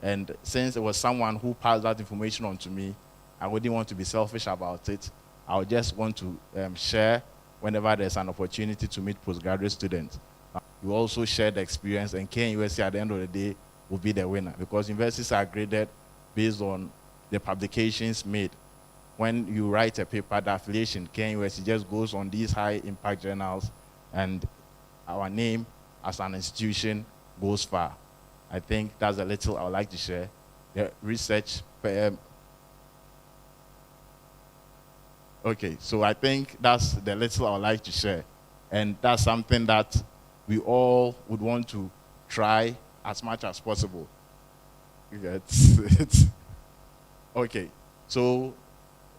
And since it was someone who passed that information on to me, I wouldn't want to be selfish about it. I would just want to share whenever there's an opportunity to meet postgraduate students. You also share the experience, and KNUST at the end of the day will be the winner, because universities are graded based on the publications made. When you write a paper, the affiliation, KNUST just goes on these high impact journals, and our name as an institution goes far. I think that's a little I would like to share. The research, okay, so I think that's the little I would like to share. And that's something that we all would want to try as much as possible. Okay, so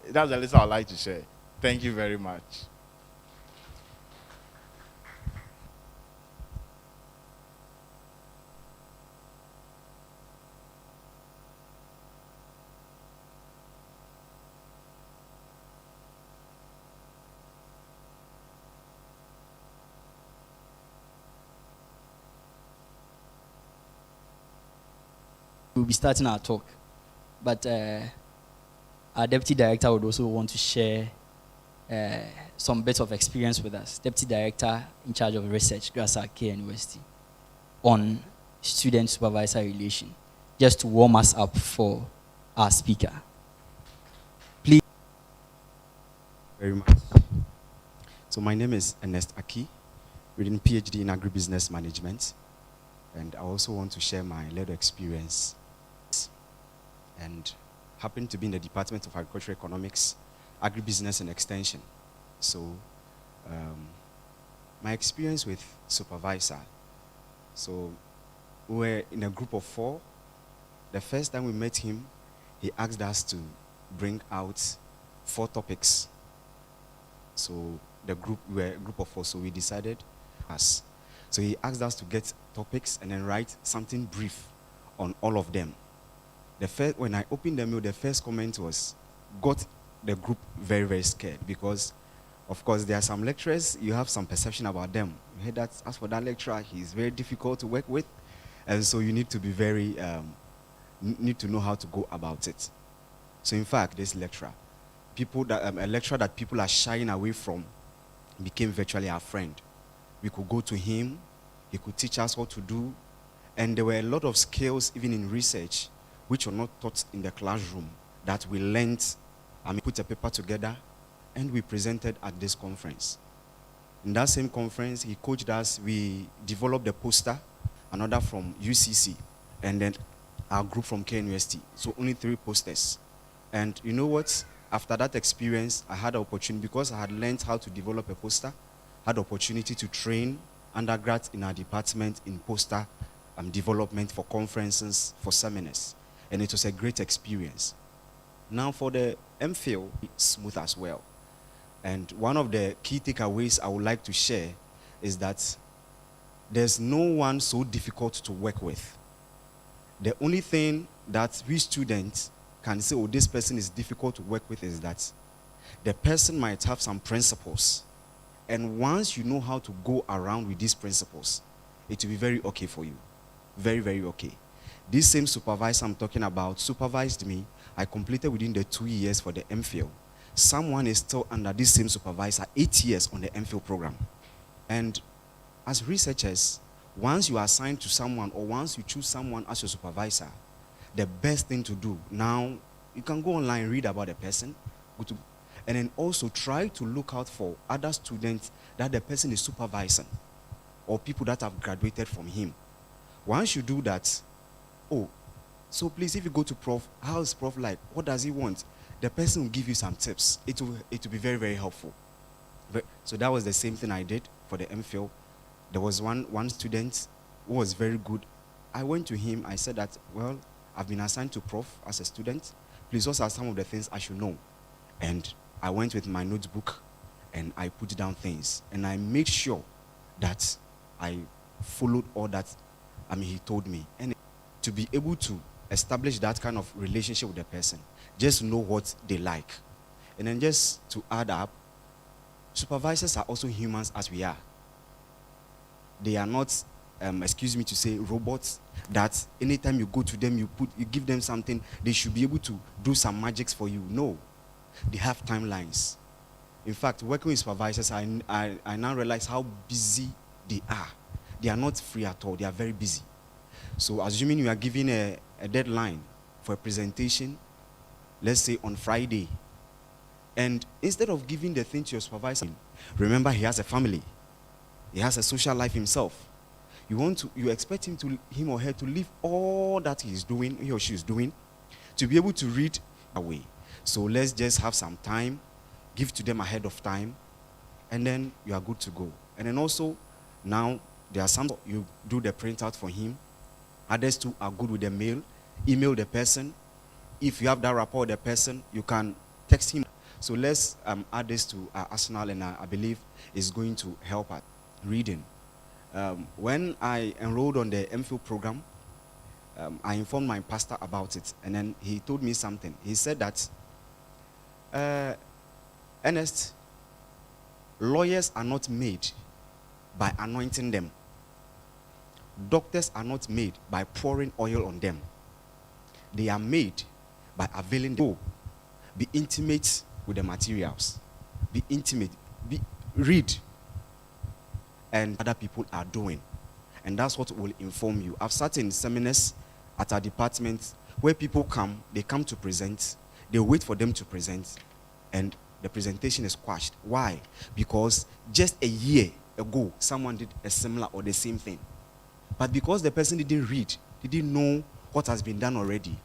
that's the little I would like to share. Thank you very much. We'll be starting our talk, but our Deputy Director would also want to share some bits of experience with us. Deputy Director in charge of research, Grasag KNUST, on student-supervisor relation, just to warm us up for our speaker. Please. Very much. So my name is Ernest Aki, reading PhD in Agribusiness Management, and I also want to share my little experience, and happen to be in the Department of Agricultural Economics, Agribusiness and Extension. So my experience with supervisor. So we were in a group of 4. The first time we met him, he asked us to bring out 4 topics. So we were a group of 4, so we decided us. So he asked us to get topics and then write something brief on all of them. When I opened the mail, the first comment got the group very, very scared, because, of course, there are some lecturers, you have some perception about them. You heard that, as for that lecturer, he's very difficult to work with, and so you need to be very, need to know how to go about it. So, in fact, this lecturer, a lecturer that people are shying away from, became virtually our friend. We could go to him, he could teach us what to do, and there were a lot of skills, even in research, which were not taught in the classroom, that we learned. Put a paper together, and we presented at this conference. In that same conference, he coached us. We developed a poster, another from UCC, and then our group from KNUST. So only 3 posters. And you know what? After that experience, I had an opportunity, because I had learned how to develop a poster, had the opportunity to train undergrads in our department in poster development for conferences, for seminars. And it was a great experience. Now for the MPhil, it's smooth as well. And one of the key takeaways I would like to share is that there's no one so difficult to work with. The only thing that we students can say, oh, this person is difficult to work with, is that the person might have some principles. And once you know how to go around with these principles, it will be very okay for you. Very, very okay. This same supervisor I'm talking about supervised me. I completed within the 2 years for the MPhil. Someone is still under this same supervisor 8 years on the MPhil program. And as researchers, once you are assigned to someone, or once you choose someone as your supervisor, the best thing to do, now you can go online, read about the person, and then also try to look out for other students that the person is supervising, or people that have graduated from him. Once you do that, oh, so please, if you go to Prof, how is Prof like? What does he want? The person will give you some tips. It will be very, very helpful. So that was the same thing I did for the MPhil. There was one student who was very good. I went to him, I said that, well, I've been assigned to Prof as a student. Please, what are some of the things I should know? And I went with my notebook and I put down things. And I made sure that I followed all that he told me. And to be able to establish that kind of relationship with the person, just know what they like. And then just to add up, supervisors are also humans as we are. They are not excuse me to say, robots that anytime you go to them, you give them something, they should be able to do some magics for you. No, they have timelines. In fact, working with supervisors, I now realize how busy they are. They are not free at all. They are very busy. So assuming you are given a deadline for a presentation, let's say on Friday, and instead of giving the thing to your supervisor, remember he has a family. He has a social life himself. You expect him or her to leave all that he or she is doing, to be able to read away. So let's just have some time, give to them ahead of time, and then you are good to go. And then also, now there are some, you do the printout for him. Others too are good with the mail. Email the person. If you have that rapport with the person, you can text him. So let's add this to our arsenal, and I believe it's going to help us. Reading. When I enrolled on the MPhil program, I informed my pastor about it, and then he told me something. He said that, Ernest, lawyers are not made by anointing them. Doctors are not made by pouring oil on them. They are made by availing them. Be intimate with the materials. Be intimate. Read. And other people are doing. And that's what will inform you. I've sat in seminars at our department where people come, they come to present, they wait for them to present, and the presentation is quashed. Why? Because just a year ago, someone did a similar or the same thing. But because the person didn't read, didn't know what has been done already,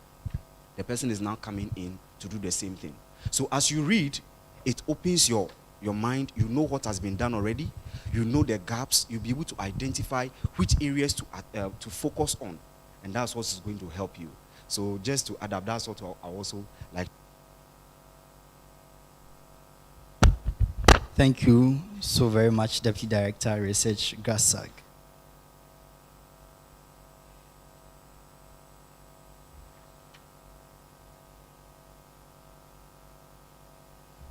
the person is now coming in to do the same thing. So as you read, it opens your mind. You know what has been done already. You know the gaps. You'll be able to identify which areas to focus on. And that's what is going to help you. So just to adapt, that's what I also like. Thank you so very much, Deputy Director, Research, Grasag.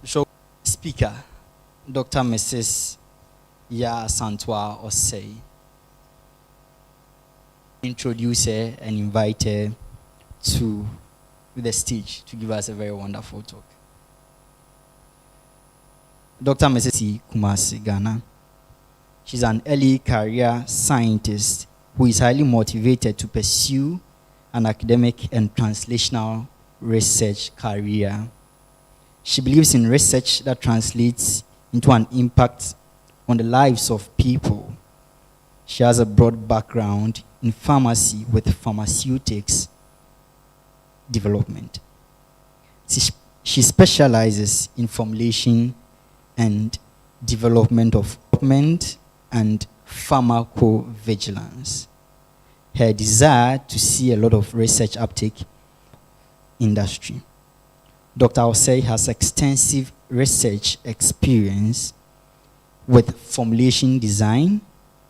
So, Speaker, Dr. Mrs. Ya Santua Osei, introduce her and invite her to the stage to give us a very wonderful talk. Dr. Mrs. Kumasi Ghana. She's an early career scientist who is highly motivated to pursue an academic and translational research career. She believes in research that translates into an impact on the lives of people. She has a broad background in pharmacy with pharmaceutics development. She specializes in formulation and development of treatment and pharmacovigilance. Her desire to see a lot of research uptake industry. Dr. Osei has extensive research experience with formulation design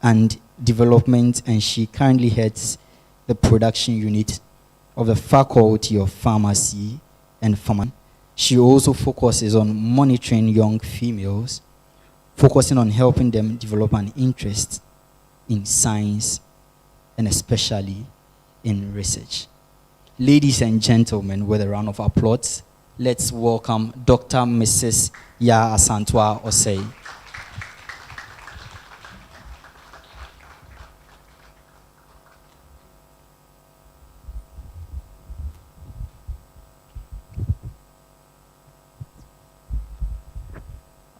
and development, and she currently heads the production unit of the Faculty of Pharmacy and Pharmacy. She also focuses on monitoring young females, focusing on helping them develop an interest in science and especially in research. Ladies and gentlemen, with a round of applause, let's welcome Dr. Mrs. Ya Asantwa Osei.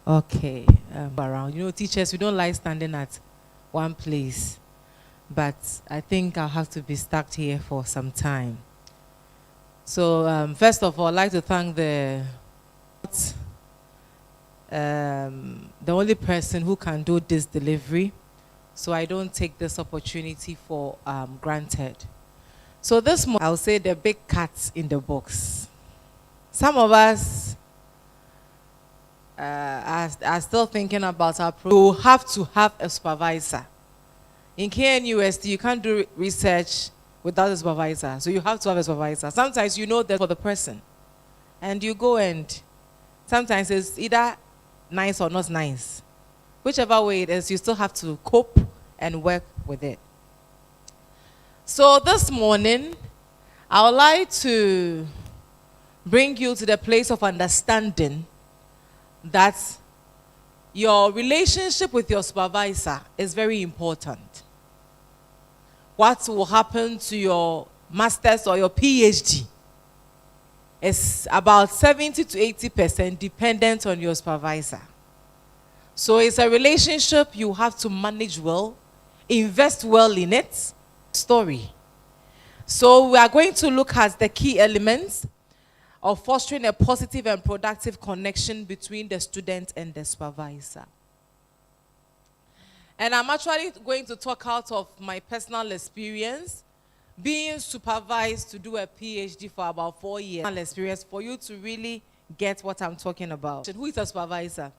Okay, around. You know, teachers, we don't like standing at one place, but I think I'll have to be stuck here for some time. So, first of all, I'd like to thank the only person who can do this delivery, so I don't take this opportunity for granted. So this morning, I'll say the big cats in the box. Some of us are still thinking about our program. You have to have a supervisor. In KNUST, you can't do research without a supervisor. So you have to have a supervisor. Sometimes you know that for the person. And you go and sometimes it's either nice or not nice. Whichever way it is, you still have to cope and work with it. So this morning, I would like to bring you to the place of understanding that your relationship with your supervisor is very important. What will happen to your master's or your PhD is about 70 to 80% dependent on your supervisor. So it's a relationship you have to manage well, invest well in it. Story. So we are going to look at the key elements of fostering a positive and productive connection between the student and the supervisor. And I'm actually going to talk out of my personal experience, being supervised to do a PhD for about 4 years. Experience for you to really get what I'm talking about. Who is a supervisor?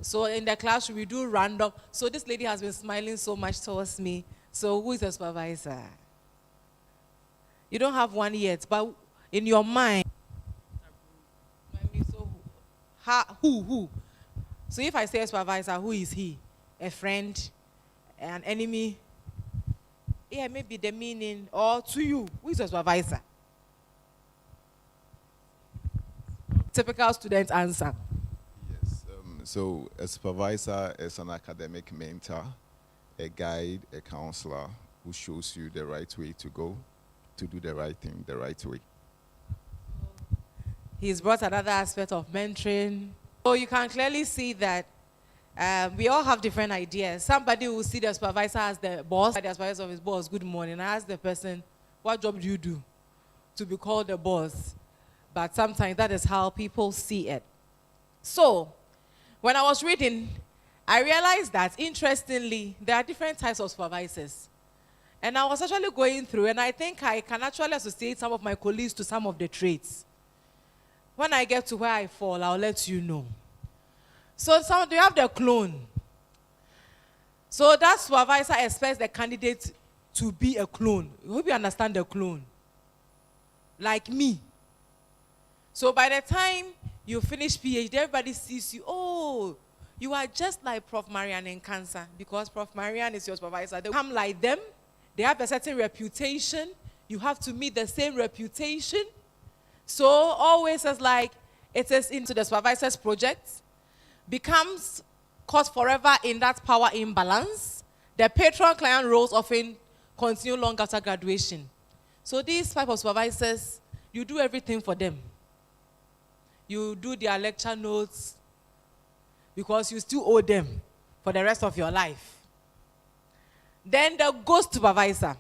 So in the classroom, we do random. So this lady has been smiling so much towards me. So who is a supervisor? You don't have one yet, but in your mind, so who? So if I say a supervisor, who is he? A friend? An enemy? Yeah, maybe the meaning. Or to you, who is a supervisor? Typical student answer. Yes. So a supervisor is an academic mentor, a guide, a counselor who shows you the right way to go, to do the right thing the right way. He's brought another aspect of mentoring. So you can clearly see that we all have different ideas. Somebody will see the supervisor as the boss, the supervisor of his boss, good morning. I ask the person, what job do you do to be called the boss? But sometimes that is how people see it. So when I was reading, I realized that, interestingly, there are different types of supervisors. And I was actually going through, and I think I can actually associate some of my colleagues to some of the traits. When I get to where I fall, I'll let you know. So you have the clone. So that supervisor expects the candidate to be a clone. I hope you understand the clone. Like me. So by the time you finish PhD, everybody sees you, oh, you are just like Prof. Marianne in cancer, because Prof. Marianne is your supervisor. They come like them. They have a certain reputation. You have to meet the same reputation. So always as like it is into the supervisor's project, becomes caught forever in that power imbalance. The patron-client roles often continue long after graduation. So these type of supervisors, you do everything for them. You do their lecture notes because you still owe them for the rest of your life. Then the ghost supervisor.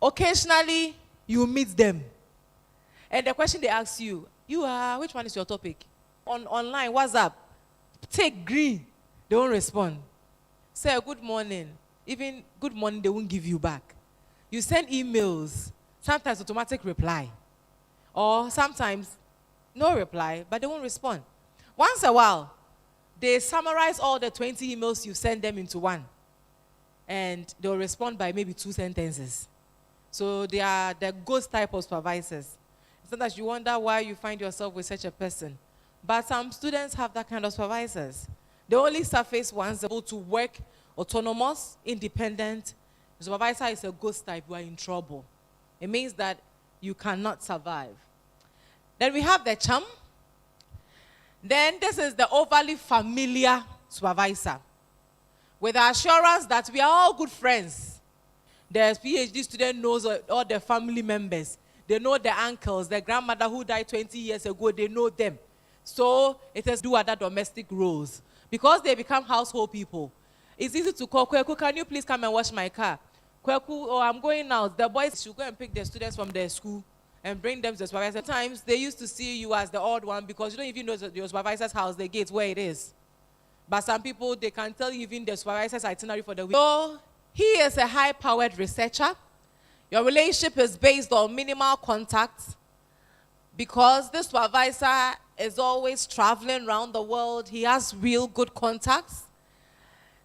Occasionally, you meet them. And the question they ask you, which one is your topic? Online, WhatsApp, take green. They won't respond. Say good morning. Even good morning, they won't give you back. You send emails, sometimes automatic reply. Or sometimes no reply, but they won't respond. Once a while, they summarize all the 20 emails you send them into one. And they'll respond by maybe 2 sentences. So they are the ghost type of supervisors. Sometimes you wonder why you find yourself with such a person. But some students have that kind of supervisors. They only surface once, able to work autonomous, independent. The supervisor is a ghost type, you are in trouble. It means that you cannot survive. Then we have the charm. Then this is the overly familiar supervisor, with the assurance that we are all good friends. The PhD student knows all the family members. They know the uncles, the grandmother who died 20 years ago, they know them. So it is do other domestic roles. Because they become household people. It's easy to call, Kweku, can you please come and wash my car? Kweku, oh, I'm going out. The boys should go and pick the students from their school and bring them to the supervisor. Sometimes they used to see you as the odd one because you don't even know your supervisor's house, the gate, where it is. But some people, they can tell you even the supervisor's itinerary for the week. So he is a high-powered researcher. Your relationship is based on minimal contact because this supervisor is always traveling around the world. He has real good contacts.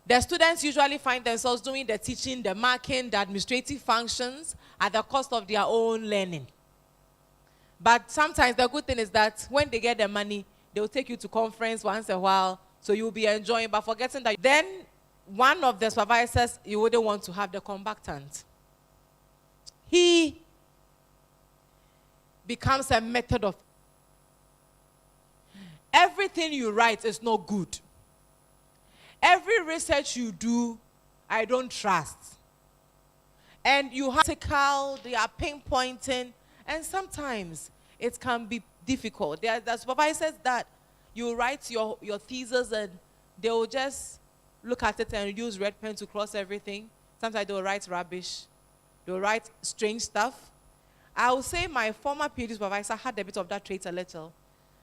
The students usually find themselves doing the teaching, the marking, the administrative functions at the cost of their own learning. But sometimes the good thing is that when they get the money, they will take you to conference once in a while, so you'll be enjoying, but forgetting that. Then one of the supervisors, you wouldn't want to have the combatant. He becomes a method of everything you write is not good. Every research you do, I don't trust. And you have to call, they are pinpointing, and sometimes it can be difficult. There are supervisors that you write your thesis and they will just look at it and use red pen to cross everything. Sometimes they'll write rubbish. They'll write strange stuff. I will say my former PhD supervisor had a bit of that trait a little.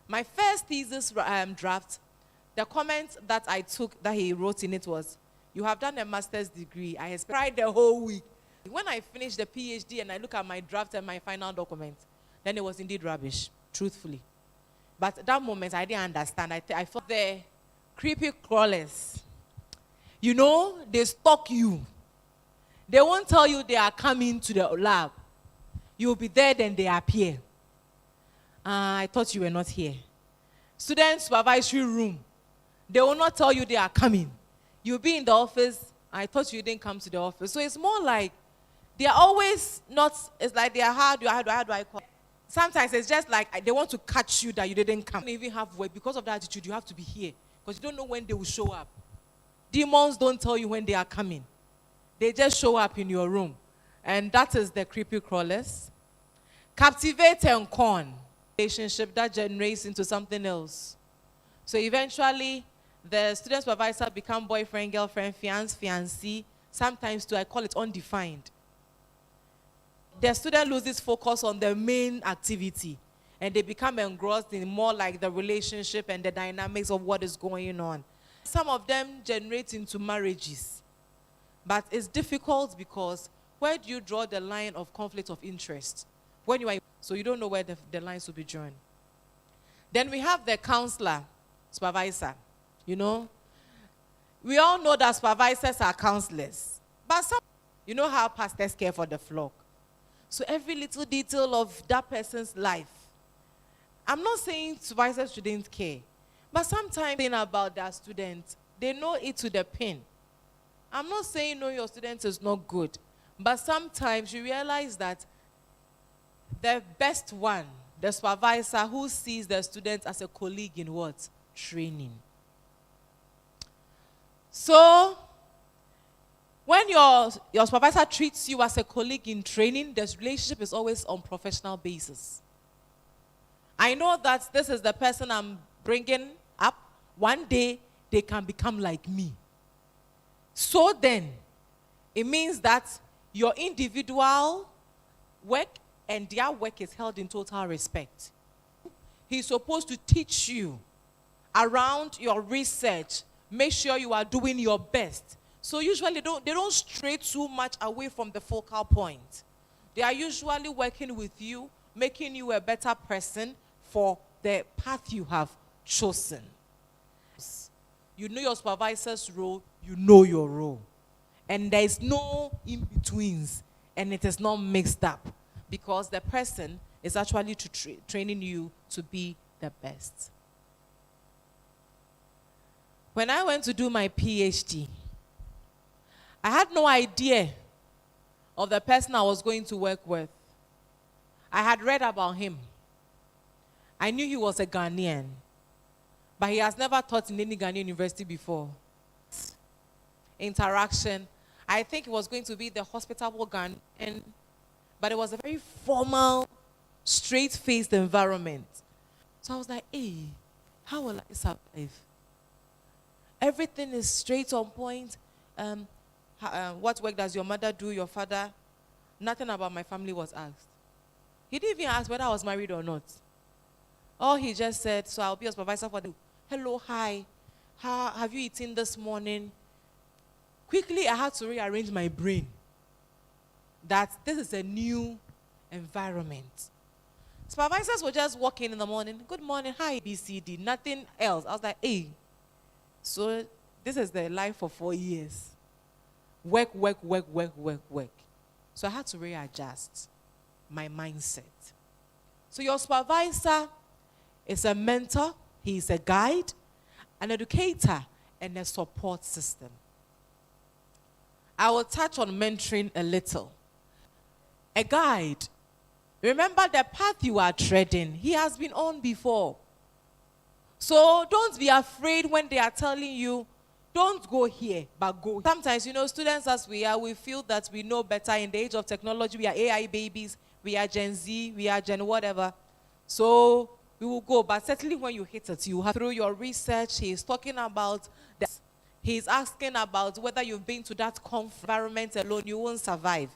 My first thesis draft, the comment that I took that he wrote in it was, "You have done a master's degree. I have cried the whole week." When I finished the PhD and I look at my draft and my final document, then it was indeed rubbish, truthfully. But at that moment, I didn't understand. I thought the creepy crawlers, you know, they stalk you. They won't tell you they are coming to the lab. You'll be there, then they appear. I thought you were not here. Student supervisory room. They will not tell you they are coming. You'll be in the office. I thought you didn't come to the office. So it's more like they are always not, it's like they are, how do I call it? Sometimes it's just like they want to catch you that you didn't come. You don't even have work. Because of that attitude, you have to be here. Because you don't know when they will show up. Demons don't tell you when they are coming. They just show up in your room. And that is the creepy crawlers. Captivate and con. Relationship that generates into something else. So eventually, the student supervisor become boyfriend, girlfriend, fiancé. Sometimes too, I call it undefined. The student loses focus on the main activity, and they become engrossed in more like the relationship and the dynamics of what is going on. Some of them generate into marriages, but it's difficult because where do you draw the line of conflict of interest? When you are, so you don't know where the lines will be drawn. Then we have the counselor, supervisor. You know, we all know that supervisors are counselors, but some, you know how pastors care for the flock. So every little detail of that person's life. I'm not saying supervisors shouldn't care, but sometimes think about that student, they know it to the pin. I'm not saying no, your student is not good, but sometimes you realize that the best one, the supervisor who sees the student as a colleague in what? Training. So, when your supervisor treats you as a colleague in training, the relationship is always on professional basis. I know that this is the person I'm bringing up. One day, they can become like me. So then, it means that your individual work and their work is held in total respect. He's supposed to teach you around your research. Make sure you are doing your best. So usually they don't stray too much away from the focal point. They are usually working with you, making you a better person for the path you have chosen. You know your supervisor's role, you know your role. And there is no in-betweens, and it is not mixed up, because the person is actually training you to be the best. When I went to do my PhD, I had no idea of the person I was going to work with. I had read about him. I knew he was a Ghanaian, but he has never taught in any Ghanaian university before. Interaction, I think it was going to be the hospitable Ghanaian, but it was a very formal, straight-faced environment. So I was like, hey, how will I survive? Everything is straight on point. What work does your mother do, your father? Nothing about my family was asked. He didn't even ask whether I was married or not. All he just said, so I'll be a supervisor for the, hello, hi, have you eaten this morning? Quickly, I had to rearrange my brain that this is a new environment. Supervisors were just walking in the morning, good morning, hi, BCD, nothing else. I was like, hey, so this is the life for 4 years. Work. So I had to readjust my mindset. So your supervisor is a mentor, he is a guide, an educator, and a support system. I will touch on mentoring a little. A guide. Remember the path you are treading. He has been on before. So don't be afraid when they are telling you, don't go here, but go. Sometimes, students as we are, we feel that we know better in the age of technology. We are AI babies. We are Gen Z. We are Gen whatever. So we will go. But certainly when you hit it, you have through your research, he is talking about that. He's asking about whether you've been to that environment alone, you won't survive.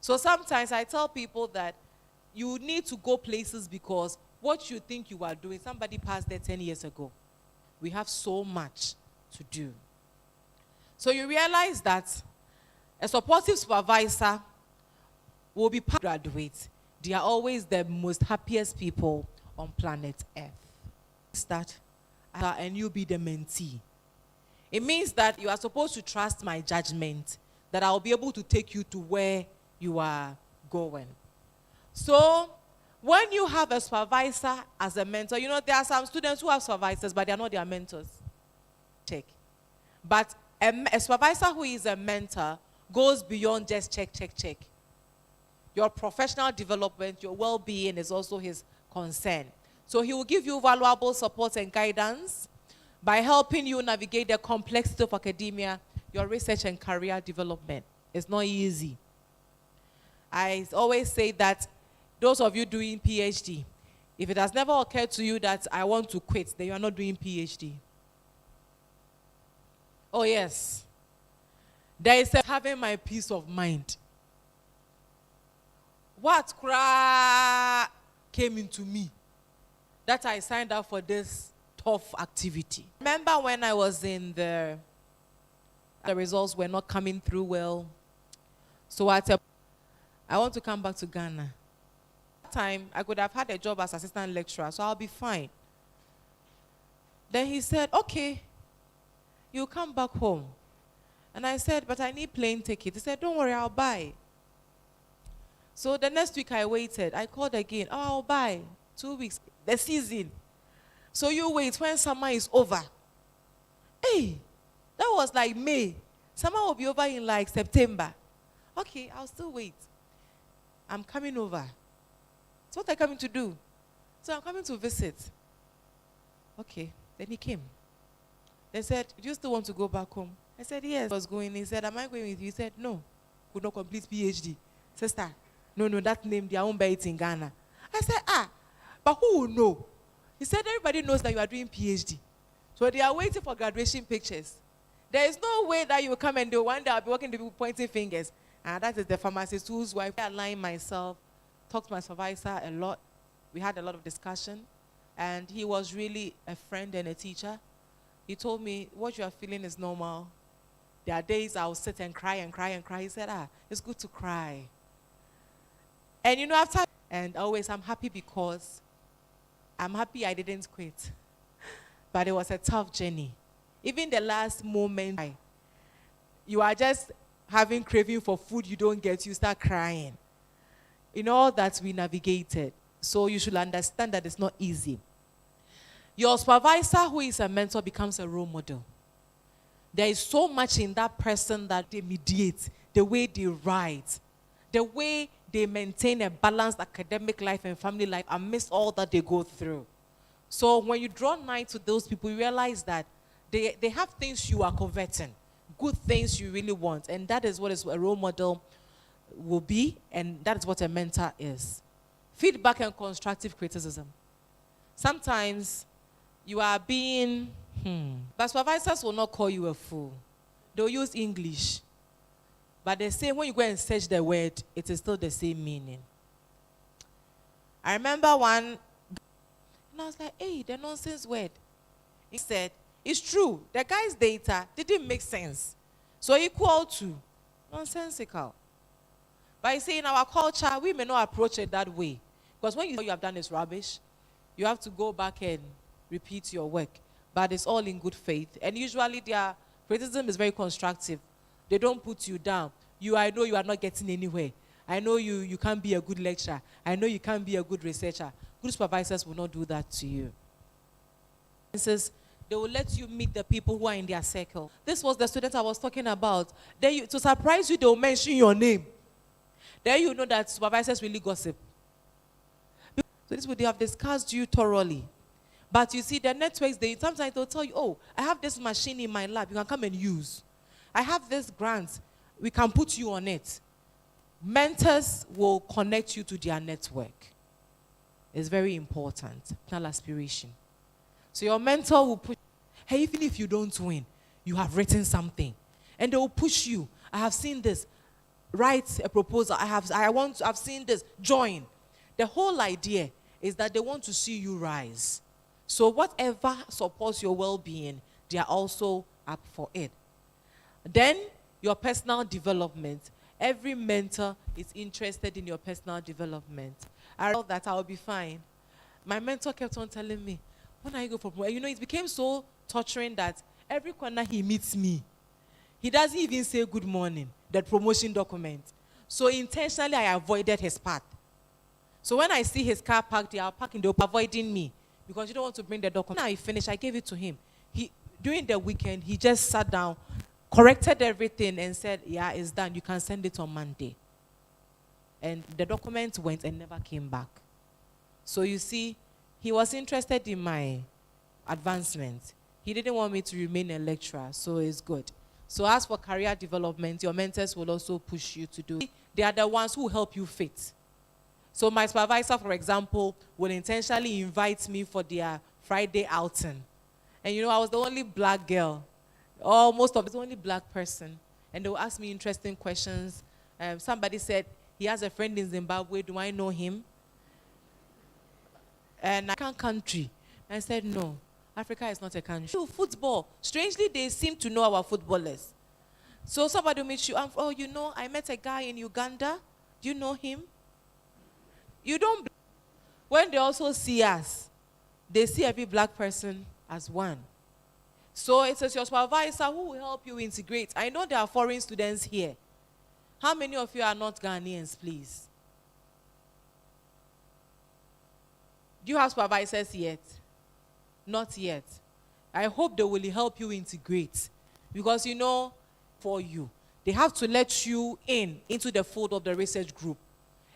So sometimes I tell people that you need to go places because what you think you are doing, somebody passed there 10 years ago. We have so much to do. So you realize that a supportive supervisor will be graduate. They are always the most happiest people on planet Earth. And you be the mentee. It means that you are supposed to trust my judgment, that I'll be able to take you to where you are going. So when you have a supervisor as a mentor, there are some students who have supervisors, but they are not their mentors. Check. But a supervisor who is a mentor goes beyond just check. Your professional development, your well-being is also his concern. So he will give you valuable support and guidance by helping you navigate the complexity of academia, your research and career development. It's not easy. I always say that those of you doing PhD, if it has never occurred to you that I want to quit, then you are not doing PhD. Oh yes. There is having my peace of mind. What came into me that I signed up for this tough activity? Remember when I was in the results were not coming through well. So I want to come back to Ghana. That time, I could have had a job as assistant lecturer, so I'll be fine. Then he said, okay, you come back home. And I said, but I need plane ticket. He said, don't worry, I'll buy. So the next week I waited. I called again. Oh, I'll buy. 2 weeks. The season. So you wait when summer is over. Hey, that was like May. Summer will be over in like September. Okay, I'll still wait. I'm coming over. So what are you coming to do? So I'm coming to visit. Okay, then he came. They said, do you still want to go back home? I said, yes. I was going. He said, am I going with you? He said, no. Could not complete PhD. Sister, no, that name, they won't bear it in Ghana. I said, but who will know? He said, everybody knows that you are doing PhD. So they are waiting for graduation pictures. There is no way that you will come and do one day I'll be walking to people pointing fingers. And that is the pharmacist whose wife. I aligned myself, talked to my supervisor a lot. We had a lot of discussion. And he was really a friend and a teacher. He told me, what you are feeling is normal. There are days I'll sit and cry. He said, it's good to cry. And after, and always I'm happy because I'm happy I didn't quit. But it was a tough journey. Even the last moment, you are just having craving for food you don't get, you start crying. In all that we navigated. So you should understand that it's not easy. Your supervisor who is a mentor becomes a role model. There is so much in that person that they mediate, the way they write, the way they maintain a balanced academic life and family life amidst all that they go through. So when you draw nigh to those people, you realize that they have things you are coveting, good things you really want. And that is what a role model will be, and that is what a mentor is. Feedback and constructive criticism. Sometimes you are being, but supervisors will not call you a fool. They'll use English. But they say when you go and search the word, it is still the same meaning. I remember one, and I was like, hey, the nonsense word. He said, it's true. The guy's data didn't make sense. So equal to nonsensical. But you see, in our culture, we may not approach it that way. Because when you know you have done is rubbish, you have to go back and repeat your work. But it's all in good faith. And usually their criticism is very constructive. They don't put you down. I know you are not getting anywhere. I know you can't be a good lecturer. I know you can't be a good researcher. Good supervisors will not do that to you. They they will let you meet the people who are in their circle. This was the student I was talking about. Then to surprise you, they will mention your name. Then you know that supervisors really gossip. So this would they have discussed you thoroughly. But you see, the networks, sometimes they'll tell you, oh, I have this machine in my lab, you can come and use. I have this grant, we can put you on it. Mentors will connect you to their network. It's very important. Personal aspiration. So your mentor will push, hey, even if you don't win, you have written something. And they will push you. I have seen this. Write a proposal. I've seen this. Join. The whole idea is that they want to see you rise. So whatever supports your well-being, they are also up for it. Then your personal development. Every mentor is interested in your personal development. I thought that I'll be fine. My mentor kept on telling me, when are you going for promotion? You know, it became so torturing that every corner he meets me, he doesn't even say good morning, that promotion document. So intentionally, I avoided his path. So when I see his car parked, they are parking, they're avoiding me because you don't want to bring the document. When I finished, I gave it to him. During the weekend, he just sat down, corrected everything and said, yeah, it's done. You can send it on Monday. And the document went and never came back. So you see, he was interested in my advancement. He didn't want me to remain a lecturer, so it's good. So as for career development, your mentors will also push you to do. They are the ones who help you fit. So my supervisor, for example, will intentionally invite me for their Friday outing. And you know, I was the only black girl. Most of the only black person. And they will ask me interesting questions. Somebody said, he has a friend in Zimbabwe. Do I know him? And African country. I said, no, Africa is not a country. Football. Strangely, they seem to know our footballers. So somebody will meet you. Oh, you know, I met a guy in Uganda. Do you know him? You don't. When they also see us, they see every black person as one. So it is your supervisor who will help you integrate. I know there are foreign students here. How many of you are not Ghanaians, please? Do you have supervisors yet? Not yet. I hope they will help you integrate. Because, you know, for you, they have to let you into the fold of the research group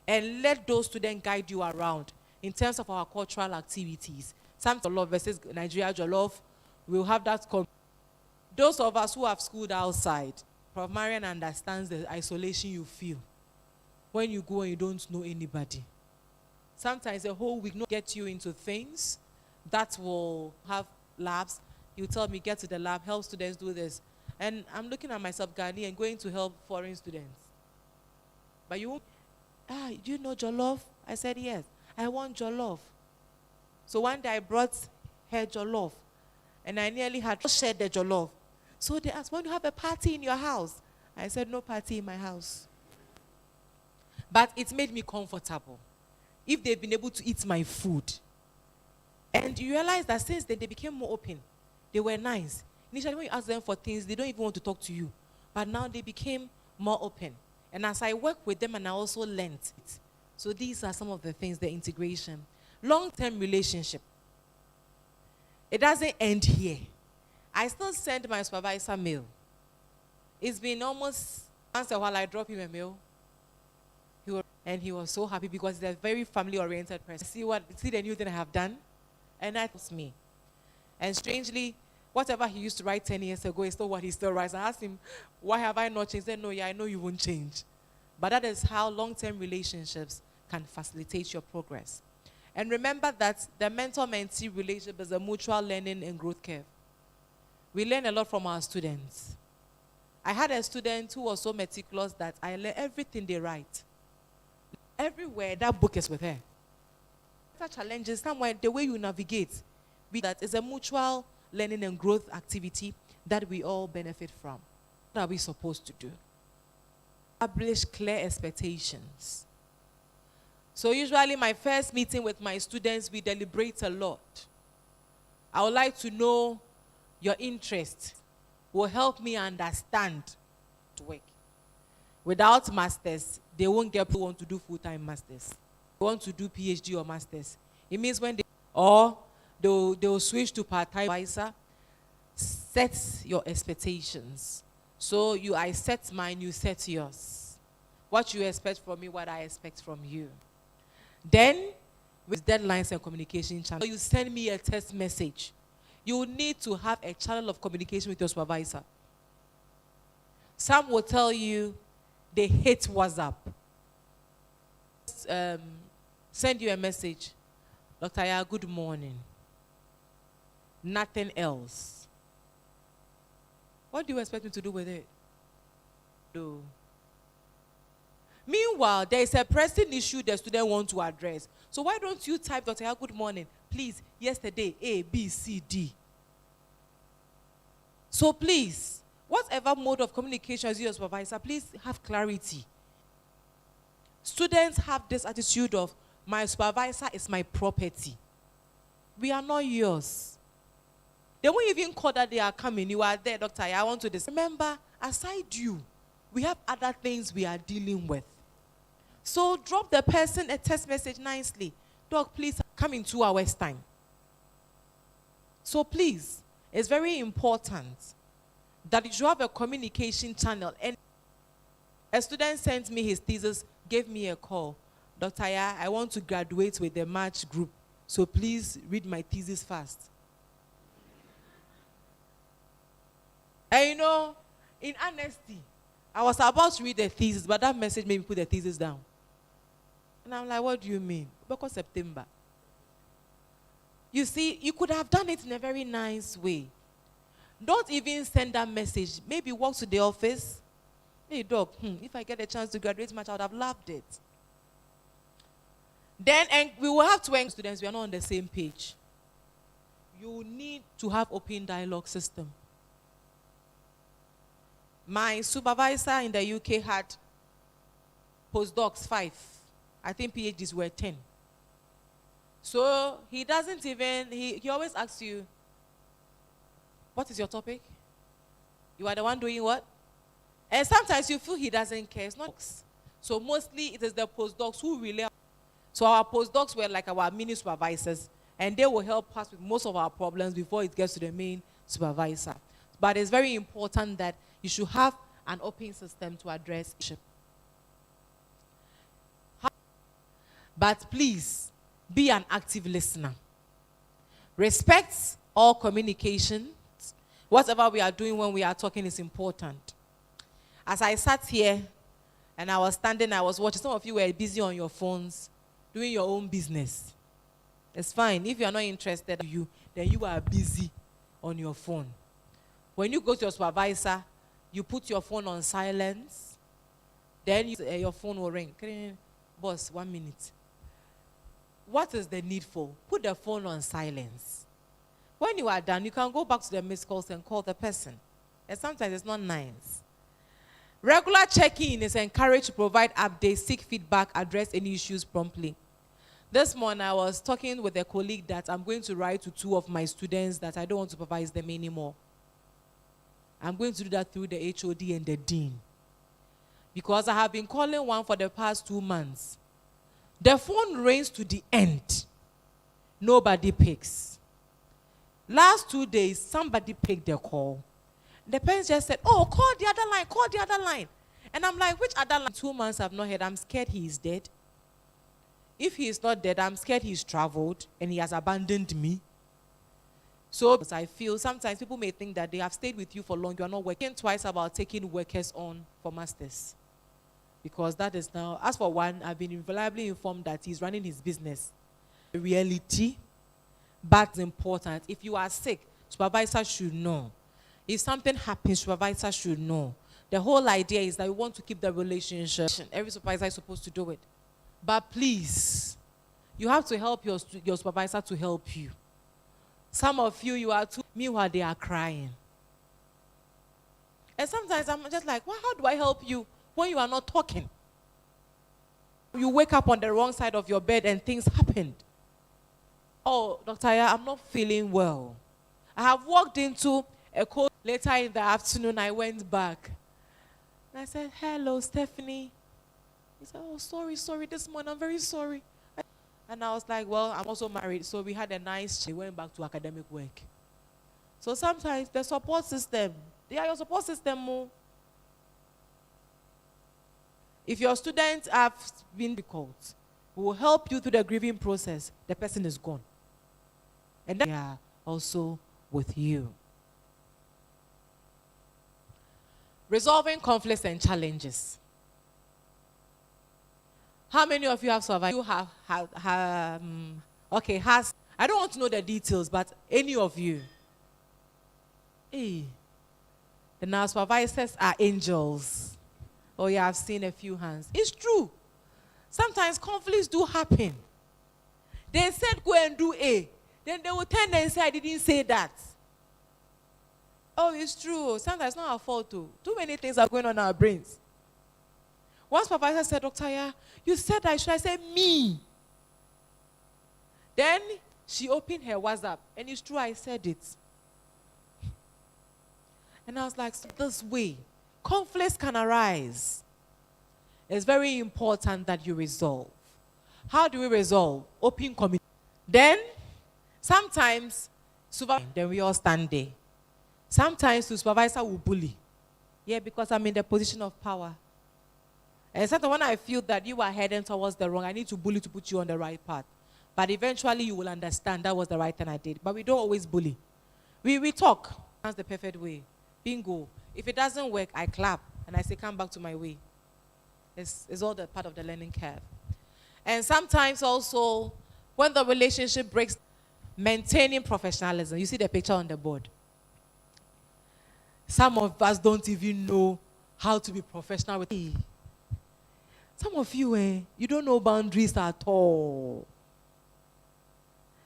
and let those students guide you around in terms of our cultural activities. Some Jollof versus Nigeria Jollof, we'll have that. Those of us who have schooled outside, Prof. Marian understands the isolation you feel when you go and you don't know anybody. Sometimes a whole week not get you into things that will have labs. You tell me, get to the lab, help students do this. And I'm looking at myself, Ghanaian, going to help foreign students. But you won't, do you know jollof? I said, yes. I want jollof. So one day I brought her jollof. And I nearly had shared the jollof. So they asked, want to have a party in your house? I said, no party in my house. But it made me comfortable. If they've been able to eat my food. And you realize that since then, they became more open. They were nice. Initially, when you ask them for things, they don't even want to talk to you. But now they became more open. And as I work with them, and I also learned it. So these are some of the things, the integration. Long-term relationship. It doesn't end here. I still send my supervisor mail. It's been almost once a while I drop him a mail. And he was so happy because he's a very family-oriented person. See the new thing I have done? And that was me. And strangely, whatever he used to write 10 years ago is still what he still writes. I asked him, why have I not changed? He said, no, yeah, I know you won't change. But that is how long-term relationships can facilitate your progress. And remember that the mentor-mentee relationship is a mutual learning and growth curve. We learn a lot from our students. I had a student who was so meticulous that I learned everything they write. Everywhere, that book is with her. Challenges, somewhere, the way you navigate, that is a mutual learning and growth activity that we all benefit from. What are we supposed to do? Establish clear expectations. So usually my first meeting with my students, we deliberate a lot. I would like to know your interest. Will help me understand to work. Without masters, they won't get people who want to do full-time masters. They want to do PhD or masters. It means when they'll switch to part-time advisor. set your expectations. So I set mine, you set yours. What you expect from me, what I expect from you. Then, with deadlines and communication channels, you send me a text message. You need to have a channel of communication with your supervisor. Some will tell you they hate WhatsApp. Send you a message. Dr. Aya, good morning. Nothing else. What do you expect me to do with it? Do. Meanwhile, there is a pressing issue the student wants to address. So why don't you type, Dr. Aya, good morning, please, yesterday, A, B, C, D. So please, whatever mode of communication as your supervisor, please have clarity. Students have this attitude of, my supervisor is my property. We are not yours. They won't even call that they are coming. You are there, Doctor. I want to this. Remember, aside you, we have other things we are dealing with. So drop the person a text message nicely. Doc, please come in 2 hours' time. So please, it's very important that you should have a communication channel. And a student sent me his thesis, gave me a call. Dr. Aya, I want to graduate with the match group. So please read my thesis fast. And you know, in honesty, I was about to read the thesis, but that message made me put the thesis down. And I'm like, what do you mean? Because September. You see, you could have done it in a very nice way. Don't even send that message. Maybe walk to the office. Hey, doc, if I get a chance to graduate match, I would have loved it. Then, and we will have to encourage students, we are not on the same page. You need to have open dialogue system. My supervisor in the UK had postdocs 5. I think PhDs were 10. So he doesn't even, he always asks you, what is your topic? You are the one doing what? And sometimes you feel he doesn't care. It's not. So mostly it is the postdocs who really. So our postdocs were like our mini supervisors, and they will help us with most of our problems before it gets to the main supervisor. But it's very important that you should have an open system to address issue. But please, be an active listener. Respect all communications. Whatever we are doing when we are talking is important. As I sat here and I was standing, I was watching. Some of you were busy on your phones, doing your own business. It's fine. If you are not interested in you, then you are busy on your phone. When you go to your supervisor, you put your phone on silence. Then your phone will ring. Boss, 1 minute. What is the need for? Put the phone on silence. When you are done, you can go back to the missed calls and call the person. And sometimes it's not nice. Regular check-in is encouraged to provide updates, seek feedback, address any issues promptly. This morning, I was talking with a colleague that I'm going to write to 2 of my students that I don't want to supervise them anymore. I'm going to do that through the HOD and the dean. Because I have been calling one for the past 2 months. The phone rings to the end. Nobody picks. Last 2 days, somebody picked the call. The parents just said, oh, call the other line, call the other line. And I'm like, which other line? 2 months I've not heard. I'm scared he is dead. If he is not dead, I'm scared he's traveled and he has abandoned me. So I feel sometimes people may think that they have stayed with you for long. You are not working twice about taking workers on for masters. Because that is now, as for one, I've been reliably informed that he's running his business. Reality, but it's important. If you are sick, supervisor should know. If something happens, supervisor should know. The whole idea is that we want to keep the relationship. Every supervisor is supposed to do it. But please, you have to help your supervisor to help you. Some of you are too, meanwhile they are crying. And sometimes I'm just like, well, how do I help you when you are not talking? You wake up on the wrong side of your bed and things happened. Oh, Dr. Aya, I'm not feeling well. I have walked into a cold. Later in the afternoon, I went back. And I said, hello, Stephanie. He said, oh, sorry, this morning, I'm very sorry. And I was like, well, I'm also married, so we had a nice chat. We went back to academic work. So sometimes the support system, they are your support system more. If your students have been difficult, we will help you through the grieving process. The person is gone. And then they are also with you. Resolving conflicts and challenges. How many of you have survived? You have okay, I don't want to know the details, but any of you. Hey, and our supervisors are angels. Oh yeah, I've seen a few hands. It's true. Sometimes conflicts do happen. They said go and do A. Then they will turn and say, I didn't say that. Oh, it's true. Sometimes it's not our fault too. Too many things are going on in our brains. One supervisor said, Dr. Ya, you said I should. I said, me. Then she opened her WhatsApp. And it's true, I said it. And I was like, so this way, conflicts can arise. It's very important that you resolve. How do we resolve? Open communication. Then, sometimes, then we all stand there. Sometimes the supervisor will bully. Yeah, because I'm in the position of power. And sometimes when I feel that you are heading towards the wrong, I need to bully to put you on the right path. But eventually you will understand that was the right thing I did. But we don't always bully. We talk. That's the perfect way. Bingo. If it doesn't work, I clap. And I say, come back to my way. It's all the part of the learning curve. And sometimes also, when the relationship breaks, maintaining professionalism. You see the picture on the board. Some of us don't even know how to be professional with it. Some of you, you don't know boundaries at all.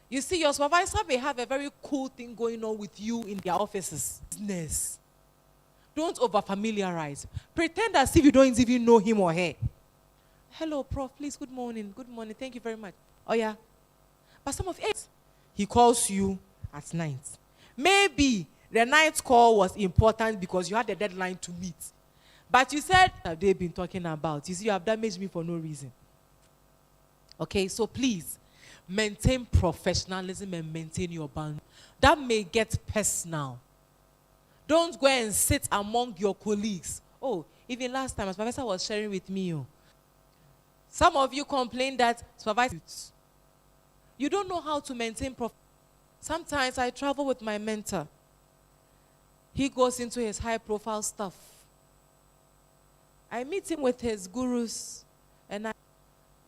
You see, your supervisor may have a very cool thing going on with you in their offices. Business. Don't over-familiarize. Pretend as if you don't even know him or her. Hello, Prof, please, good morning. Good morning, thank you very much. Oh, yeah. But some of you, he calls you at night. Maybe the night call was important because you had a deadline to meet. But you said, have they been talking about? You see, you have damaged me for no reason. Okay, so please, maintain professionalism and maintain your boundaries. That may get personal. Don't go and sit among your colleagues. Oh, even last time, a supervisor was sharing with me. Some of you complain that supervisors, you don't know how to maintain Sometimes I travel with my mentor. He goes into his high-profile stuff. I meet him with his gurus, and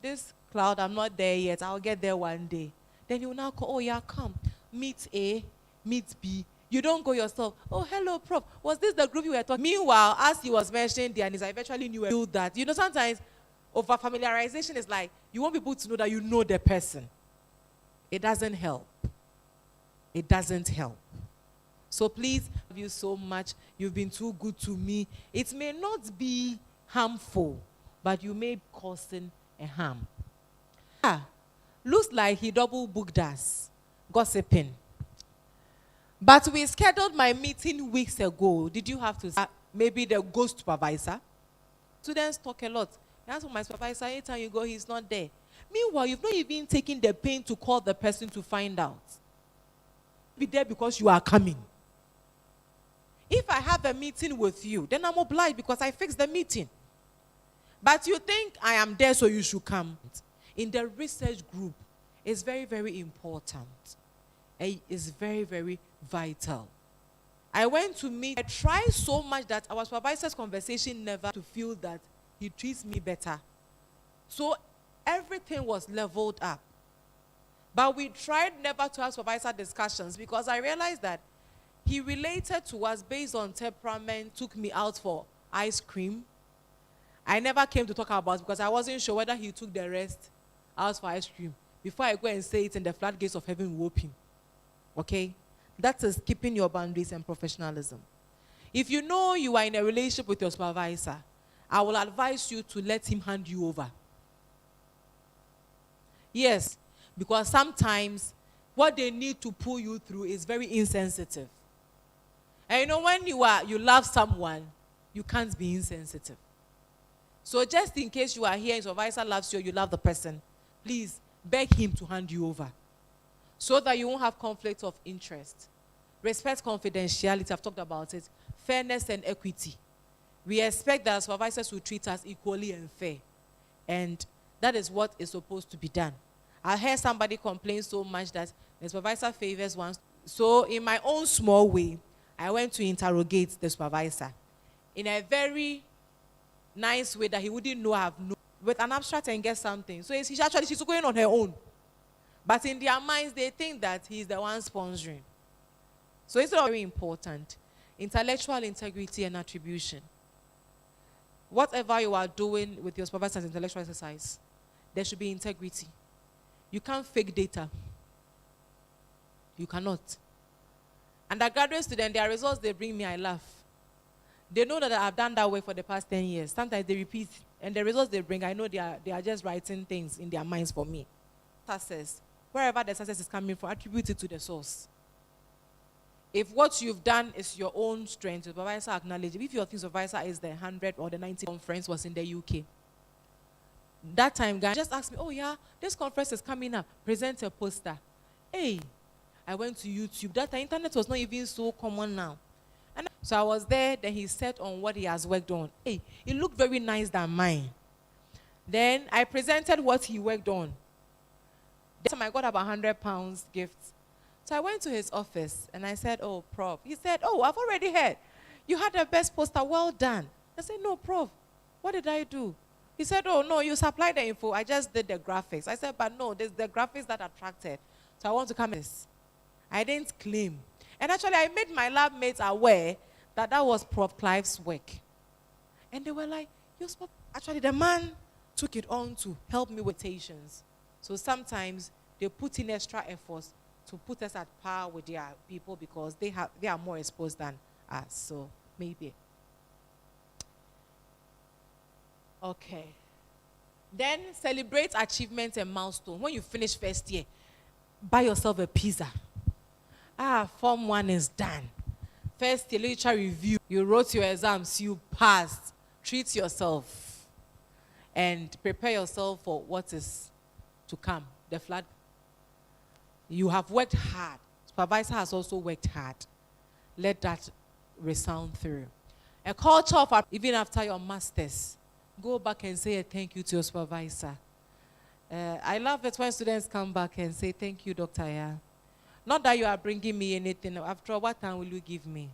this cloud, I'm not there yet. I'll get there one day. Then he will now call, oh yeah, come. Meet A, meet B. You don't go yourself. Oh, hello, Prof. Was this the group you were talking? Meanwhile, as he was mentioning the I eventually knew that. You know, sometimes over-familiarization is like, you want people to know that you know the person. It doesn't help. It doesn't help. So please, I love you so much. You've been too good to me. It may not be harmful, but you may be causing a harm. Looks like he double booked us, gossiping. But we scheduled my meeting weeks ago. Did you have to maybe the ghost supervisor? Students talk a lot. That's what my supervisor, anytime you go, he's not there. Meanwhile, you've not even taken the pain to call the person to find out. Be there because you are coming. If I have a meeting with you, then I'm obliged because I fixed the meeting. But you think I am there, so you should come. In the research group, it's very, very important. It's very, very vital. I went to meet. I tried so much that our supervisor's conversation never to feel that he treats me better. So everything was leveled up. But we tried never to have supervisor discussions because I realized that he related to us based on temperament, took me out for ice cream. I never came to talk about it because I wasn't sure whether he took the rest out for ice cream. Before I go and say it, and the floodgates of heaven will open. Okay? That is keeping your boundaries and professionalism. If you know you are in a relationship with your supervisor, I will advise you to let him hand you over. Yes, because sometimes what they need to pull you through is very insensitive. And you know, when you love someone, you can't be insensitive. So just in case you are here and your supervisor loves you, you love the person, please beg him to hand you over so that you won't have conflict of interest. Respect confidentiality, I've talked about it. Fairness and equity. We expect that supervisors will treat us equally and fair. And that is what is supposed to be done. I heard somebody complain so much that the supervisor favors one. So in my own small way, I went to interrogate the supervisor in a very nice way that he wouldn't know I have known, with an abstract and get something. So she's going on her own. But in their minds, they think that he's the one sponsoring. So it's very important. Intellectual integrity and attribution. Whatever you are doing with your supervisor's intellectual exercise, there should be integrity. You can't fake data. You cannot. Undergraduate students, their results they bring me, I laugh. They know that I've done that work for the past 10 years. Sometimes they repeat, and the results they bring, I know they are just writing things in their minds for me. Success. Wherever the success is coming from, attribute it to the source. If what you've done is your own strength, the supervisor acknowledge it. If your supervisor is the 100 or the 90 conference was in the UK, that time guy just asked me, oh yeah, this conference is coming up, present a poster. Hey, I went to YouTube. That time internet was not even so common now. And so I was there, then he said on what he has worked on. Hey, it looked very nice than mine. Then I presented what he worked on. That time I got about £100 gift. So I went to his office and I said, oh, Prof. He said, oh, I've already heard. You had the best poster, well done. I said, no, Prof, what did I do? He said, oh, no, you supplied the info. I just did the graphics. I said, but no, there's the graphics that attracted. So I want to come in. I didn't claim. And actually, I made my lab mates aware that that was Prof. Clive's work. And they were like, actually, the man took it on to help me with quotations. So sometimes they put in extra efforts to put us at par with their people because they are more exposed than us. So maybe. Okay. Then celebrate achievements and milestones. When you finish first year, buy yourself a pizza. Form 1 is done. First year literature review. You wrote your exams, you passed. Treat yourself and prepare yourself for what is to come. The flood. You have worked hard. Supervisor has also worked hard. Let that resound through. A culture of, even after your masters, go back and say a thank you to your supervisor. I love it when students come back and say, thank you, Dr. Ya. Not that you are bringing me anything. After all, what time will you give me?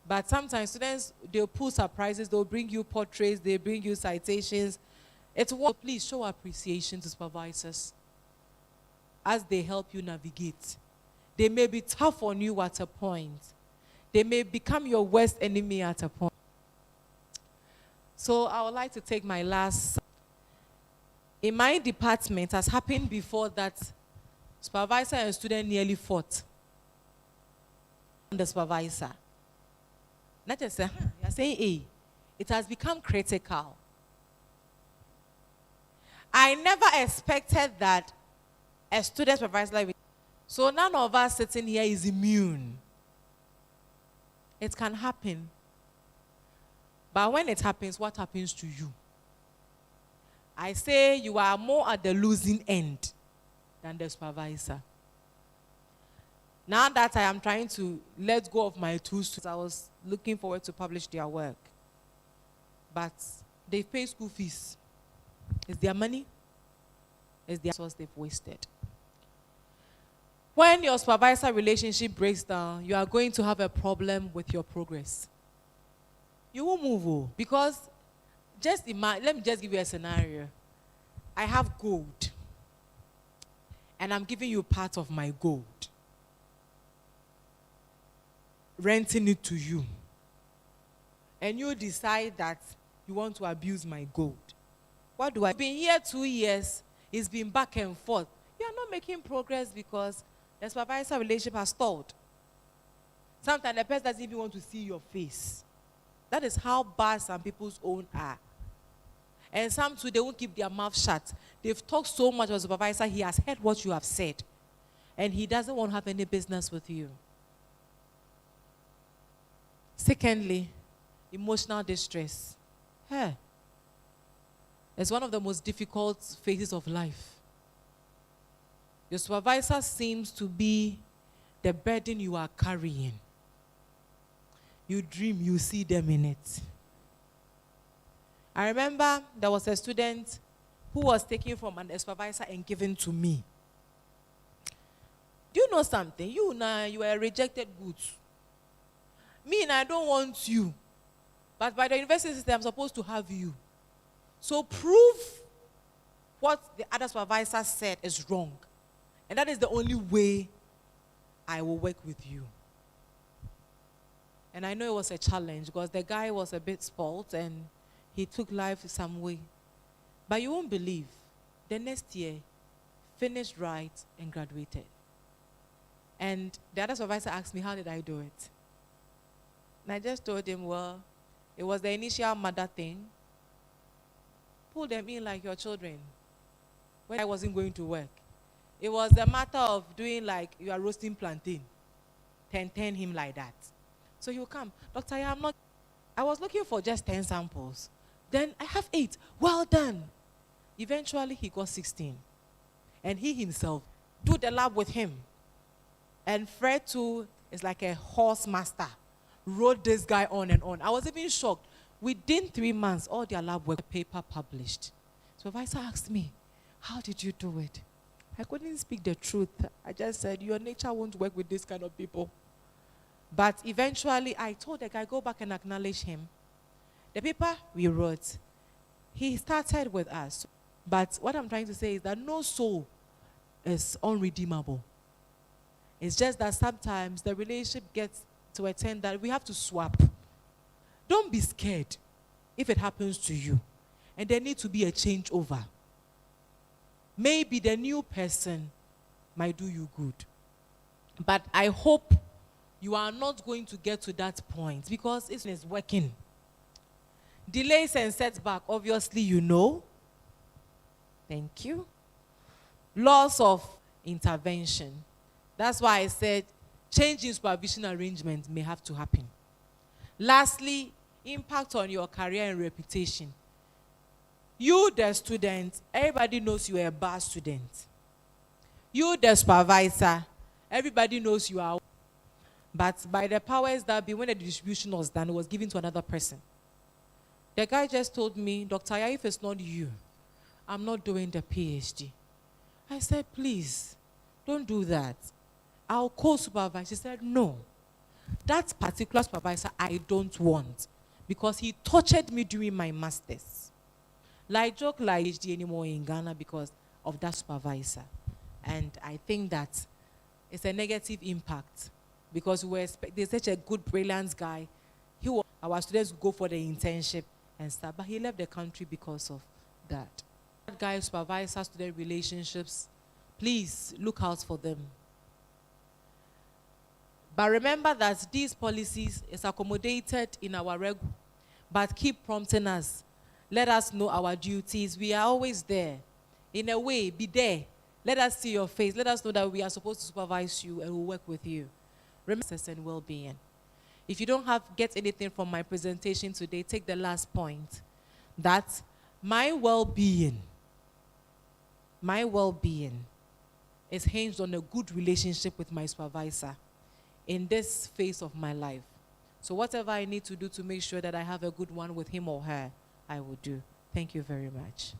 But sometimes students, they'll pull surprises. They'll bring you portraits. They bring you citations. It's what, please show appreciation to supervisors as they help you navigate. They may be tough on you at a point. They may become your worst enemy at a point. So I would like to take my last. In my department, has happened before that supervisor and student nearly fought. The supervisor. Not just say, you're saying, hey, it has become critical. I never expected that a student supervisor like me. So none of us sitting here is immune. It can happen. But when it happens, what happens to you? I say you are more at the losing end than the supervisor. Now that I am trying to let go of my two students, I was looking forward to publish their work. But they pay school fees. It's their money. It's their source they've wasted. When your supervisor relationship breaks down, you are going to have a problem with your progress. You won't move. Because just imagine, let me just give you a scenario. I have gold. And I'm giving you part of my gold. Renting it to you. And you decide that you want to abuse my gold. What do I do? I've been here 2 years. It's been back and forth. You are not making progress because the supervisor relationship has stalled. Sometimes the person doesn't even want to see your face. That is how bad some people's own are. And some too, they won't keep their mouth shut. They've talked so much about the supervisor, he has heard what you have said. And he doesn't want to have any business with you. Secondly, emotional distress. It's one of the most difficult phases of life. Your supervisor seems to be the burden you are carrying. You dream, you see them in it. I remember there was a student who was taken from an supervisor and given to me. Do you know something? You now, you are rejected goods. Me, and I don't want you. But by the university system, I'm supposed to have you. So prove what the other supervisor said is wrong. And that is the only way I will work with you. And I know it was a challenge because the guy was a bit spoiled and he took life some way. But you won't believe, the next year, finished right and graduated. And the other supervisor asked me, how did I do it? And I just told him, well, it was the initial mother thing. Pull them in like your children. When I wasn't going to work. It was a matter of doing like you are roasting plantain. Ten him like that. So he'll come. Doctor, I was looking for just 10 samples. Then I have 8. Well done. Eventually he got 16. And he himself do the lab with him. And Fred too is like a horse master. Wrote this guy on and on. I was even shocked. Within 3 months, all their lab work paper published. Supervisor asked me, how did you do it? I couldn't speak the truth. I just said, your nature won't work with this kind of people. But eventually, I told the guy, go back and acknowledge him. The paper we wrote, he started with us. But what I'm trying to say is that no soul is unredeemable. It's just that sometimes the relationship gets to a time that we have to swap. Don't be scared if it happens to you. And there needs to be a changeover. Maybe the new person might do you good. But I hope you are not going to get to that point because it is working. Delays and setback, obviously you know. Thank you. Loss of intervention. That's why I said change in supervision arrangement may have to happen. Lastly, impact on your career and reputation. You, the student, everybody knows you are a bad student. You, the supervisor, everybody knows you are. But by the powers that be, when the distribution was done, it was given to another person. The guy just told me, Dr. Aya, if it's not you, I'm not doing the PhD. I said, please, don't do that. I'll co-supervise. He said, no. That particular supervisor I don't want because he tortured me during my master's. Like joke like PhD anymore in Ghana because of that supervisor. And I think that it's a negative impact because we were expecting such a good, brilliant guy. Our students would go for the internship and stuff, but he left the country because of that. That guy, supervisor-student relationships, please look out for them. But remember that these policies is accommodated in our reg, but keep prompting us. Let us know our duties. We are always there. In a way, be there. Let us see your face. Let us know that we are supposed to supervise you and we'll work with you. Remember, success and well-being. If you don't get anything from my presentation today, take the last point. That my well-being is hinged on a good relationship with my supervisor in this phase of my life. So whatever I need to do to make sure that I have a good one with him or her, I will do. Thank you very much.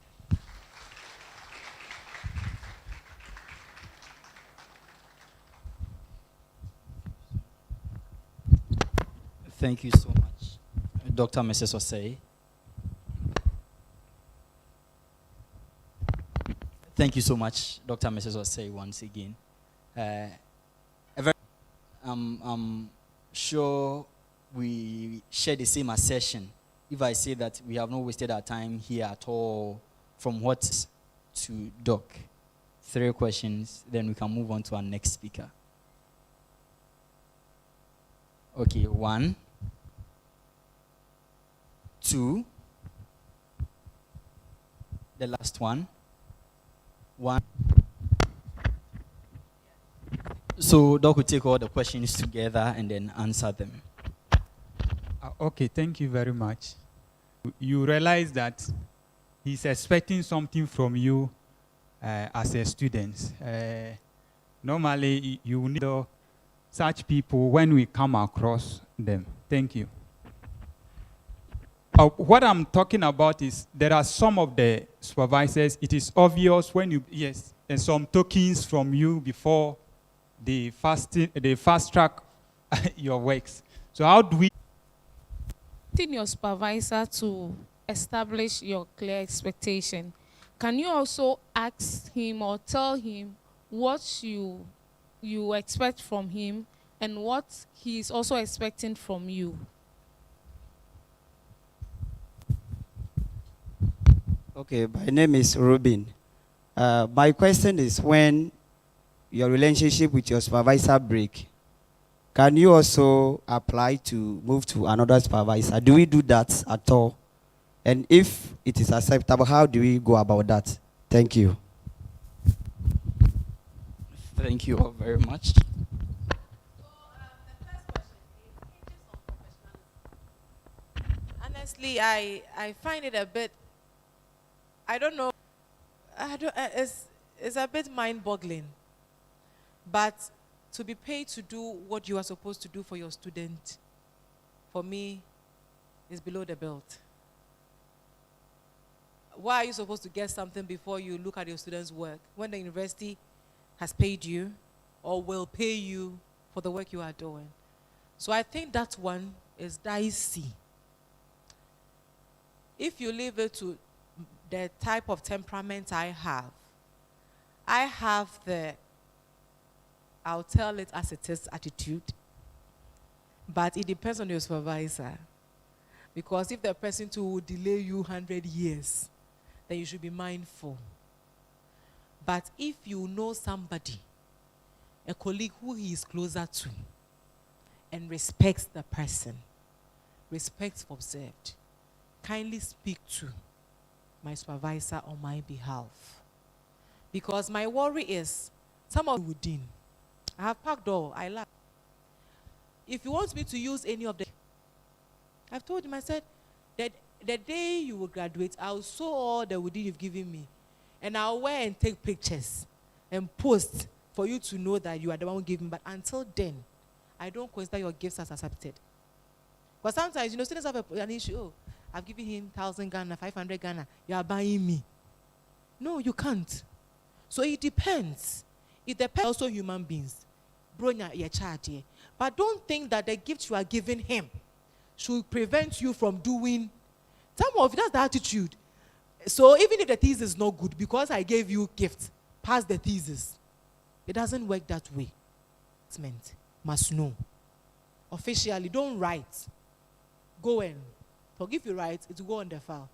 Thank you so much, Dr. Mrs. Osei. Thank you so much, Dr. Mrs. Osei, once again. I'm sure we share the same assertion if I say that we have not wasted our time here at all from what to Doc. 3 questions, then we can move on to our next speaker. Okay, 1, 2, the last one. 1. So Doc will take all the questions together and then answer them. Okay, thank you very much. You realize that he's expecting something from you as a student. Normally, you need such people when we come across them. Thank you. What I'm talking about is there are some of the supervisors, it is obvious when you, yes, and some tokens from you before they fast track your works. So how do we your supervisor to establish your clear expectation? Can you also ask him or tell him what you expect from him and what he is also expecting from you? Okay, my name is Ruben. My question is, when your relationship with your supervisor break, can you also apply to move to another supervisor? Do we do that at all? And if it is acceptable, how do we go about that? Thank you. Thank you all very much. Honestly, I find it a bit, I don't know, it's a bit mind-boggling. But to be paid to do what you are supposed to do for your student, for me, is below the belt. Why are you supposed to get something before you look at your student's work, when the university has paid you or will pay you for the work you are doing? So I think that one is dicey. If you leave it to the type of temperament I have the I'll tell it as it is attitude, but it depends on your supervisor. Because if the person too will delay you 100 years, then you should be mindful. But if you know somebody, a colleague who he is closer to, and respects the person, respects observed, kindly speak to my supervisor on my behalf. Because my worry is, some of within, I have packed all, I laugh. If you want me to use any of the, I've told him, I said, that the day you will graduate, I'll show all the wood you've given me. And I'll wear and take pictures and post for you to know that you are the one who gave me. But until then, I don't consider your gifts as accepted. But sometimes, students have an issue. Oh, I've given him 1,000 Ghana, 500 Ghana. You are buying me. No, you can't. So it depends. It depends also human beings. But don't think that the gift you are giving him should prevent you from doing. Some of that's the attitude. So even if the thesis is not good, because I gave you gift, pass the thesis. It doesn't work that way. It's meant. Must know. Officially, don't write. Go and talk. If you write, it will go on the file.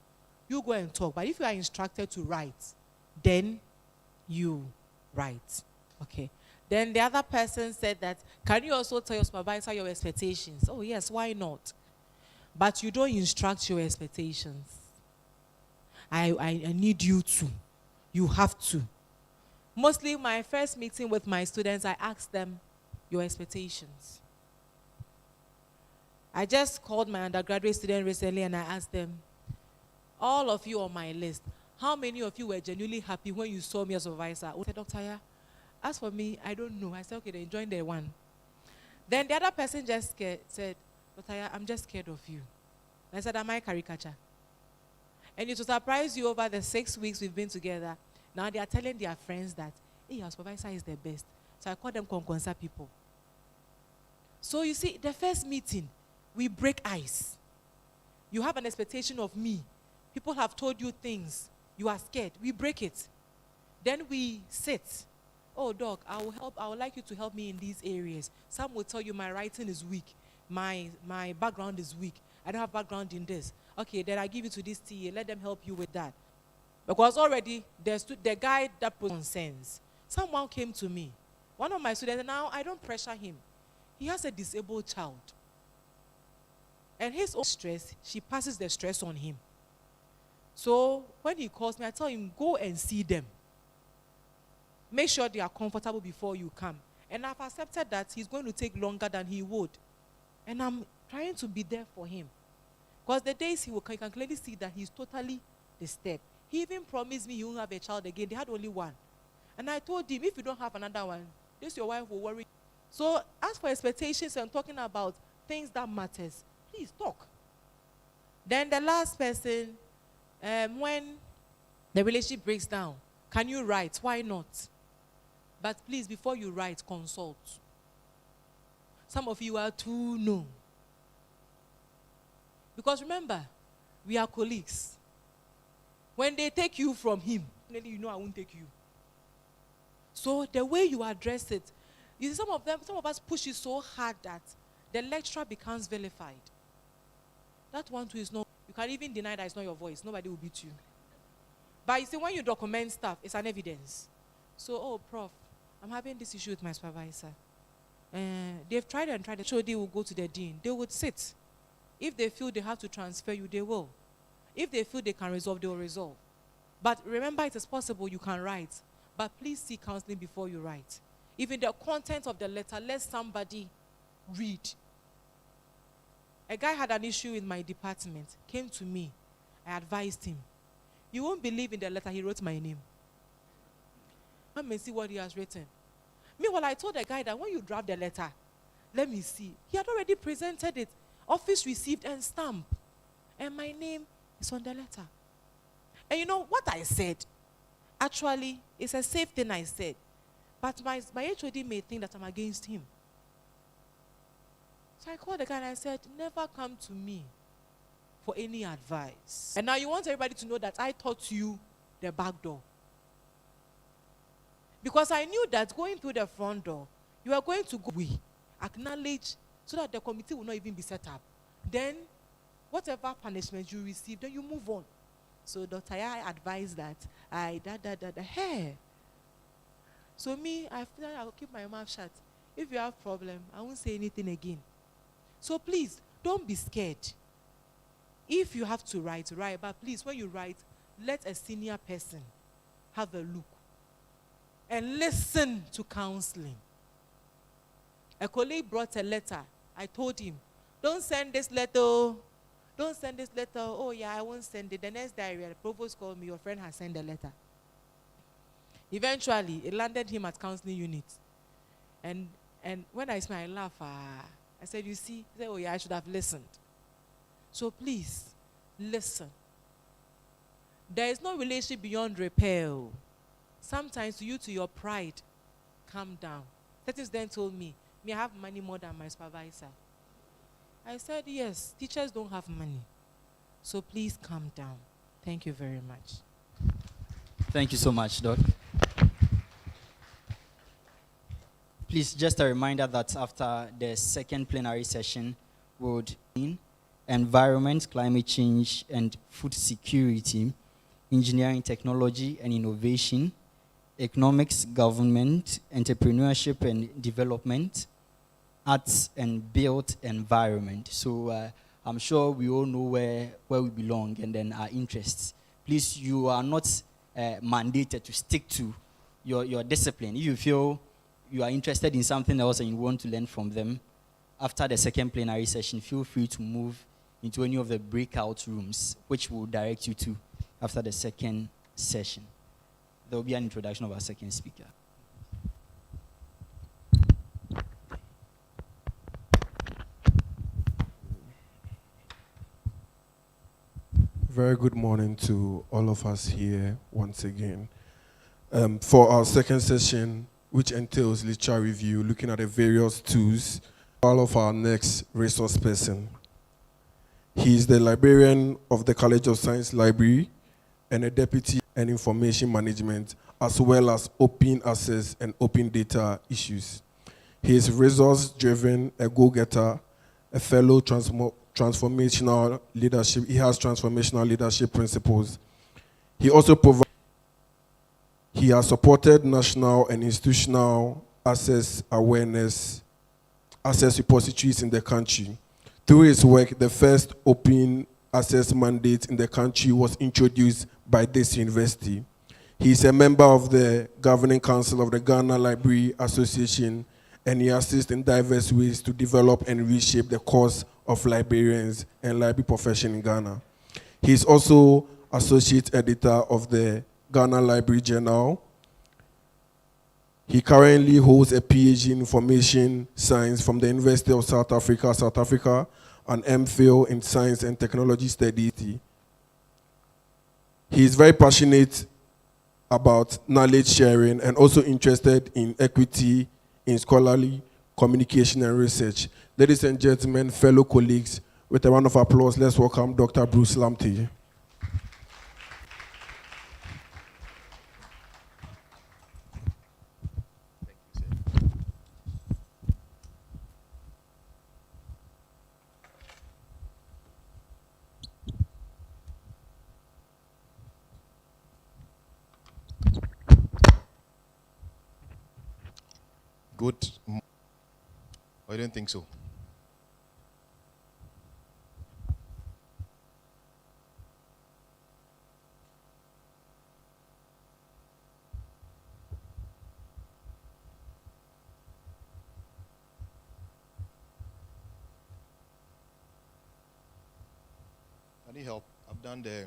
You go and talk. But if you are instructed to write, then you write. Okay. Then the other person said that, can you also tell your supervisor your expectations? Oh yes, why not? But you don't instruct your expectations. I need you to. You have to. Mostly my first meeting with my students, I asked them your expectations. I just called my undergraduate student recently and I asked them, all of you on my list, how many of you were genuinely happy when you saw me as supervisor? I said, Dr. Ya, as for me, I don't know. I said, okay, then join the one. Then the other person just said, Dr. Ya, I'm just scared of you. I said, am I caricature? And it will surprise you, over the 6 weeks we've been together, now they are telling their friends that, hey, our supervisor is the best. So I call them Konkonsa people. So you see, the first meeting, we break ice. You have an expectation of me. People have told you things. You are scared. We break it. Then we sit. Oh, doc, I would like you to help me in these areas. Some will tell you my writing is weak. My background is weak. I don't have background in this. Okay, then I give you to this TA. Let them help you with that. Because already, the guy that put concerns. Someone came to me. One of my students, and now I don't pressure him. He has a disabled child. And his own stress, she passes the stress on him. So when he calls me, I tell him, go and see them. Make sure they are comfortable before you come. And I've accepted that he's going to take longer than he would. And I'm trying to be there for him. Because the days he can clearly see that he's totally disturbed. He even promised me he won't have a child again. They had only one. And I told him, if you don't have another one, this your wife will worry. So as for expectations and talking about things that matters, please talk. Then the last person, when the relationship breaks down, can you write? Why not? But please, before you write, consult. Some of you are too no. Because remember, we are colleagues. When they take you from him, you know I won't take you. So the way you address it, you see some of us push it so hard that the lecturer becomes vilified. That one too is not, you can even deny that it's not your voice. Nobody will beat you. But you see, when you document stuff, it's an evidence. So, oh, prof, I'm having this issue with my supervisor. They've tried and tried. So they will go to the dean. They would sit. If they feel they have to transfer you, they will. If they feel they can resolve, they will resolve. But remember, it is possible you can write. But please seek counseling before you write. Even the content of the letter, let somebody read. A guy had an issue in my department, came to me. I advised him. You won't believe in the letter, he wrote my name. Let me see what he has written. Meanwhile, I told the guy that when you draft the letter, let me see. He had already presented it. Office received and stamp. And my name is on the letter. And you know what I said? Actually, it's a safe thing I said. But my HOD may think that I'm against him. So I called the guy and I said, never come to me for any advice. And now you want everybody to know that I taught you the back door. Because I knew that going through the front door, you are going to go away, acknowledge, so that the committee will not even be set up. Then, whatever punishment you receive, then you move on. So Dr. I advised that hey. So me, I feel like I'll keep my mouth shut. If you have problem, I won't say anything again. So please, don't be scared. If you have to write. But please, when you write, let a senior person have a look and listen to counseling. A colleague brought a letter. I told him, don't send this letter. Don't send this letter. Oh, yeah, I won't send it. The next day, the provost called me. Your friend has sent a letter. Eventually, it landed him at counseling unit. And when I smiled, I laughed. I said, you see? He said, oh, yeah, I should have listened. So please, listen. There is no relationship beyond repair. Sometimes you, to your pride, calm down. That then told me, I have money more than my supervisor. I said, yes, teachers don't have money. So please calm down. Thank you very much. Thank you so much, Doc. Please, just a reminder that after the second plenary session, we would in environment, climate change, and food security, engineering, technology, and innovation, economics, government, entrepreneurship and development, arts and built environment. So I'm sure we all know where we belong and then our interests. Please, you are not mandated to stick to your discipline. If you feel you are interested in something else and you want to learn from them, after the second plenary session, feel free to move into any of the breakout rooms, which will direct you to after the second session. There will be an introduction of our second speaker. Very good morning to all of us here once again. For our second session, which entails literature review, looking at the various tools, all of our next resource person. He is the librarian of the College of Science Library and a deputy in information management, as well as open access and open data issues. He is resource-driven, a go-getter, a fellow transformational leadership. He has transformational leadership principles. He also he has supported national and institutional access awareness, access repositories in the country. Through his work, the first open access mandate in the country was introduced by this university. He is a member of the Governing Council of the Ghana Library Association, and he assists in diverse ways to develop and reshape the course of librarians and library profession in Ghana. He is also associate editor of the Ghana Library Journal, He currently holds a PhD in Information Science from the University of South Africa, an MPhil in Science and Technology Studies. He is very passionate about knowledge sharing and also interested in equity in scholarly communication and research. Ladies and gentlemen, fellow colleagues, with a round of applause, let's welcome Dr. Bruce Lamptey. Good. I don't think so. I need help. I've done the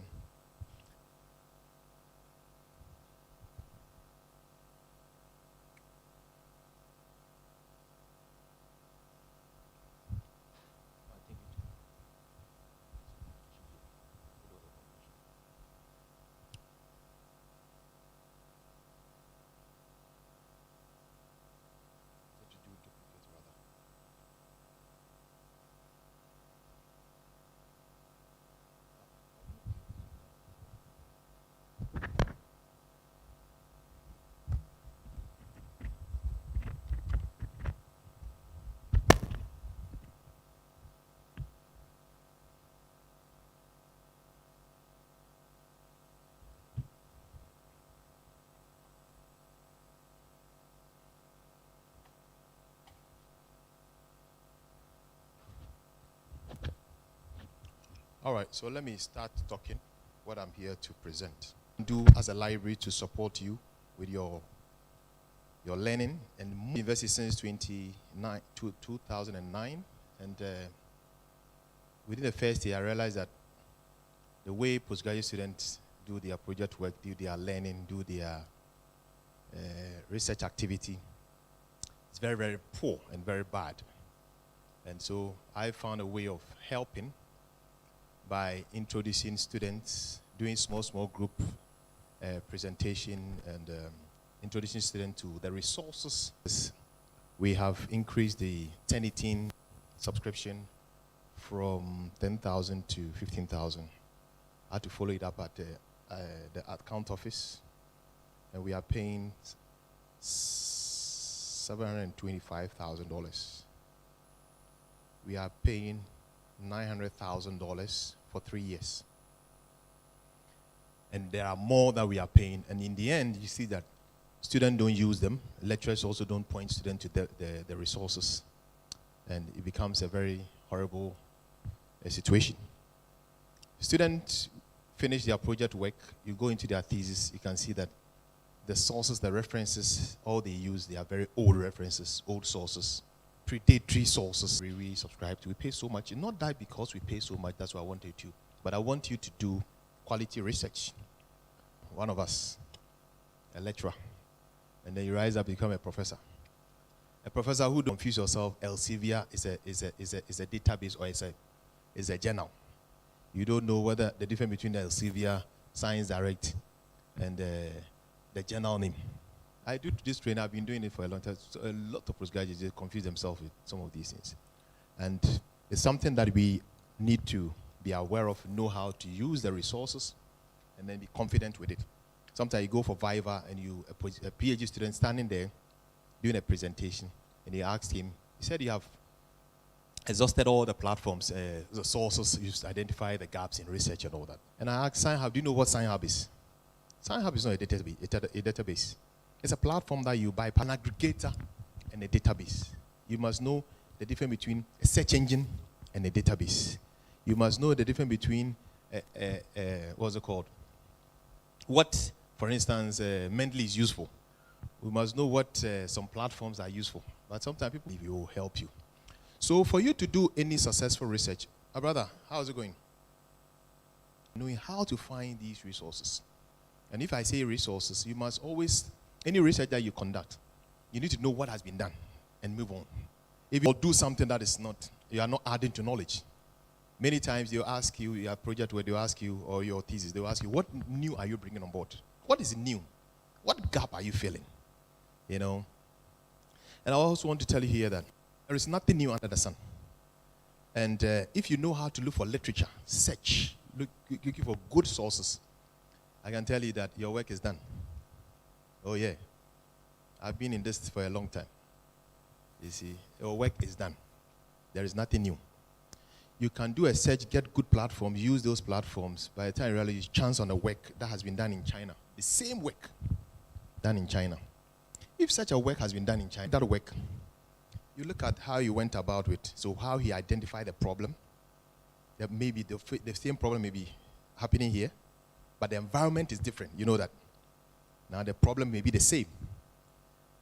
All right, so let me start talking what I'm here to present. Do as a library to support you with your learning and university since 2009, and within the first year I realized that the way postgraduate students do their project work, do their learning, do their research activity, it's very, very poor and very bad. And so I found a way of helping by introducing students, doing small group presentation and introducing students to the resources. We have increased the 1018 subscription from 10,000 to 15,000. I had to follow it up at the account office, and we are paying $725,000. We are paying $900,000 for 3 years. And there are more that we are paying. And in the end, you see that students don't use them. Lecturers also don't point students to the resources. And it becomes a very horrible situation. Students finish their project work. You go into their thesis, you can see that the sources, the references, all they use, they are very old references, old sources, predatory sources. We subscribe to. We pay so much. Not that because we pay so much, that's what I wanted to. But I want you to do quality research. One of us, a lecturer, and then you rise up, become a professor. A professor who don't confuse yourself. Elsevier is a database or is a journal. You don't know whether the difference between the Elsevier, Science Direct, and the journal name. I do this training. I've been doing it for a long time. So a lot of postgraduates just confuse themselves with some of these things, and it's something that we need to be aware of, know how to use the resources, and then be confident with it. Sometimes you go for Viva and a PhD student standing there doing a presentation, and they asked him, he said you have exhausted all the platforms, the sources, you identify the gaps in research and all that. And I asked SciHub, do you know what SciHub is? SciHub is not a database. It's a platform that you buy, an aggregator and a database. You must know the difference between a search engine and a database. You must know the difference between, what's it called? What, for instance, Mendeley is useful. We must know what some platforms are useful. But sometimes people will help you. So for you to do any successful research, brother, how's it going? Knowing how to find these resources. And if I say resources, you must always, any research that you conduct, You need to know what has been done and move on. If you do something that is not, you are not adding to knowledge. Many times they'll ask you, your project where they'll ask you, or your thesis, they'll ask you, what new are you bringing on board? What is new? What gap are you filling? You know? And I also want to tell you here that there is nothing new under the sun. And if you know how to look for literature, search, looking for good sources, I can tell you that your work is done. Oh yeah. I've been in this for a long time. You see, your work is done. There is nothing new. You can do a search, get good platforms, use those platforms. By the time you realize you chance on the work that has been done in China, the same work done in China. If such a work has been done in China, that work, you look at how you went about it. So how he identified the problem. That maybe the same problem may be happening here, but the environment is different. You know that. Now the problem may be the same.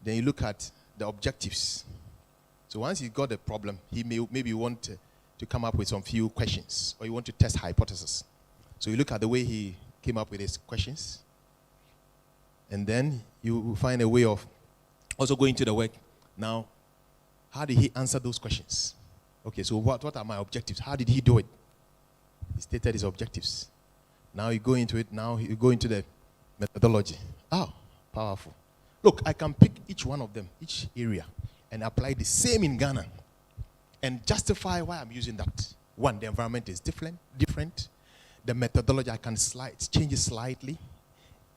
Then you look at the objectives. So once you got the problem, he maybe want to come up with some few questions, or you want to test hypothesis. So you look at the way he came up with his questions, and then you will find a way of also going to the work. Now, how did he answer those questions? Okay, so what are my objectives? How did he do it? He stated his objectives. Now you go into it, now you go into the methodology. Oh, powerful. Look, I can pick each one of them, each area, and apply the same in Ghana and justify why I'm using that. One, the environment is different. The methodology, I can change it slightly.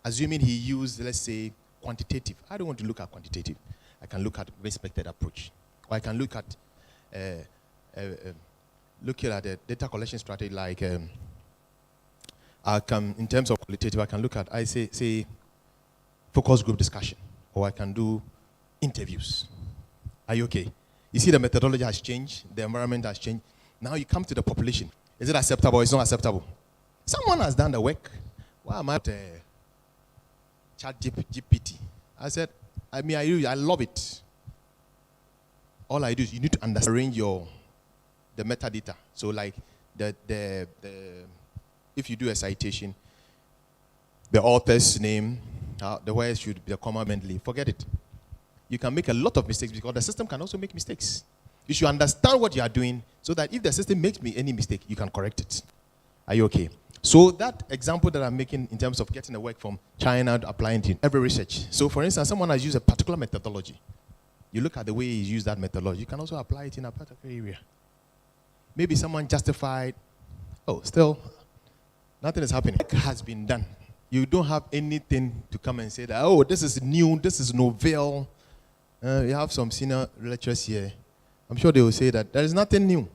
Assuming he used, let's say, quantitative. I don't want to look at quantitative. I can look at respected approach. Or I can look at a data collection strategy like I can, in terms of qualitative, I can look at, say focus group discussion. Or I can do interviews. Are you okay? You see the methodology has changed, the environment has changed. Now you come to the population. Is it acceptable or it's not acceptable? Someone has done the work. Why am I at Chat GPT? I said, I love it. All I do is you need to arrange the metadata. So like if you do a citation, the author's name, the where should be the comma mentally, forget it. You can make a lot of mistakes because the system can also make mistakes. You should understand what you are doing so that if the system makes any mistake, you can correct it. Are you okay? So that example that I'm making in terms of getting the work from China to applying to every research. So for instance, someone has used a particular methodology. You look at the way he used that methodology, you can also apply it in a particular area. Maybe someone justified, still, nothing is happening. Work has been done. You don't have anything to come and say that, this is new, this is novel. You have some senior lecturers here. I'm sure they will say that there is nothing new.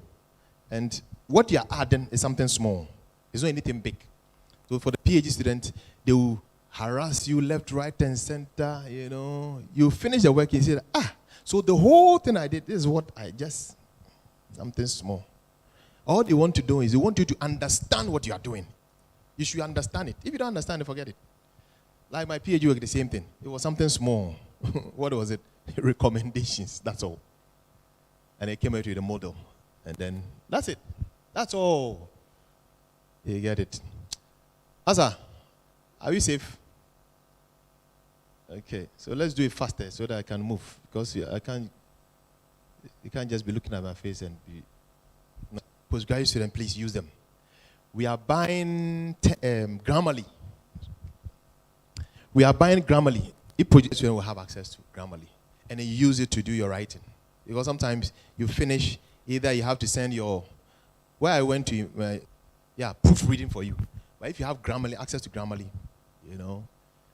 And what you are adding is something small. It's not anything big. So for the PhD student, they will harass you left, right, and center. You know, you finish the work, you say, so the whole thing I did, this is what I just, something small. All they want to do is they want you to understand what you are doing. You should understand it. If you don't understand it, forget it. Like my PhD work, the same thing. It was something small. What was it? Recommendations, that's all. And they came out with a model. And then, that's it. That's all. You get it. Asa, are you safe? Okay, so let's do it faster so that I can move. Because you can't just be looking at my face and be... No. Postgraduate student, please use them. We are buying Grammarly. We are buying Grammarly. Each project student will have access to Grammarly. And then you use it to do your writing. Because sometimes you finish, either you have to send your... Where I went to... proofreading for you. But if you have Grammarly, access to Grammarly, you know,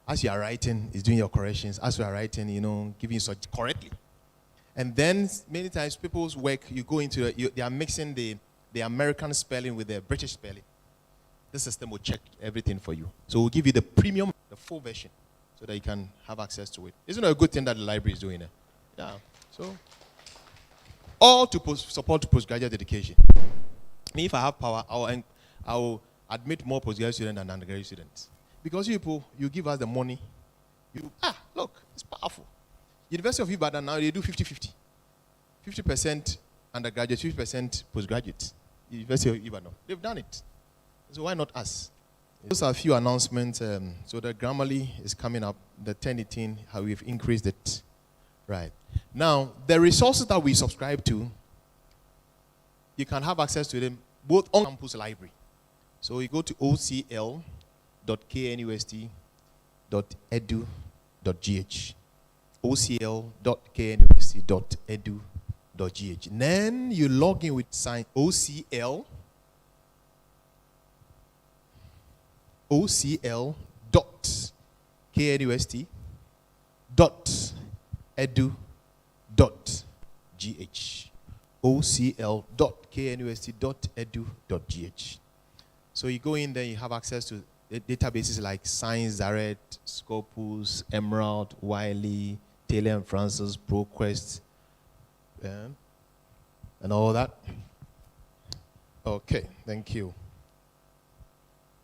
as you are writing, it's doing your corrections. As you are writing, you know, giving you such correctly. And then many times people's work, you go into, they are mixing the American spelling with the British spelling. The system will check everything for you. So we'll give you the premium, the full version, so that you can have access to it. Isn't it a good thing that the library is doing it? Yeah. So, all to support postgraduate education. Me, if I have power, I will admit more postgraduate students than undergraduate students. Because you people, you give us the money. Look, it's powerful. University of Ibadan now, they do 50-50. 50% undergraduate, 50% postgraduate. University of Ibadan, they've done it. So why not us? Those are a few announcements. So the Grammarly is coming up. The 1018, how we've increased it. Right. Now, the resources that we subscribe to, you can have access to them both on campus library. So you go to ocl.knust.edu.gh. ocl.knust.edu.gh. Then you log in with sign ocl.knust.edu.gh. ocl.knust.edu.gh. So you go in there, you have access to databases like Science Direct, Scopus, Emerald, Wiley, Taylor and Francis, ProQuest, and all that. Okay, thank you.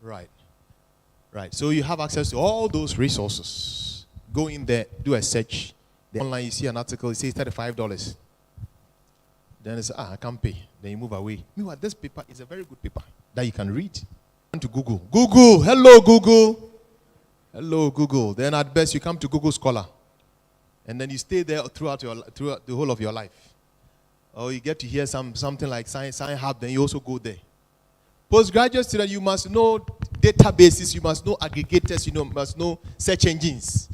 Right. So you have access to all those resources. Go in there, do a search. Then online, you see an article, it says $35. Then it's, I can't pay. Then you move away. Meanwhile, this paper is a very good paper that you can read. Come to Google. Hello, Google. Hello, Google. Then at best, you come to Google Scholar. And then you stay there throughout the whole of your life. Or you get to hear something like Science Hub, then you also go there. Postgraduate student, you must know databases, you must know aggregators, you must know search engines.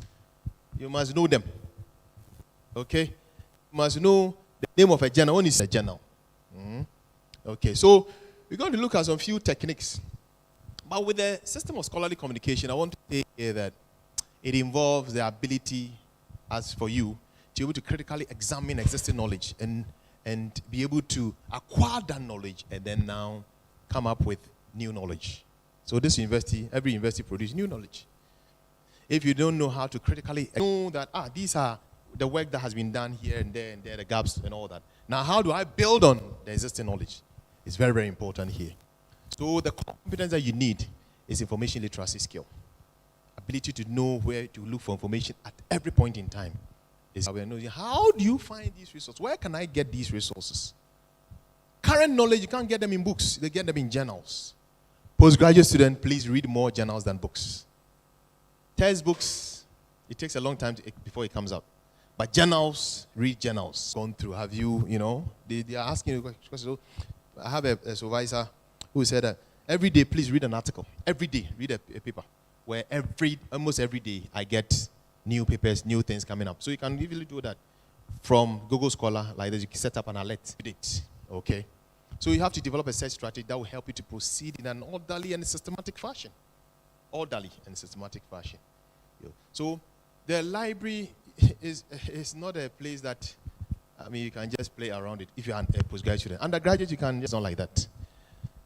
You must know them. Okay? You must know the name of a journal. One is a journal. Okay, so we're going to look at some few techniques. But with the system of scholarly communication, I want to say here that it involves the ability, as for you, to be able to critically examine existing knowledge and be able to acquire that knowledge and then now come up with new knowledge. So this university, every university produces new knowledge. If you don't know how to critically know that, these are the work that has been done here and there, the gaps and all that. Now, how do I build on the existing knowledge? It's very, very important here. So the competence that you need is information literacy skill. Ability to know where to look for information at every point in time. How do you find these resources? Where can I get these resources? Current knowledge, you can't get them in books. They get them in journals. Postgraduate student, please read more journals than books. Textbooks, it takes a long time before it comes out. But journals, read journals. Gone through, have you, they are asking you questions. I have a supervisor who said that every day, please read an article. Every day, read a paper. Where almost every day, I get new papers, new things coming up. So you can easily do that from Google Scholar, like this. You can set up an alert. Okay? So you have to develop a search strategy that will help you to proceed in an orderly and systematic fashion. So the library is not a place that, you can just play around it if you're a postgraduate student. Undergraduate, you can just not like that.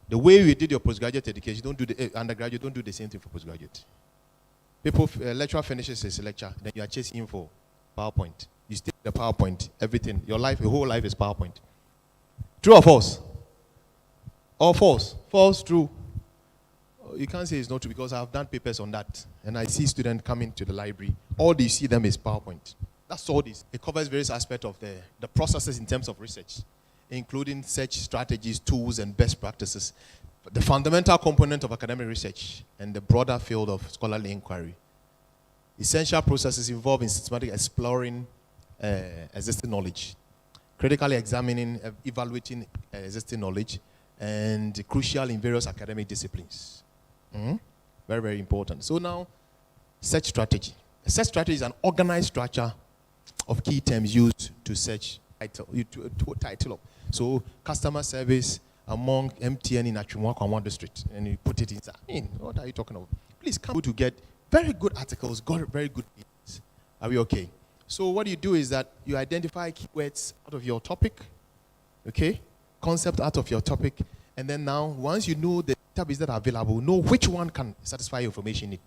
The way you did your postgraduate education, don't do the undergraduate, don't do the same thing for postgraduate. Lecturer finishes his lecture, then you are chasing him for PowerPoint. You stick the PowerPoint, everything. Your whole life is PowerPoint. True or false? Or false? False, true. You can't say it's not true because I've done papers on that. And I see students coming to the library. All they see them is PowerPoint. That's all this. It covers various aspects of the processes in terms of research, including search strategies, tools, and best practices. The fundamental component of academic research and the broader field of scholarly inquiry. Essential processes involved in systematic exploring existing knowledge, critically examining, evaluating existing knowledge, and crucial in various academic disciplines. Very, very important. So now, search strategy. A search strategy is an organized structure of key terms used to search to title up. So customer service among MTN in Achimwakwa district, and you put it inside. What are you talking about? Please come to get very good articles, got very good things. Are we okay? So what you do is that you identify keywords out of your topic, okay? Concept out of your topic, and then now once you know the database that are available, know which one can satisfy your information need.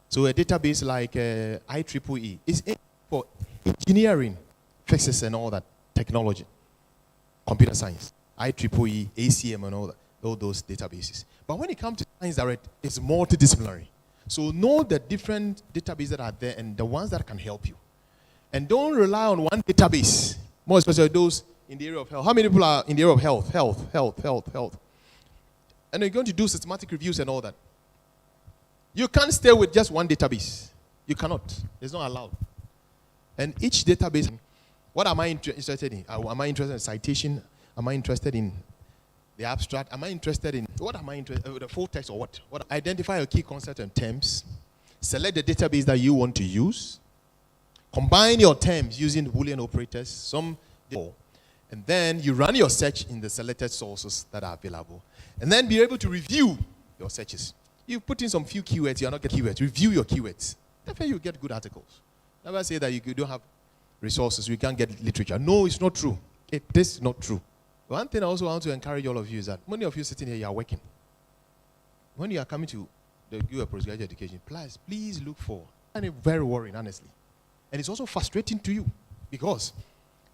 So a database like IEEE is for engineering, physics and all that, technology, computer science, IEEE, ACM and all those databases. But when it comes to Science Direct, it's multidisciplinary. So know the different databases that are there and the ones that can help you. And don't rely on one database, more especially those in the area of health. How many people are in the area of health? And you're going to do systematic reviews and all that. You can't stay with just one database. You cannot. It's not allowed. And each database, What am I interested in? Am I interested in citation? Am I interested in the abstract? Am I interested in, what am I interested in, the full text or what? Identify your key concepts and terms. Select the database that you want to use. Combine your terms using Boolean operators, and then you run your search in the selected sources that are available. And then be able to review your searches. You put in some few keywords, you are not getting keywords. Review your keywords. Definitely you get good articles. Never say that you don't have resources, you can't get literature. No, it's not true. It is not true. One thing I also want to encourage all of you is that many of you sitting here, you are working. When you are coming to do a postgraduate education, please look for, and it's very worrying, honestly. And it's also frustrating to you because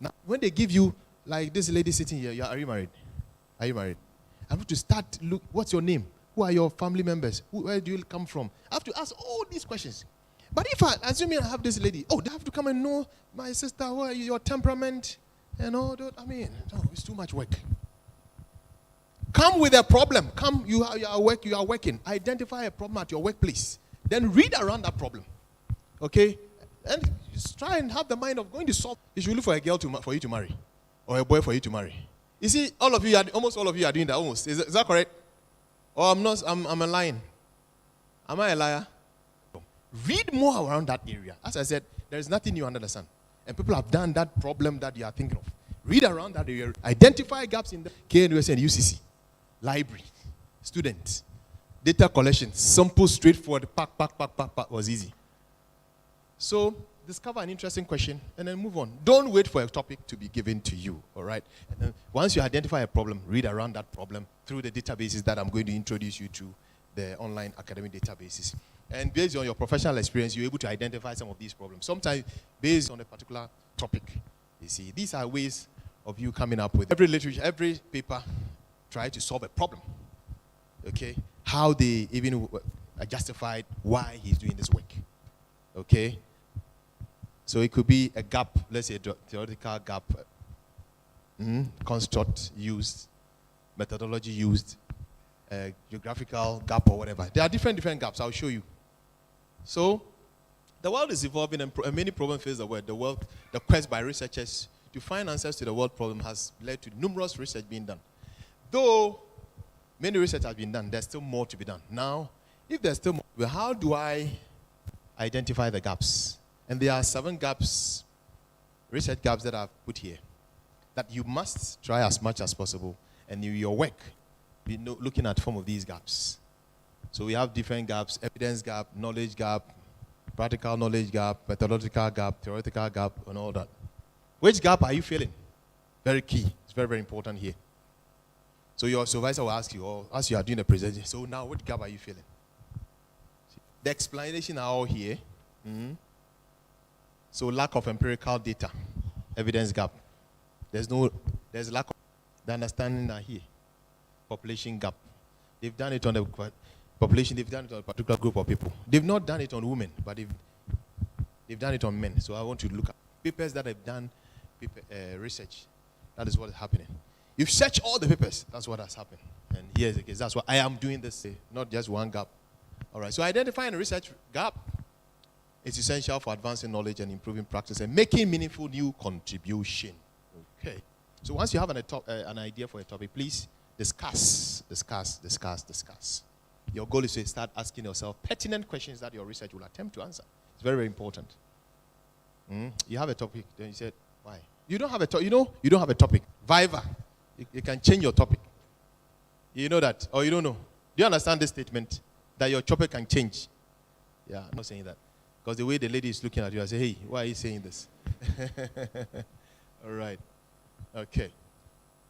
now when they give you, like this lady sitting here, are you married? Are you married? I have to start, look, what's your name? Who are your family members? Where do you come from? I have to ask all these questions. But if I, assuming I have this lady, they have to come and know my sister, what is your temperament, and all that. I mean, no, it's too much work. Come with a problem. Come, you are working. Identify a problem at your workplace. Then read around that problem. Okay? And just try and have the mind of going to solve. You should look for a girl for you to marry, or a boy for you to marry. You see, almost all of you are doing that. Almost. Is that correct? Or I'm not. I'm a lying. Am I a liar? Read more around that area. As I said, there is nothing new under the sun, and people have done that problem that you are thinking of. Read around that area. Identify gaps in the KNUS and UCC, library, students, data collection. Simple, straightforward. Pack was easy. So discover an interesting question and then move on. Don't wait for a topic to be given to you, all right? And then once you identify a problem, read around that problem through the databases that I'm going to introduce you to, the online academic databases. And based on your professional experience, you're able to identify some of these problems. Sometimes based on a particular topic. You see, these are ways of you coming up with every literature, every paper, try to solve a problem. Okay? How they even justified why he's doing this work. Okay? So it could be a gap, let's say a theoretical gap, construct used, methodology used, geographical gap or whatever. There are different gaps. I'll show you. So the world is evolving and many problems face the world. The quest by researchers to find answers to the world problem has led to numerous research being done. Though many research has been done, there's still more to be done. Now, if there's still more, how do I identify the gaps? And there are 7 gaps, research gaps that I've put here, that you must try as much as possible, and in your work, be looking at some of these gaps. So we have different gaps: evidence gap, knowledge gap, practical knowledge gap, methodological gap, theoretical gap, and all that. Which gap are you feeling? Very key. It's very, very important here. So your supervisor will ask you, or as you are doing the presentation, so now what gap are you feeling? The explanation are all here. So lack of empirical data, evidence gap. There's lack of the understanding are here. Population gap. They've done it on the population, they've done it on a particular group of people. They've not done it on women, but they've done it on men. So I want you to look at papers that have done research. That is what is happening. You've searched all the papers, that's what has happened. And here's the case. That's why I am doing this, not just one gap. All right, so identifying a research gap is essential for advancing knowledge and improving practice and making meaningful new contribution. Okay. So once you have an idea for a topic, please discuss. Your goal is to start asking yourself pertinent questions that your research will attempt to answer. It's very, very important. You have a topic, then you said, why? You don't have a topic. You don't have a topic. Viva. You can change your topic. You know that, or you don't know. Do you understand this statement? That your topic can change. Yeah, I'm not saying that. Because the way the lady is looking at you, I say, hey, why are you saying this? All right. Okay.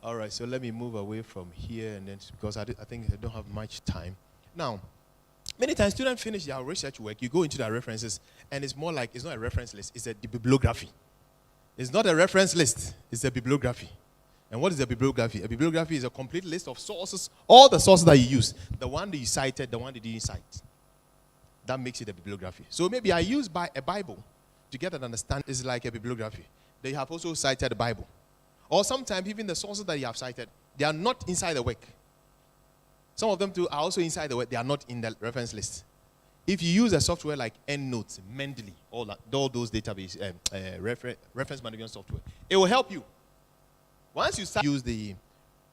All right, so let me move away from here, and then because I think I don't have much time. Now, many times students finish their research work, you go into their references, and it's more like, it's not a reference list, it's a bibliography. It's not a reference list, it's a bibliography. And what is a bibliography? A bibliography is a complete list of sources, all the sources that you use. The one that you cited, the one that you didn't cite. That makes it a bibliography. So maybe I use a Bible to get an understanding. It's like a bibliography. They have also cited the Bible. Or sometimes even the sources that you have cited, they are not inside the work. Some of them too are also inside the work. They are not in the reference list. if you use a software like EndNote, Mendeley, all those database reference management software, it will help you. Once you start use the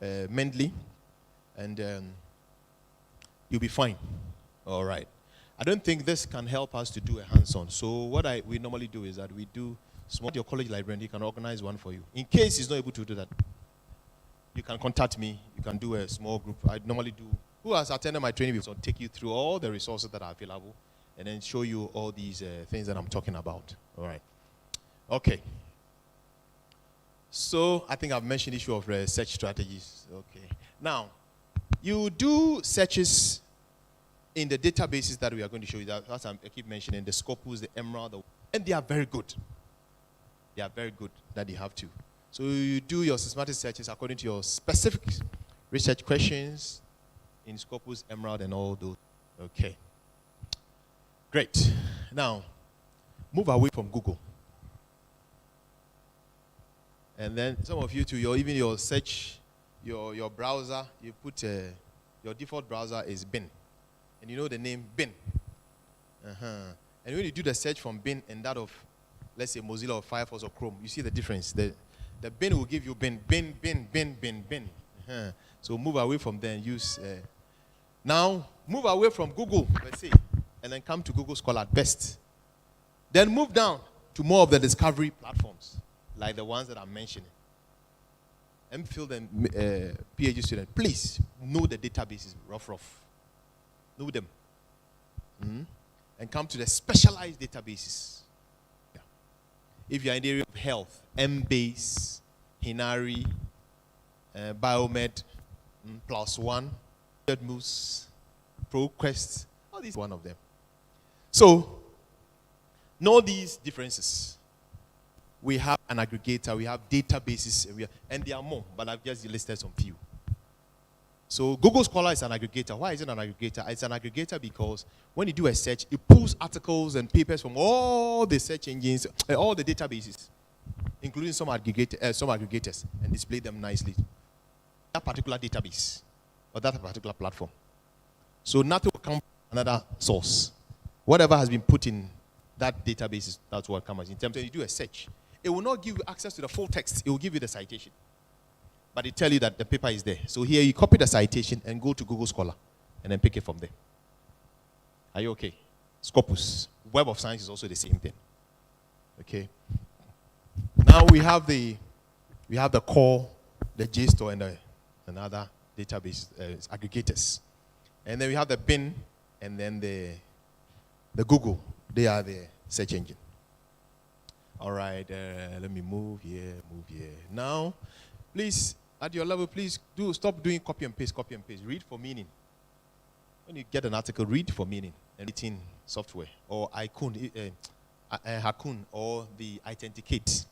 Mendeley, and you'll be fine. All right. I don't think this can help us to do a hands-on. So what we normally do is that we do small. Your college librarian, he can organize one for you. In case he's not able to do that, you can contact me. You can do a small group. I normally do. Who has attended my training before? So take you through all the resources that are available, and then show you all these things that I'm talking about. All right. Okay. So I think I've mentioned the issue of search strategies. Okay. Now, you do searches in the databases that we are going to show you. That, as I keep mentioning, the Scopus, the Emerald, and they are very good. They are very good that you have to. So you do your systematic searches according to your specific research questions in Scopus, Emerald, and all those. Okay. Great. Now, move away from Google. And then some of you too, even your search, your browser, you put your default browser is Bing. And you know the name Bing. And when you do the search from Bing and that of, let's say, Mozilla or Firefox or Chrome, you see the difference. The Bing will give you Bing. So move away from there and use. Now, move away from Google, let's say, and then come to Google Scholar at best. Then move down to more of the discovery platforms, like the ones that I'm mentioning. MPhil and PhD student, please know the databases, rough. Know them. And come to the specialized databases. Yeah. If you're in the area of health, Embase, Hinari, Biomed, +1, Moose, ProQuest, all these one of them. So, know these differences. We have an aggregator, we have databases, and there are more, but I've just listed some few. So Google Scholar is an aggregator. Why is it an aggregator? It's an aggregator because when you do a search, it pulls articles and papers from all the search engines, all the databases, including some aggregators, and display them nicely. That particular database or that particular platform. So nothing will come from another source. Whatever has been put in that database, that's what comes. In terms of you do a search, it will not give you access to the full text. It will give you the citation. But it tell you that the paper is there. So here you copy the citation and go to Google Scholar and then pick it from there. Are you okay? Scopus. Web of Science is also the same thing. Okay. Now we have the core, the JSTOR, and another database aggregators. And then we have the Bing and then the Google. They are the search engine. All right, let me move here. Now, please, at your level, please stop doing copy and paste. Read for meaning. When you get an article, read for meaning. And written software, or Hakun, or the Authenticate.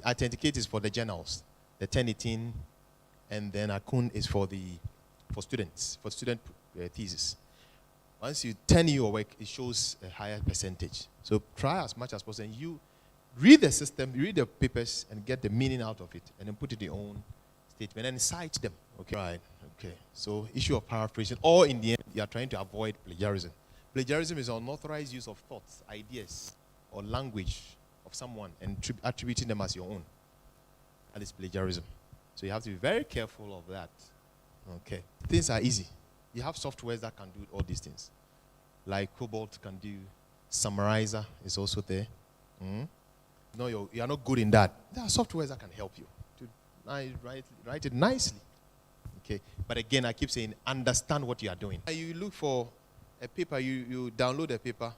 Authenticate is for the journals, the 1018, and then Hakun is for students, for student thesis. Once you turn your work, it shows a higher percentage. So try as much as possible. And you read the system, you read the papers, and get the meaning out of it, and then put it in your own statement and cite them. Okay, right? Okay. So issue of paraphrasing, or in the end, you are trying to avoid plagiarism. Plagiarism is unauthorized use of thoughts, ideas, or language of someone and attributing them as your own. That is plagiarism. So you have to be very careful of that. Okay. Things are easy. You have softwares that can do all these things. Like Cobalt can do. Summarizer is also there. No, you are not good in that. There are softwares that can help you to write it nicely. Okay. But again, I keep saying, understand what you are doing. You look for a paper, you download a paper.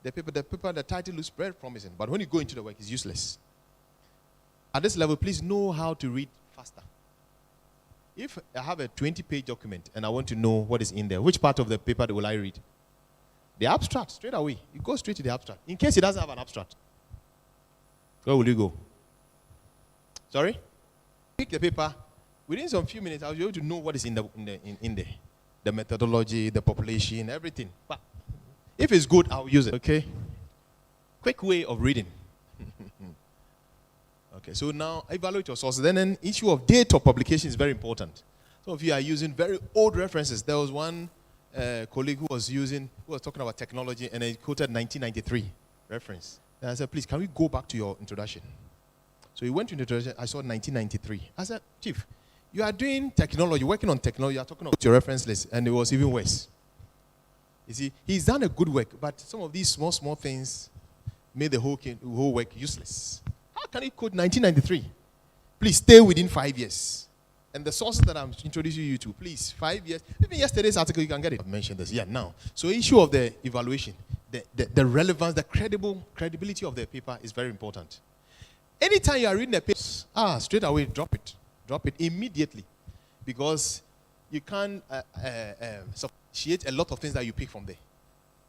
The title looks very promising, but when you go into the work, it's useless. At this level, please know how to read faster. If I have a 20-page document and I want to know what is in there, which part of the paper will I read? The abstract, straight away. You go straight to the abstract. In case it doesn't have an abstract, where will you go? Sorry? Pick the paper. Within some few minutes, I'll be able to know what is in there. The methodology, the population, everything. But if it's good, I'll use it. Okay? Quick way of reading. Okay, so now evaluate your sources. Then an issue of date of publication is very important. Some of you are using very old references. There was one colleague who was talking about technology, and he quoted 1993 reference. And I said, please, can we go back to your introduction? So he went to the introduction. I saw 1993. I said, Chief, you are doing technology, working on technology. You are talking about your reference list, and it was even worse. You see, he's done a good work, but some of these small things made the whole work useless. How can he quote 1993? Please stay within 5 years. And the sources that I'm introducing you to, please, 5 years. Even yesterday's article, you can get it. I've mentioned this. Yeah, now. So issue of the evaluation, the relevance, the credibility of the paper is very important. Anytime you are reading a paper, straight away drop it. Drop it immediately. Because you can't substantiate a lot of things that you pick from there.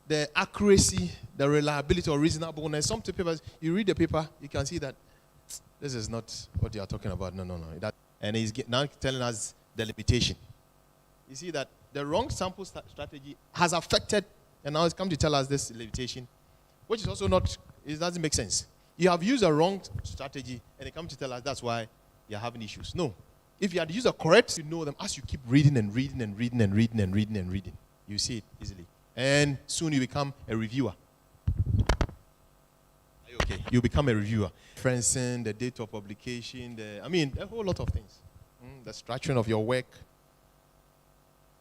The accuracy, the reliability or reasonableness. Some papers, you read the paper, you can see that this is not what you are talking about. No. And he's now telling us the limitation. You see that the wrong sample strategy has affected, and now it's come to tell us this limitation, which is also not, it doesn't make sense. You have used a wrong strategy, and they come to tell us that's why you're having issues. No. If you had used a correct, you know them as you keep reading, you see it easily. And soon you become a reviewer. Are you okay? You become a reviewer. Referencing, the date of publication, a whole lot of things. The structuring of your work.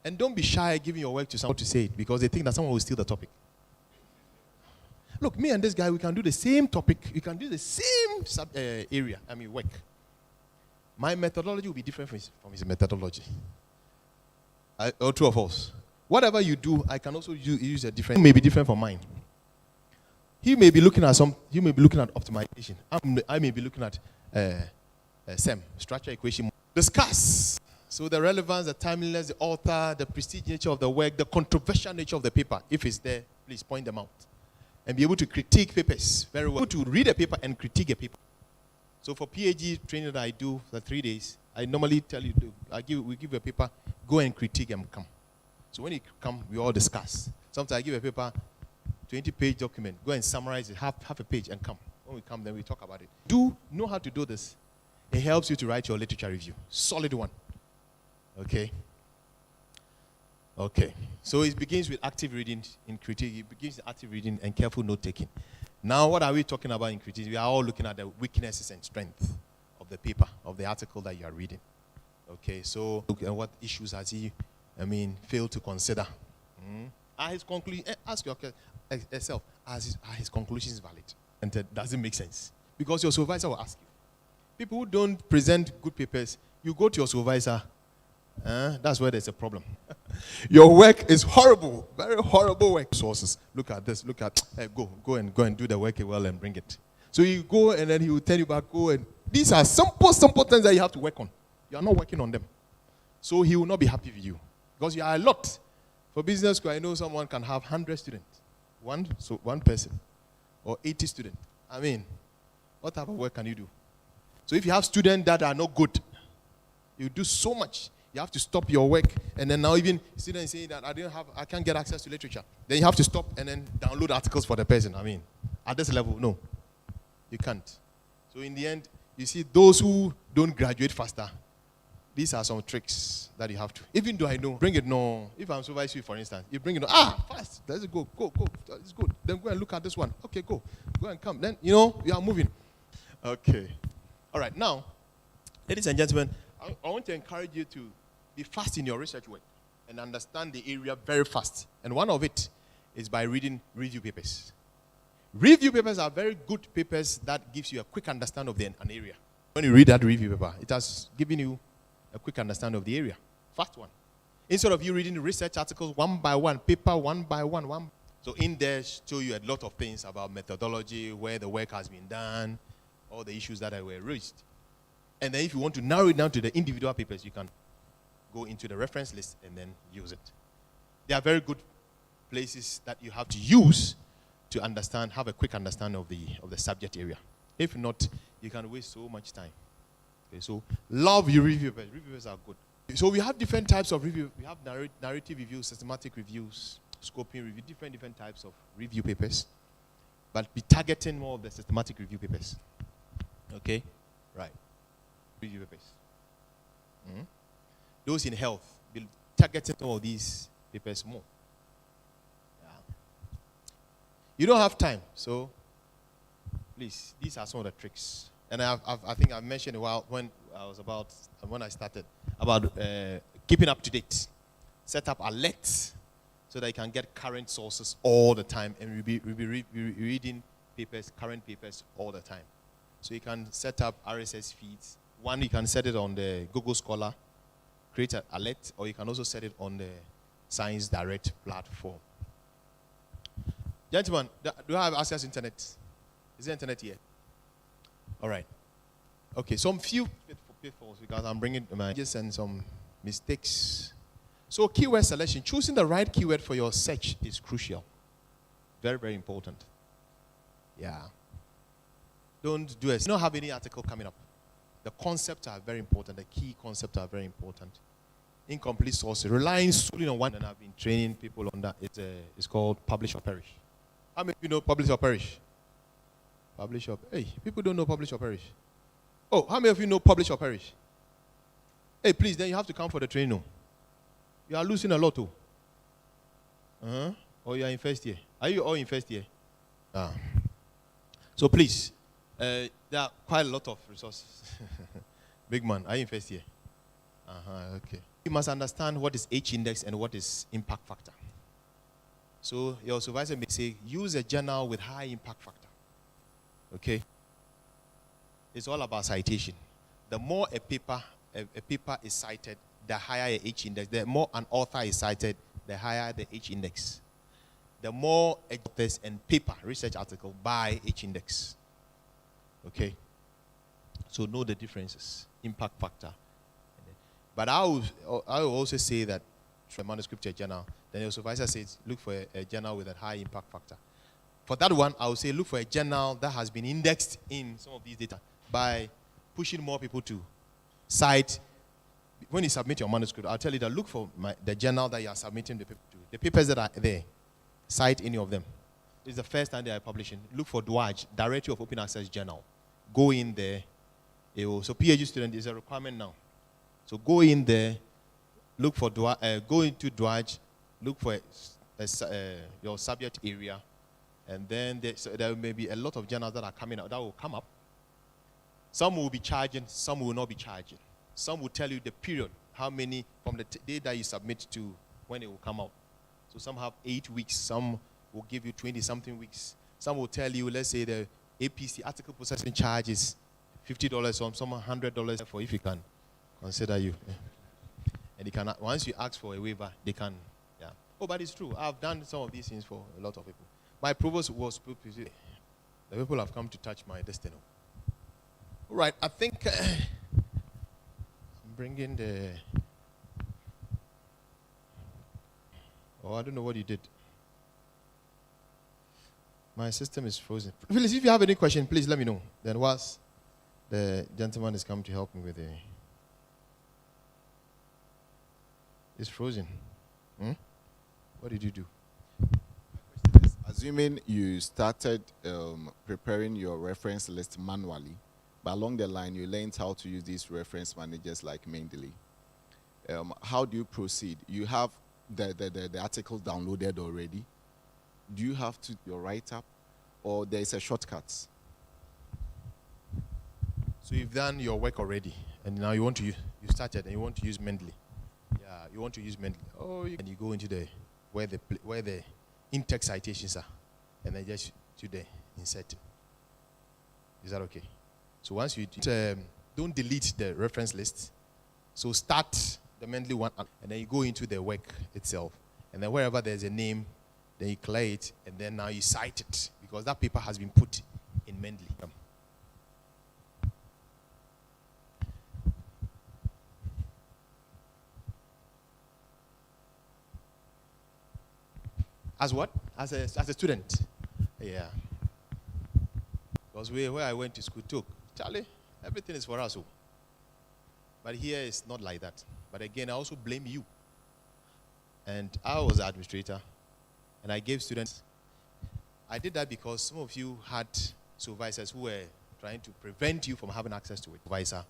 And don't be shy giving your work to someone to say it, because they think that someone will steal the topic. Look, me and this guy, we can do the same topic. We can do the same work. My methodology will be different from his methodology. Or two of us. Whatever you do, I can also use a different. It may be different from mine. He may be looking at optimization. I may be looking at SEM, structure equation. Discuss. So the relevance, the timeliness, the author, the prestige nature of the work, the controversial nature of the paper. If it's there, please point them out. And be able to critique papers very well. To read a paper and critique a paper. So for PhD training that I do for 3 days, I normally tell you, we give you a paper, go and critique and come. So when you come, we all discuss. Sometimes I give a paper, 20-page document, go and summarize it, half a page and come. When we come, then we talk about it. Do know how to do this. It helps you to write your literature review. Solid one. Okay? Okay. So it begins with active reading in critique. It begins with active reading and careful note-taking. Now, what are we talking about in critique? We are all looking at the weaknesses and strengths of the paper, of the article that you are reading. Okay, so look at what issues has he, failed to consider. Are his conclusions, ask yourself, are his conclusions valid? And it doesn't make sense. Because your supervisor will ask you. People who don't present good papers, you go to your supervisor, that's where there's a problem. Your work is horrible, very horrible work. Sources, look at this, go and do the work well and bring it. So you go and then he will tell you back, go and, these are simple things that you have to work on. You are not working on them. So he will not be happy with you. Because you are a lot. For business school, I know someone can have 100 students. One person. Or 80 students. What type of work can you do? So if you have students that are not good, you do so much. You have to stop your work, and then now even students saying that I can't get access to literature. Then you have to stop and then download articles for the person. At this level, no. You can't. So in the end, you see those who don't graduate faster, these are some tricks that you have to. Even though I know, bring it no. If I'm supervising you, for instance, you bring it fast. Let's go. It's good. Then go and look at this one. Okay, go and come. Then, you are moving. Okay. All right, now, ladies and gentlemen, I want to encourage you to be fast in your research work and understand the area very fast. And one of it is by reading review papers. Review papers are very good papers that gives you a quick understanding of an area. When you read that review paper, it has given you a quick understanding of the area. Fast one. Instead of you reading research articles one by one, paper one by one. So in there, show you a lot of things about methodology, where the work has been done, all the issues that were raised. And then if you want to narrow it down to the individual papers, you can go into the reference list and then use it. They are very good places that you have to use to have a quick understanding of the subject area. If not, you can waste so much time. Okay, so love your review papers. Review papers are good. So we have different types of review. We have narrative reviews, systematic reviews, scoping review, different types of review papers. But be targeting more of the systematic review papers. Okay? Right. Review papers. Those in health, be targeting all these papers more. You don't have time, so please, these are some of the tricks. And I think I mentioned a while when I started about keeping up to date. Set up alerts so that you can get current sources all the time, and we'll be reading current papers all the time. So you can set up RSS feeds. One, you can set it on the Google Scholar, create an alert, or you can also set it on the Science Direct platform. Gentlemen, do I have access to internet? Is there internet here? All right. Okay, some few pitfalls because I'm bringing my just and some mistakes. So keyword selection, choosing the right keyword for your search is crucial. Very, very important. Yeah. Don't do it. You don't have any article coming up. The concepts are very important. The key concepts are very important. Incomplete sources. Relying solely on one, and I've been training people on that. It's called publish or perish. How many of you know publish or perish? Publish or hey, people don't know publish or perish. Oh, how many of you know publish or perish? Hey, please, then you have to come for the training. You are losing a lot too. Or you are in first year. Are you all in first year? So please, there are quite a lot of resources. Big man, are you in first year? Okay. You must understand what is H-index and what is impact factor. So your supervisor may say, use a journal with high impact factor. Okay? It's all about citation. The more a paper is cited, the higher the H-index. The more an author is cited, the higher the H-index. The more authors and paper, research article by H-index. Okay? So know the differences, impact factor. But I will also say that for a manuscript journal, then your supervisor says look for a journal with a high impact factor. For that one, I will say look for a journal that has been indexed in some of these data by pushing more people to cite. When you submit your manuscript, I'll tell you that look for the journal that you are submitting the paper to. The papers that are there, cite any of them. It's the first time they are publishing. Look for DWAJ, Directory of Open Access Journal. Go in there. So PhD student is a requirement now. So go in there, look for go into DWAJ, look for your subject area, and then there may be a lot of journals that are coming out that will come up. Some will be charging, some will not be charging. Some will tell you the period, how many from the day that you submit to when it will come out. So some have 8 weeks, some will give you 20-something weeks. Some will tell you, let's say the APC article processing charge is $50, some $100 for if you can consider you. And they can, once you ask for a waiver, they can, yeah. Oh, but it's true. I've done some of these things for a lot of people. My provost was, the people have come to touch my destiny. All right, I think I'm bringing the, oh, I don't know what you did. My system is frozen. Please, if you have any question, please let me know. Then whilst the gentleman is coming to help me with the, it's frozen. What did you do? Assuming you started preparing your reference list manually, but along the line you learned how to use these reference managers like Mendeley. How do you proceed? You have the article downloaded already. Do you have to your write-up, or there is a shortcut? So you've done your work already, and now you want to you started and you want to use Mendeley. Yeah, you want to use Mendeley. Oh, and you go into the where the in-text citations are, and then just to the insert. Is that okay? So once you don't delete the reference list, so start the Mendeley one, and then you go into the work itself, and then wherever there's a name, then you clear it, and then now you cite it because that paper has been put in Mendeley. As what? As a student. Yeah. Because where I went to school took, Charlie, everything is for us. But here it's not like that. But again, I also blame you. And I was the administrator, and I gave students. I did that because some of you had supervisors who were trying to prevent you from having access to it. Supervisor,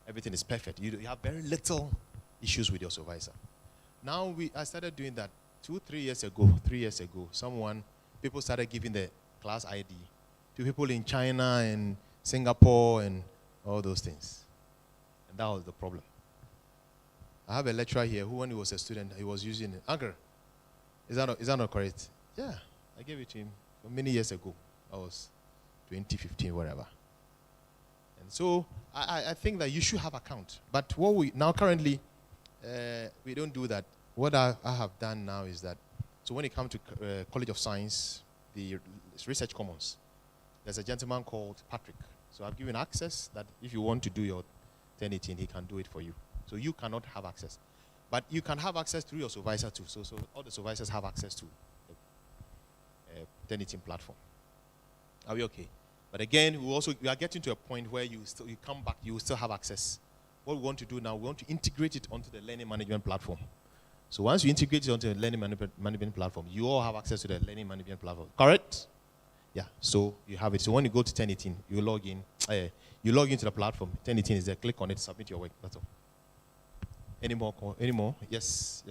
everything is perfect. You have very little issues with your supervisor. Now I started doing that 3 years ago. Someone, people started giving the class ID to people in China and Singapore and all those things. And that was the problem. I have a lecturer here who, when he was a student, he was using it. Anchor, is that not correct? Yeah, I gave it to him many years ago. That was 2015, whatever. And so I think that you should have account. But what we now currently, we don't do that. What I have done now is that, so when it comes to College of Science, the Research Commons, there's a gentleman called Patrick. So I've given access that if you want to do your 1018, he can do it for you. So you cannot have access. But you can have access through your supervisor too. So all the supervisors have access to the 1018 platform. Are we okay? But again, we are getting to a point where you come back, you will still have access. What we want to do now, we want to integrate it onto the learning management platform. So once you integrate it onto the learning management platform, you all have access to the learning management platform. Correct? Yeah, so you have it. So when you go to 1018, you log in. You log into the platform. 1018 is there. Click on it, submit your work. That's all. Any more? Yes.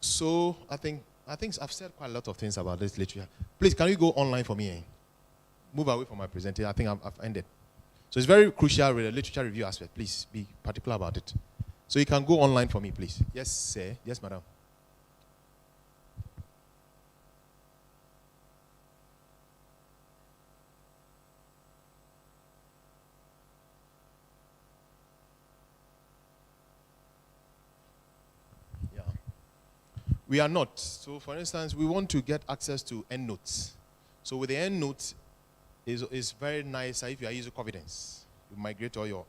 So I think I've said quite a lot of things about this literature. Please, can you go online for me? Move away from my presentation. I think I've ended. So it's very crucial with the literature review aspect. Please be particular about it. So you can go online for me, please. Yes, sir. Yes, madam. We are not. So for instance, we want to get access to EndNotes. So with the EndNotes, it's very nice if you are using Confidence. You migrate all your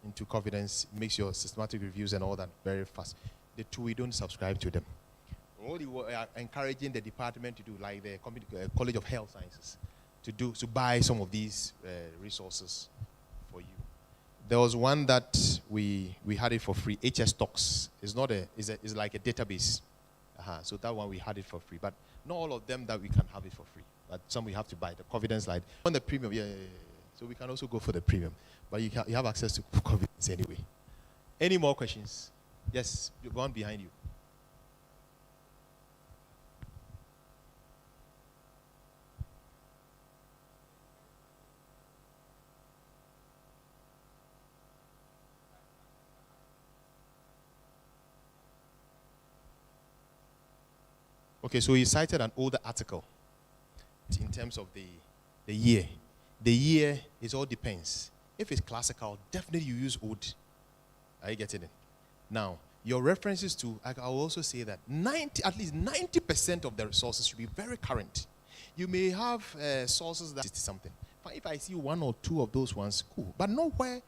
into Confidence, makes your systematic reviews and all that very fast. The two, we don't subscribe to them. We are encouraging the department to do, like the College of Health Sciences, to buy some of these resources for you. There was one that we had it for free. HS Talks is like a database. So that one we had it for free, but not all of them that we can have it for free. But some we have to buy. The Confidence Light on the premium, yeah. So we can also go for the premium, but you have access to Confidence anyway. Any more questions? Yes, one behind you. Okay, so he cited an older article in terms of the year. The year, it all depends. If it's classical, definitely you use old. Are you getting it? Now, your references to, I will also say that at least 90% of the resources should be very current. You may have sources that is something. But if I see one or two of those ones, cool. But nowhere,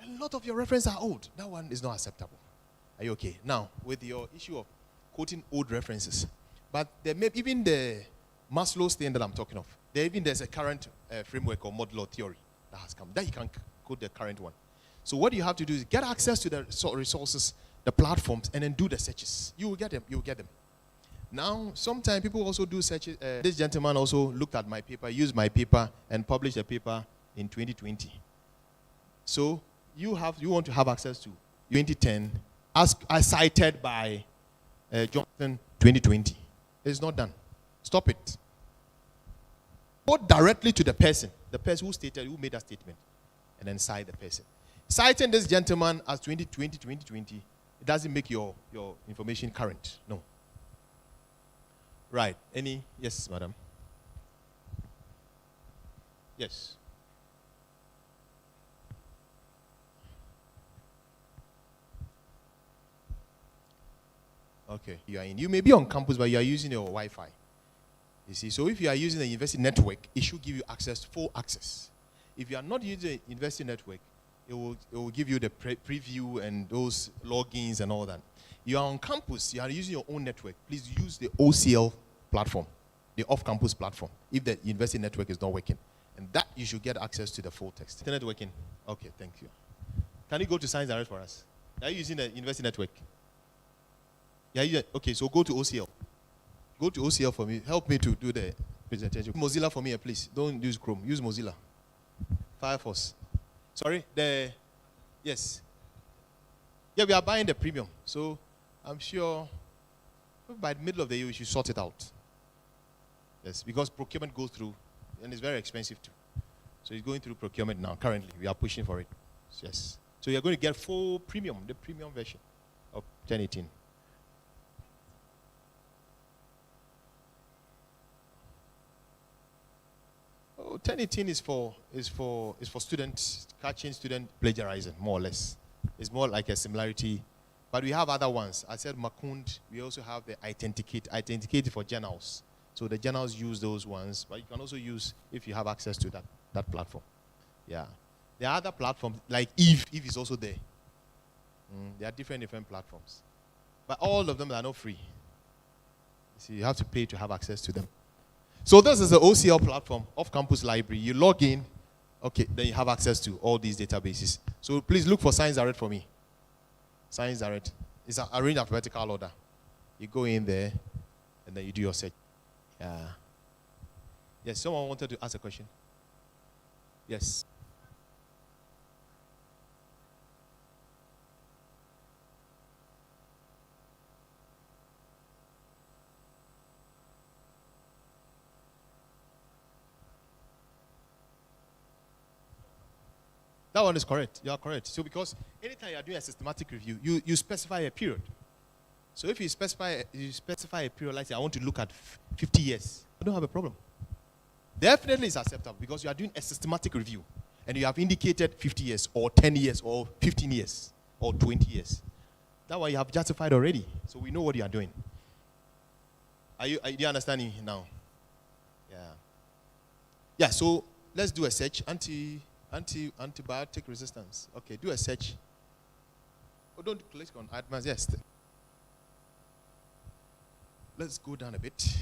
a lot of your references are old. That one is not acceptable. Are you okay? Now, with your issue of quoting old references, but there may even the Maslow's thing that I'm talking of. There's a current framework or modular theory that has come. That you can quote the current one. So what you have to do is get access to the resources, the platforms, and then do the searches. You will get them. You will get them. Now, sometimes people also do searches. This gentleman also looked at my paper, used my paper, and published a paper in 2020. So you want to have access to 2010, as cited by Johnson 2020. It's not done. Stop it. Go directly to the person who made that statement, and then cite the person. Citing this gentleman as 2020, it doesn't make your information current. No. Right. Yes, madam. Yes. Okay. You may be on campus, but you are using your Wi-Fi. You see, so if you are using the university network, it should give you full access. If you are not using the university network, it will give you the preview and those logins and all that. You are on campus, you are using your own network. Please use the OCL platform, the off-campus platform, if the university network is not working. And that you should get access to the full text. Internet working? Okay, thank you. Can you go to Science Direct for us? Are you using the university network? Yeah, okay, so go to OCL. Go to OCL for me. Help me to do the presentation. Mozilla for me, please. Don't use Chrome. Use Mozilla. Firefox. Sorry? Yes. Yeah, we are buying the premium. So I'm sure by the middle of the year we should sort it out. Yes, because procurement goes through, and it's very expensive too. So it's going through procurement now. Currently, we are pushing for it. Yes. So you're going to get full premium, the premium version of 1018. Oh, 1018 is for students catching student plagiarizing, more or less. It's more like a similarity, but we have other ones. I said Makund. We also have the authenticate for journals. So the journals use those ones, but you can also use if you have access to that platform. Yeah. There are other platforms like Eve is also there. There are different platforms, but all of them are not free. So you have to pay to have access to them. So this is the OCL platform, off-campus library. You log in, okay, then you have access to all these databases. So please look for Science Direct for me. Science Direct. It's arranged alphabetical order. You go in there, and then you do your search. Yes, someone wanted to ask a question. Yes. That one is correct. You are correct. So because anytime you are doing a systematic review, you specify a period. So if you specify a period, like say I want to look at 50 years, I don't have a problem. Definitely it's acceptable because you are doing a systematic review and you have indicated 50 years or 10 years or 15 years or 20 years. That one you have justified already. So we know what you are doing. Do you understand me now? Yeah. Yeah, so let's do a search. Antibiotic resistance. Okay, do a search. Oh, don't click on advanced. Yes. Let's go down a bit.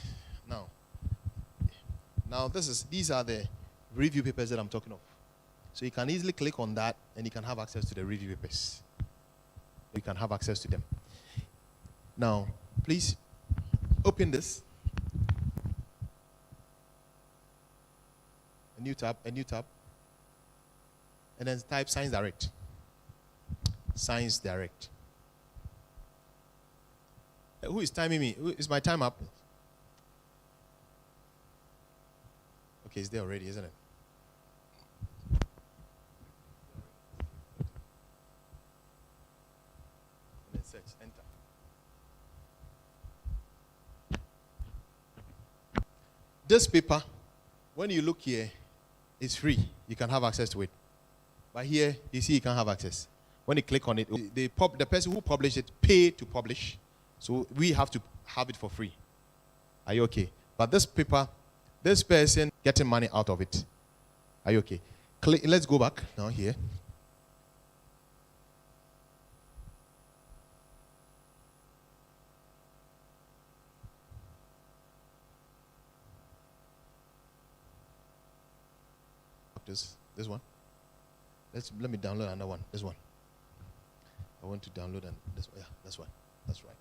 Now these are the review papers that I'm talking of. So you can easily click on that and you can have access to the review papers. You can have access to them. Now, please open this. A new tab. And then type Science Direct. Science Direct. Who is timing me? Is my time up? Okay, it's there already, isn't it? And then search, enter. This paper, when you look here, it's free. You can have access to it. But here, you see you can't have access. When you click on it, the person who published it pay to publish. So we have to have it for free. Are you okay? But this paper, this person getting money out of it. Are you okay? Let's go back now here. This one. Let me download another one. This one. I want to download this one. Yeah, that's one. That's right.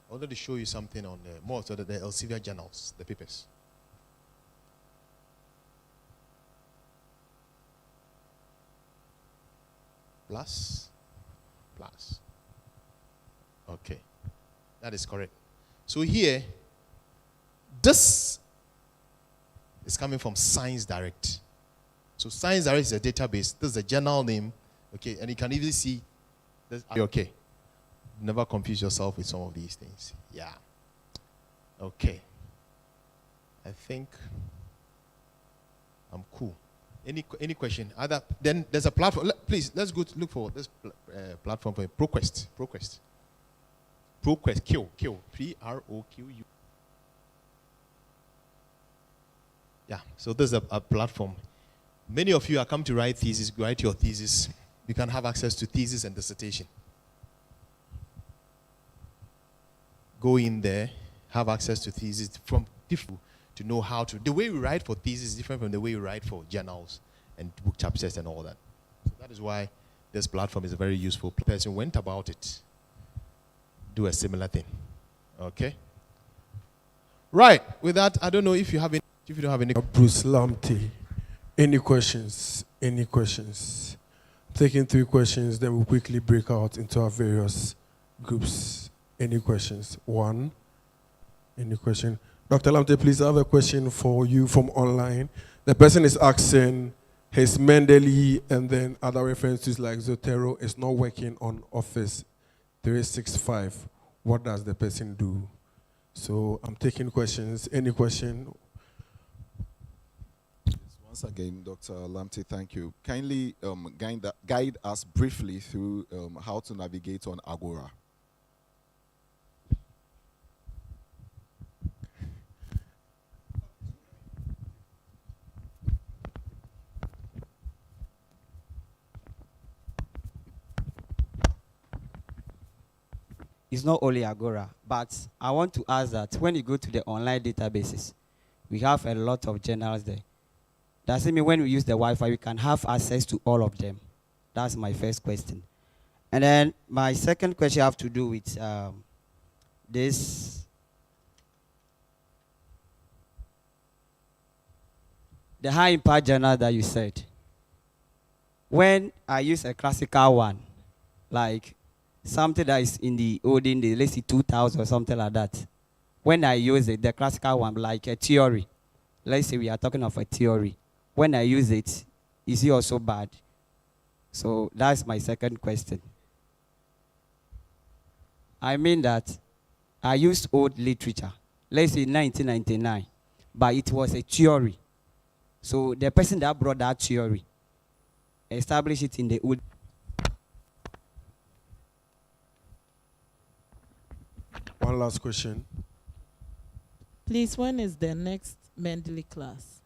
I wanted to show you something on more so the Elsevier journals, the papers. Plus. Okay. That is correct. So here, this is coming from Science Direct. So Science Direct is a database. This is a journal name. Okay, and you can easily see this. Okay. Never confuse yourself with some of these things. Yeah. Okay. I think I'm cool. Any question? Then there's a platform. Please, let's go to look for this platform for ProQuest. Q. PROQU. Yeah. So there's a platform. Many of you are come to write your thesis. You can have access to thesis and dissertation. Go in there, have access to thesis from different to know how to. The way we write for thesis is different from the way we write for journals and book chapters and all that. So that is why this platform is a very useful. Person went about it. Do a similar thing. Okay. Right. With that, I don't know if you have any. If you don't have any. Bruce Lamte. Any questions? Taking 3 questions, then we'll quickly break out into our various groups. Any questions? One. Any question? Dr. Lamte, please, I have a question for you from online. The person is asking, his Mendeley and then other references like Zotero is not working on Office 365. What does the person do? So I'm taking questions. Any question? Once again, Dr. Lamte, thank you. Kindly guide us briefly through how to navigate on Agora. It's not only Agora, but I want to ask that when you go to the online databases, we have a lot of journals there. Does it mean when we use the Wi-Fi, we can have access to all of them? That's my first question. And then my second question have to do with this. The high impact journal that you said. When I use a classical one, like something that is in the olden days, let's say 2000 or something like that. When I use it, the classical one, like a theory, let's say we are talking of a theory. When I use it, is it also bad? So that's my second question. I mean that I used old literature, let's say 1999, but it was a theory. So the person that brought that theory established it in the old. One last question. Please, when is the next Mendeley class?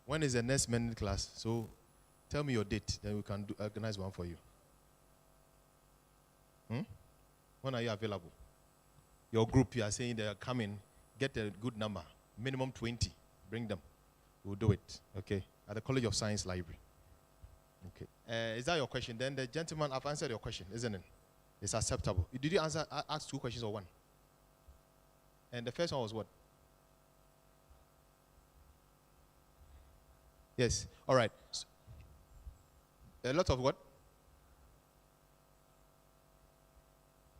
When is the next Mendeley class? So tell me your date, then we can organize one for you. When are you available? Your group, you are saying they are coming, get a good number, minimum 20, bring them. We'll do it, okay? At the College of Science Library. Okay. Is that your question? Then the gentleman, I've answered your question, isn't it? It's acceptable. Did you ask 2 questions or 1? And the first one was what? Yes. All right. So, a lot of what?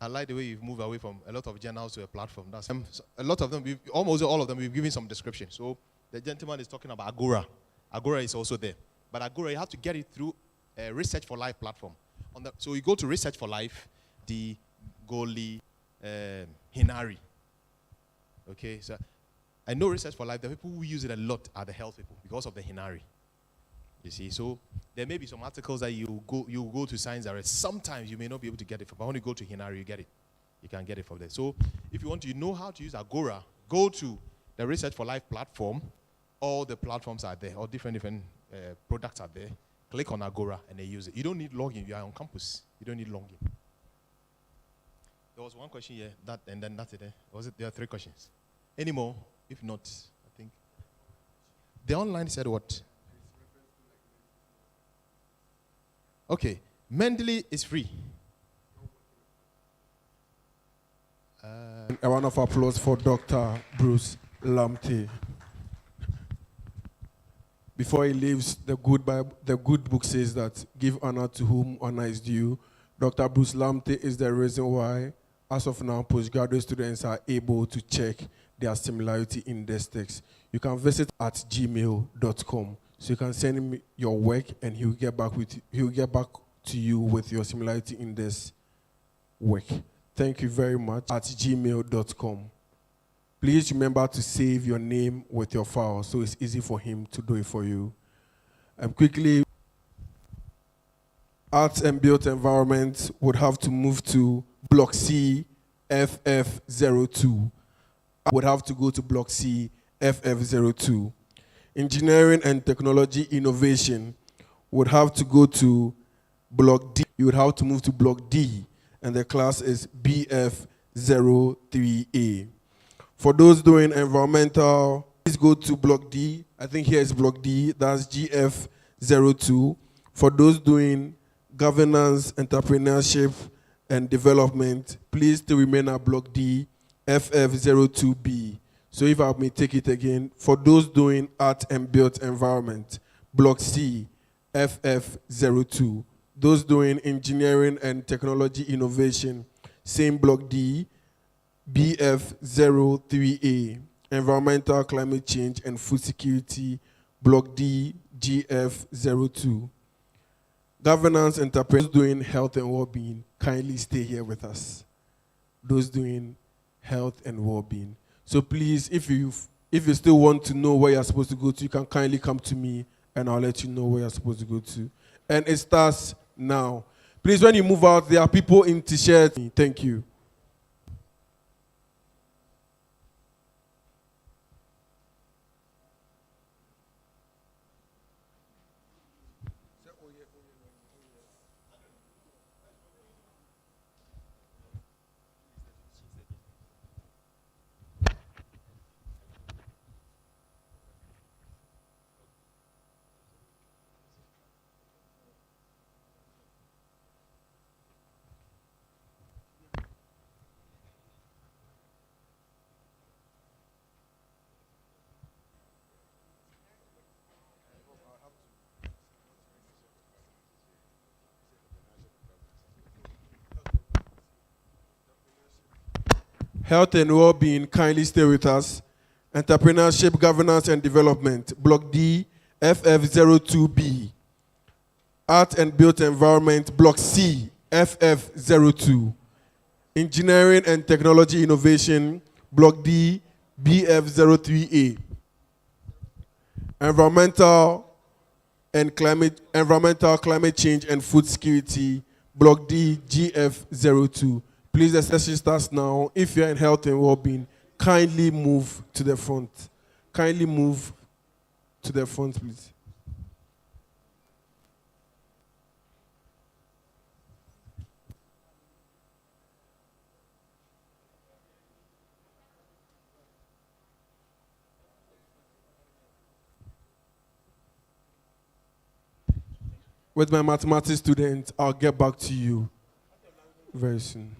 I like the way you've moved away from a lot of journals to a platform. That's so a lot of them, almost all of them, we've given some description. So the gentleman is talking about Agora. Agora is also there. But Agora, you have to get it through a Research for Life platform. So you go to Research for Life, the Goli, Hinari. Okay, so I know Research for Life, the people who use it a lot are the health people because of the Hinari. You see, so there may be some articles that you go to Science Direct. Sometimes you may not be able to get it, but when you go to Hinari, you get it. You can get it from there. So if you want to know how to use Agora, go to the Research for Life platform. All the platforms are there. All different products are there. Click on Agora and they use it. You don't need login. You are on campus. You don't need login. There was one question here, and then that's it. There are 3 questions. Any more? If not, I think the online said what? Okay, Mendeley is free. A round of applause for Dr. Bruce Lamte. Before he leaves, the good book says that give honor to whom honor is due. Dr. Bruce Lamte is the reason why, as of now, postgraduate students are able to check their similarity index text. You can visit at gmail.com. So you can send him your work and he'll get back to you with your similarity index work. Thank you very much at gmail.com. Please remember to save your name with your file so it's easy for him to do it for you. Quickly, Arts and Built Environment would have to move to Block C, FF02. I would have to go to Block C, FF02. Engineering and Technology Innovation would have to go to Block D. You would have to move to Block D, and the class is BF03A. For those doing environmental, please go to Block D. I think here is Block D. That's GF02. For those doing governance, entrepreneurship, and development, please to remain at Block D, FF02B. So if I may take it again, for those doing art and built environment, Block C, FF02. Those doing engineering and technology innovation, same Block D, BF03A. Environmental, climate change, and food security, Block D, GF02. Governance enterprise doing health and well-being, kindly stay here with us. Those doing health and well-being. So please, if you still want to know where you're supposed to go to, you can kindly come to me and I'll let you know where you're supposed to go to. And it starts now. Please, when you move out, there are people in t-shirts. Thank you. Health and well-being, kindly stay with us. Entrepreneurship, governance and development, Block D, FF02B. Art and built environment, Block C, FF02. Engineering and technology innovation, Block D, BF03A. Environmental, climate change and food security, Block D, GF02. Please, the session starts now. If you're in health and well-being, kindly move to the front. Kindly move to the front, please. With my mathematics student, I'll get back to you very soon.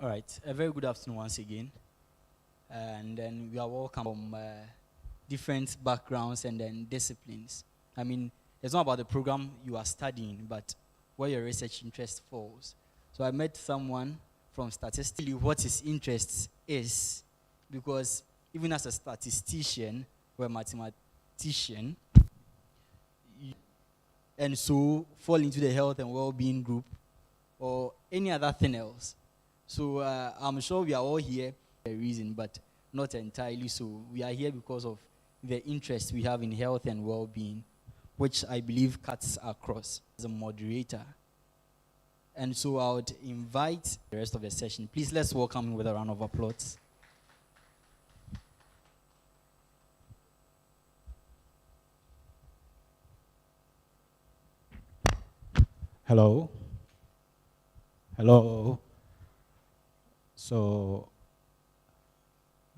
All right, a very good afternoon once again. And then we are welcome from different backgrounds and then disciplines. I mean, it's not about the program you are studying, but where your research interest falls. So I met someone from statistics, what his interest is, because even as a statistician or a mathematician, and so fall into the health and well-being group or any other thing else. So I'm sure we are all here for a reason, but not entirely so. We are here because of the interest we have in health and well-being, which I believe cuts across as a moderator. And so I would invite the rest of the session. Please let's welcome him with a round of applause. Hello. Hello. So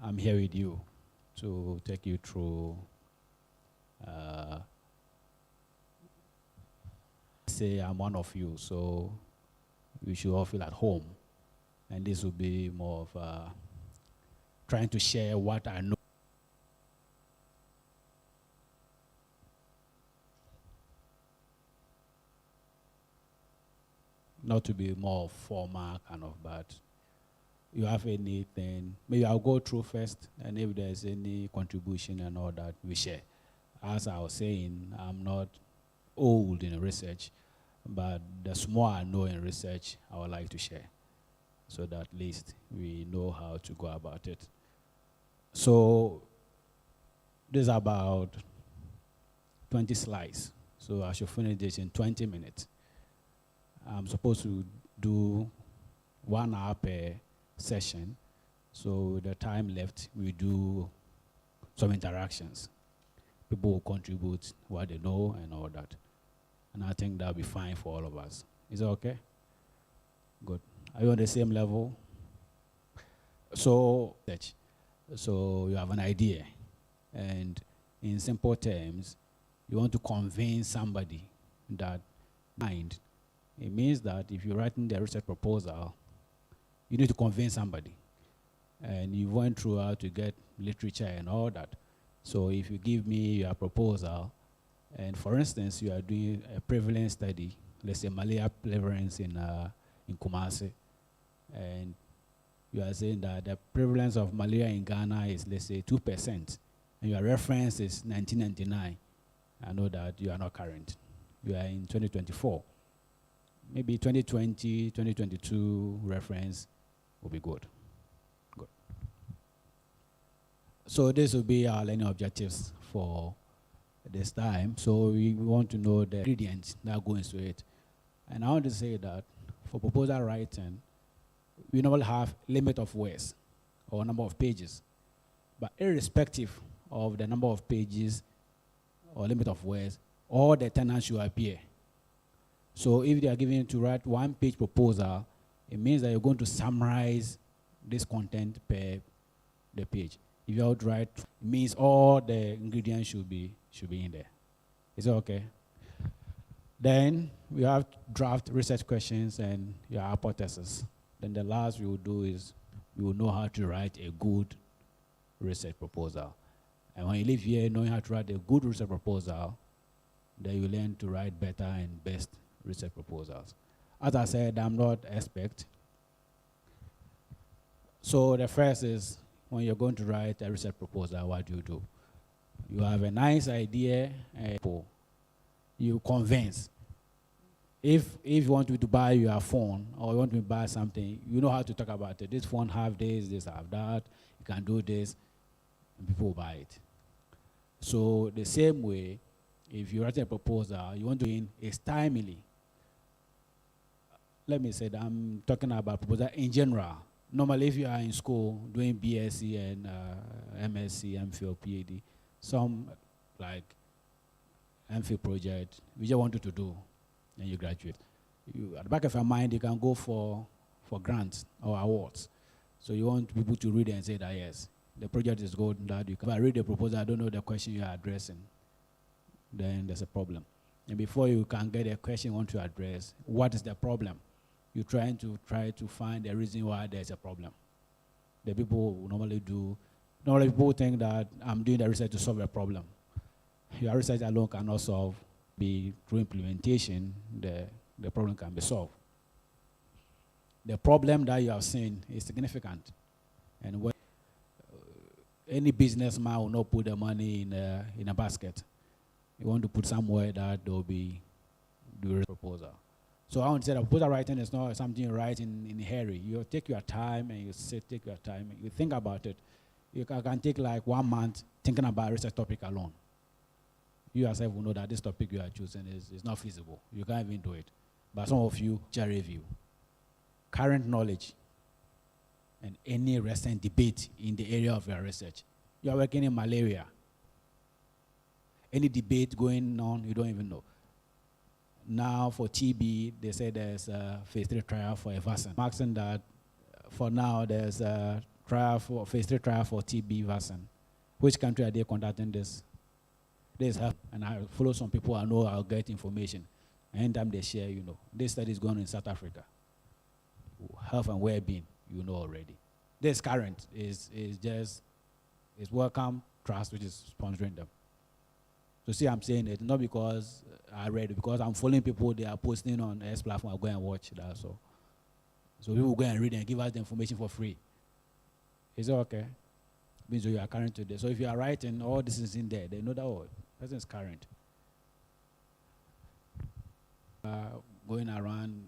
I'm here with you to take you through say I'm one of you, so you should all feel at home. And this will be more of trying to share what I know. Not to be more formal kind of, but you have anything, maybe I'll go through first, and if there's any contribution and all that, we share. As I was saying, I'm not old in research, but the small I know in research, I would like to share, so that at least we know how to go about it. So this is about 20 slides, so I should finish this in 20 minutes. I'm supposed to do 1 hour per session, so the time left, we do some interactions. People will contribute what they know and all that. And I think that'll be fine for all of us. Is it okay? Good. Are you on the same level? So you have an idea, and in simple terms, you want to convince somebody that mind. It means that if you're writing the research proposal, you need to convince somebody. And you went through how to get literature and all that. So if you give me your proposal, and for instance, you are doing a prevalence study, let's say malaria prevalence in Kumasi, and you are saying that the prevalence of malaria in Ghana is, let's say, 2%, and your reference is 1999, I know that you are not current. You are in 2024. Maybe 2020, 2022 reference will be good. Good. So this will be our learning objectives for this time. So we want to know the ingredients that go into it. And I want to say that for proposal writing, we normally have limit of words or number of pages. But irrespective of the number of pages or limit of words, all the tenants should appear. So if they are given to write 1-page proposal, it means that you're going to summarize this content per the page. If you outright, it means all the ingredients should be in there. Is it okay? Then we have draft research questions and your hypothesis. Then the last we will do is we will know how to write a good research proposal. And when you leave here knowing how to write a good research proposal, then you learn to write better and best research proposals. As I said, I'm not an expert. So the first is when you're going to write a research proposal, what do? You have a nice idea, you convince. If you want to buy your phone or you want to buy something, you know how to talk about it. This phone have this have that, you can do this, and people will buy it. So the same way, if you write a proposal, you want to in it's timely. Let me say that I'm talking about proposal in general. Normally, if you are in school doing BSc and MSc, MPhil, PhD, some like MPhil project, you just wanted to do, and you graduate. At the back of your mind, you can go for grants or awards. So you want people to read and say that, yes, the project is good, that you can. If I read the proposal, I don't know the question you are addressing, then there's a problem. And before you can get a question you want to address, what is the problem? You're try to find a reason why there's a problem. The people who normally people think that I'm doing the research to solve a problem. Your research alone cannot solve. Through implementation, the problem can be solved. The problem that you have seen is significant. And when any businessman will not put the money in a basket. You want to put somewhere that there will be the proposal. So I want to say that proposal writing is not something you write in a hurry. You take your time and you sit, take your time, and you think about it. can take like 1 month thinking about a research topic alone. You yourself will know that this topic you are choosing is not feasible. You can't even do it. But some of you, just review. Current knowledge and any recent debate in the area of your research. You are working in malaria. Any debate going on, you don't even know. Now for TB, they say there's a phase 3 trial for a vaccine. Maxing that for now there's a phase 3 trial for TB vaccine. Which country are they conducting this? There's help, and I follow some people I know I'll get information. And anytime they share, you know. This study is going on in South Africa. Health and well-being, you know already. This current is Welcome Trust, which is sponsoring them. So see, I'm saying it not because I read it, because I'm following people, they are posting on S platform, I'll go and watch that. So people go and read and give us the information for free. Is it okay? Means you are current today. So if you are writing, all this is in there, they know that all. Person is current. Going around,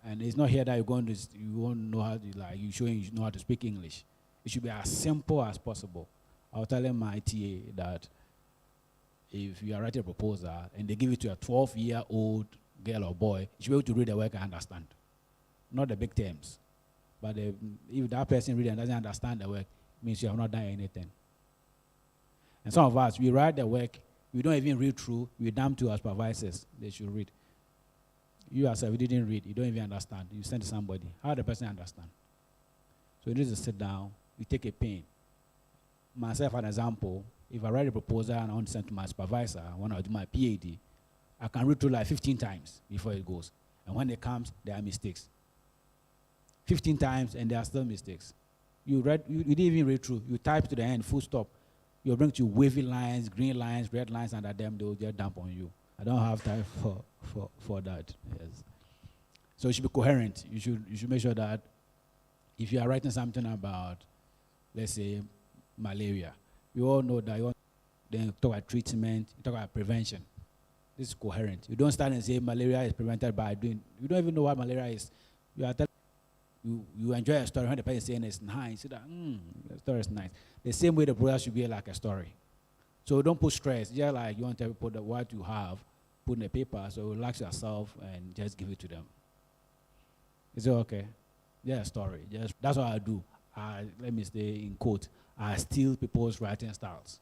and it's not here that you won't know how to, like, you showing you know how to speak English. It should be as simple as possible. I was telling my TA that if you are writing a proposal and they give it to a 12-year-old girl or boy, you should be able to read the work and understand. Not the big terms. But if that person reads and doesn't understand the work, it means you have not done anything. And some of us, we write the work, we don't even read through, we dump to our supervisors, they should read. You yourself, you didn't read, you don't even understand. You send to somebody. How the person understand? So you need to sit down, you take a pen. Myself, an example, if I write a proposal and I want to send to my supervisor when I do my PhD, I can read through like 15 times before it goes. And when it comes, there are mistakes. 15 times and there are still mistakes. You didn't even read through. You type to the end, full stop. You'll bring to wavy lines, green lines, red lines under them, they'll just dump on you. I don't have time for that. Yes. So it should be coherent. You should make sure that if you are writing something about, let's say, malaria, you all know that you want then talk about treatment, you talk about prevention. This is coherent. You don't start and say malaria is prevented by doing, you don't even know what malaria is. You are you enjoy a story when the person is saying it's nice. You say that, the story is nice. The same way the proposal should be like a story. So don't put stress. Just like you want to tell people that what you have, put in the paper, so relax yourself and just give it to them. Is it okay? Yeah, a story. That's what I do. Let me stay in quote. I steal people's writing styles.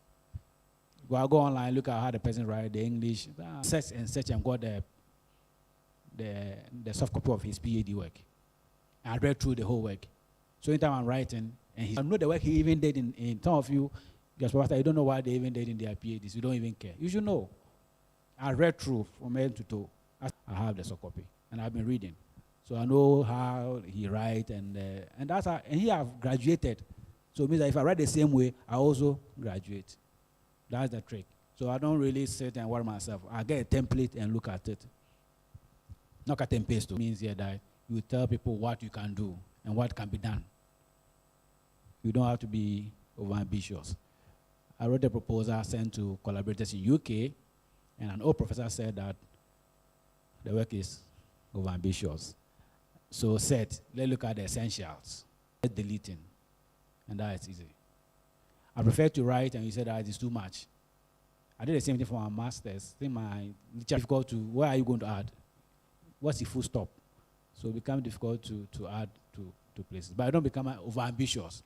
I go online, look at how the person writes the English, search and got the soft copy of his PhD work. I read through the whole work. So anytime I'm writing, and I know the work he even did in some of you, just after you don't know what they even did in their PhDs, you don't even care. You should know. I read through from end to toe. I have the soft copy, and I've been reading. So I know how he writes, and that's how, and he have graduated. So it means that if I write the same way, I also graduate. That's the trick. So I don't really sit and worry myself. I get a template and look at it. Not cut and paste. It means here that you tell people what you can do and what can be done. You don't have to be overambitious. I wrote a proposal sent to collaborators in UK, and an old professor said that the work is overambitious. So said, let's look at the essentials. Let's deleting, and that is easy. I prefer to write, and you said that it's too much. I did the same thing for my master's. I think my teacher difficult to, where are you going to add? What's the full stop? So it becomes difficult to add to places. But I don't become overambitious.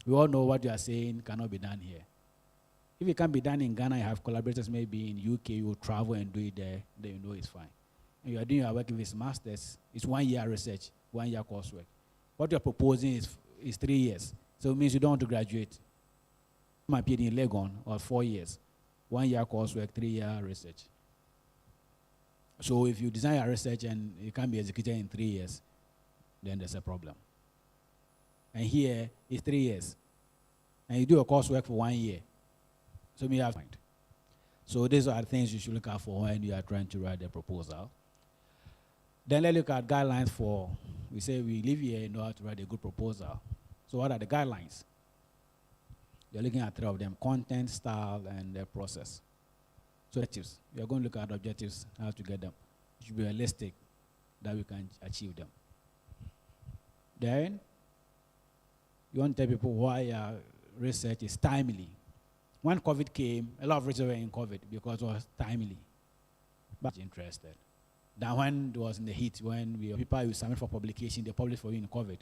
We all know what you are saying cannot be done here. If it can be done in Ghana, you have collaborators maybe in UK, you will travel and do it there, then you know it's fine. And you are doing your work with his master's, it's 1 year research, 1 year coursework. What you're proposing is 3 years. So it means you don't want to graduate. My PhD in Legon, or 4 years. 1 year coursework, 3 year research. So if you design your research and it can be executed in 3 years, then there's a problem. And here, it's 3 years. And you do a coursework for 1 year. So you have to find. So these are things you should look out for when you are trying to write a proposal. Then let's look at guidelines for, we say we live here in order to write a good proposal. So what are the guidelines? You're looking at 3 of them: content, style, and the process. So objectives, you're going to look at objectives, how to get them. It should be realistic that we can achieve them. Then, you want to tell people why you're research is timely. When COVID came, a lot of research were in COVID because it was timely. But interested. Then when it was in the heat, when people you submit for publication, they publish for you in COVID.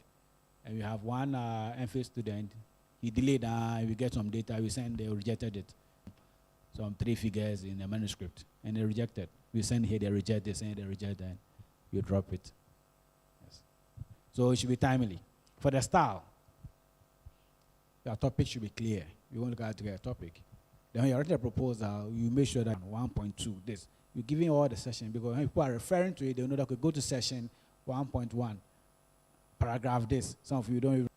And we have one MPhil student, he delayed, we get some data, we send, they rejected it. Some 3 figures in the manuscript, and they rejected. We send here, they reject, they send, they reject, and you drop it. Yes. So it should be timely. For the style, your topic should be clear. You want to look at a topic. Then when you write a proposal, you make sure that 1.2, this. You're giving all the session, because when people are referring to it, they know that could go to session 1.1, paragraph this. Some of you don't even.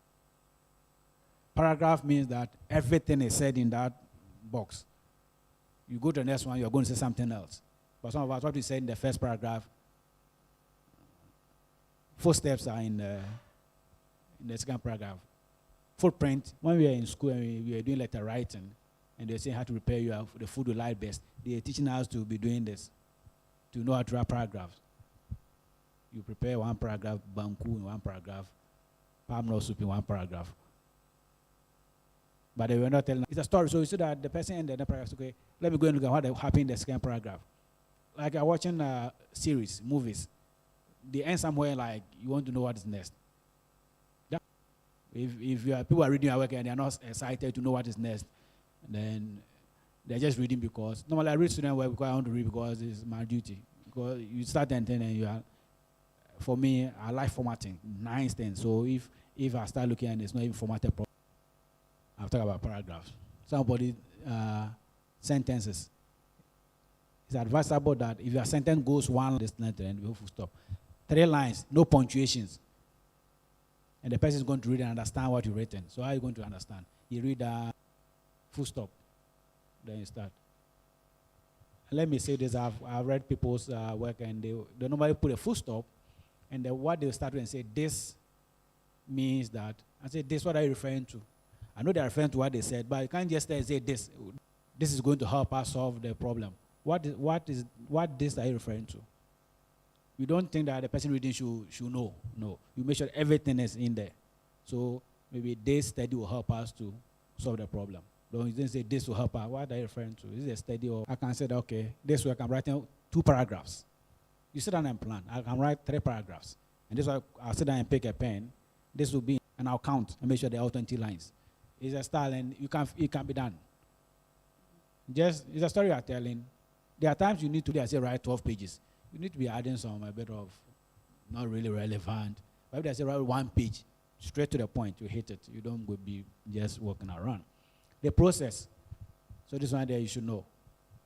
Paragraph means that everything is said in that box. You go to the next one, you're going to say something else. But some of us, what we said in the first paragraph, footsteps are in the second paragraph. Footprint, when we are in school and we are doing letter writing, and they're saying how to prepare you the food you like best, they are teaching us to be doing this, to know how to write paragraphs. You prepare one paragraph, banku in one paragraph, palm nut soup in one paragraph. But they were not telling. It's a story, so you see that the person ended the paragraph. Okay, let me go and look at what happened in the second paragraph. Like I'm watching series, movies. They end somewhere like you want to know what is next. If people are reading your work and they are not excited to know what is next, then they're just reading because normally I read student work because I want to read because it's my duty. Because you start and you are. For me, I like formatting, nice things. So if I start looking and it's not even formatted properly, I'll talk about paragraphs. Somebody sentences. It's advisable that if your sentence goes one distance, then we have to stop. 3 lines, no punctuations. And the person is going to read and understand what you've written. So how are you going to understand? You read full stop, then you start. And let me say this, I've read people's work and they normally put a full stop, and what they start with and say, this means that. I say, this, what are you referring to? I know they're referring to what they said, but you can't just say this. This is going to help us solve the problem. What this are you referring to? You don't think that the person reading should know. No. You make sure everything is in there. So maybe this study will help us to solve the problem. Don't you didn't say this will help us. What are you referring to? Is it a study or I can say that, okay, this week I'm writing 2 paragraphs. You sit down and plan. I can write 3 paragraphs. And this way I'll sit down and pick a pen. This will be, and I'll count and make sure there are 20 lines. It's a style and it can be done. Just, it's a story you're telling. There are times you need to say write 12 pages. You need to be adding a bit of not really relevant. But if they say write 1 page, straight to the point, you hit it. You don't go be just walking around. The process. So this one there you should know.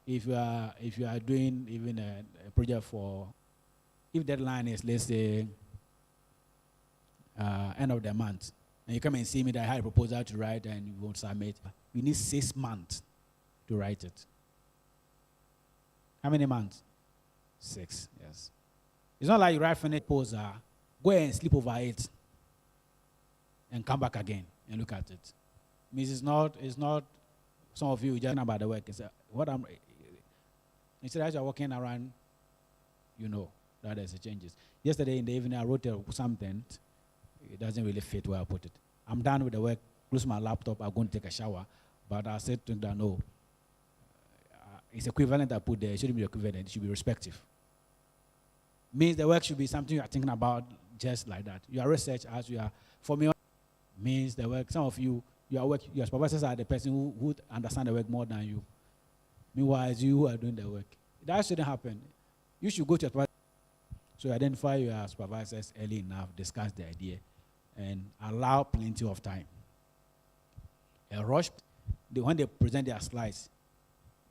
If you are doing even a project for, if deadline is, let's say, end of the month, and you come and see me that I had a proposal to write and you won't submit, you need 6 months to write it. How many months? 6, yes. It's not like you write finished proposal, go and sleep over it and come back again and look at it. Means it's not some of you just know about the work. It's instead of you're walking around, you know that there's a changes. Yesterday in the evening I wrote something, it doesn't really fit where I put it. I'm done with the work, close my laptop, I'm going to take a shower, but I said to them, no, it's equivalent I put there, it shouldn't be equivalent, it should be respective. Means the work should be something you are thinking about just like that. Your research as you are, for me, means the work, some of you, your supervisors are the person who understand the work more than you. Meanwhile, it's you who are doing the work. That shouldn't happen. You should go to your supervisor. So identify your supervisors early enough, discuss the idea, and allow plenty of time. A rush, when they present their slides,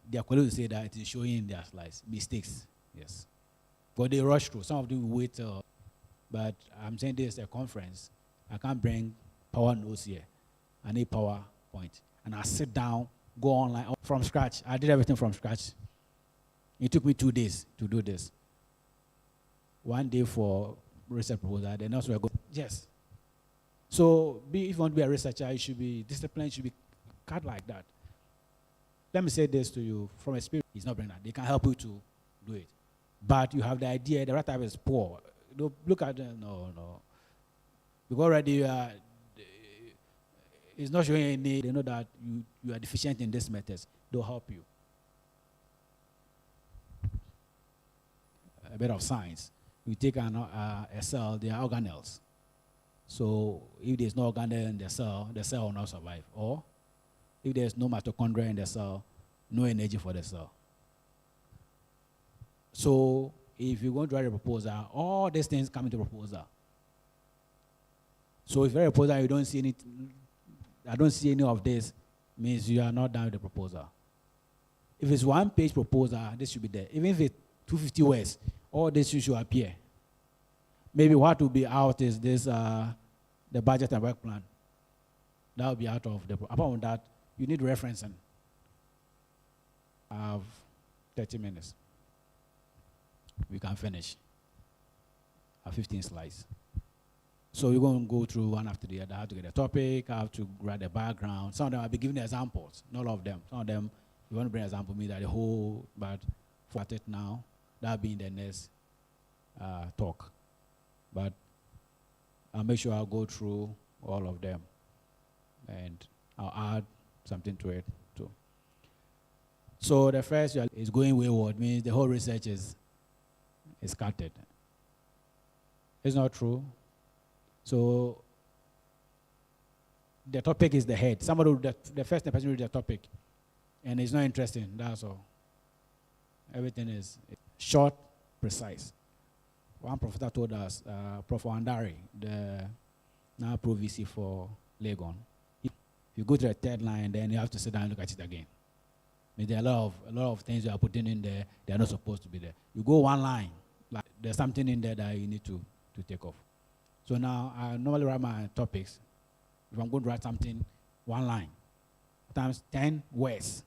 their colleagues say that it is showing in their slides. Mistakes, yes. But they rush through. Some of them wait, but I'm saying this is a conference. I can't bring power notes here. I need PowerPoint. And I sit down, go online from scratch. I did everything from scratch. It took me 2 days to do this. 1 day for research proposal, then also I go, yes. So if you want to be a researcher, you should be disciplined, should be cut like that. Let me say this to you, from experience, it's not bringing that. They can help you to do it. But you have the idea, the right type is poor. Look at them, no. Because already it's not showing any, they know that you are deficient in this method, they'll help you. A bit of science. We take a cell, they are organelles. So if there's no organelle in the cell will not survive. Or if there's no mitochondria in the cell, no energy for the cell. So if you're going to write a proposal, all these things come into proposal. So if you write a proposal, you don't see any, I don't see any of this, means you are not done with the proposal. If it's 1-page proposal, this should be there. Even if it's 250 words, all this should appear. Maybe what will be out is this, the budget and work plan. That will be out of the, apart from that, you need referencing. I have 30 minutes. We can finish. 15 slides. So we're going to go through one after the other. I have to get a topic, I have to write the background. Some of them I'll be giving examples, not all of them. Some of them, you want to bring an example, me that the whole, but for it now, that'll be in the next talk. But I'll make sure I'll go through all of them. And I'll add something to it too. So the first is going wayward, means the whole research is scattered. It's not true. So the topic is the head. Somebody, the first person read the topic, and it's not interesting, that's all. Everything is short, precise. One professor told us, Prof. Andari, the now Pro VC for Legon, if you go to the third line, then you have to sit down and look at it again. I mean, there are a lot of things you are putting in there, they are not supposed to be there. You go one line, like there's something in there that you need to take off. So now I normally write my topics. If I'm going to write something, one line, times 10 words,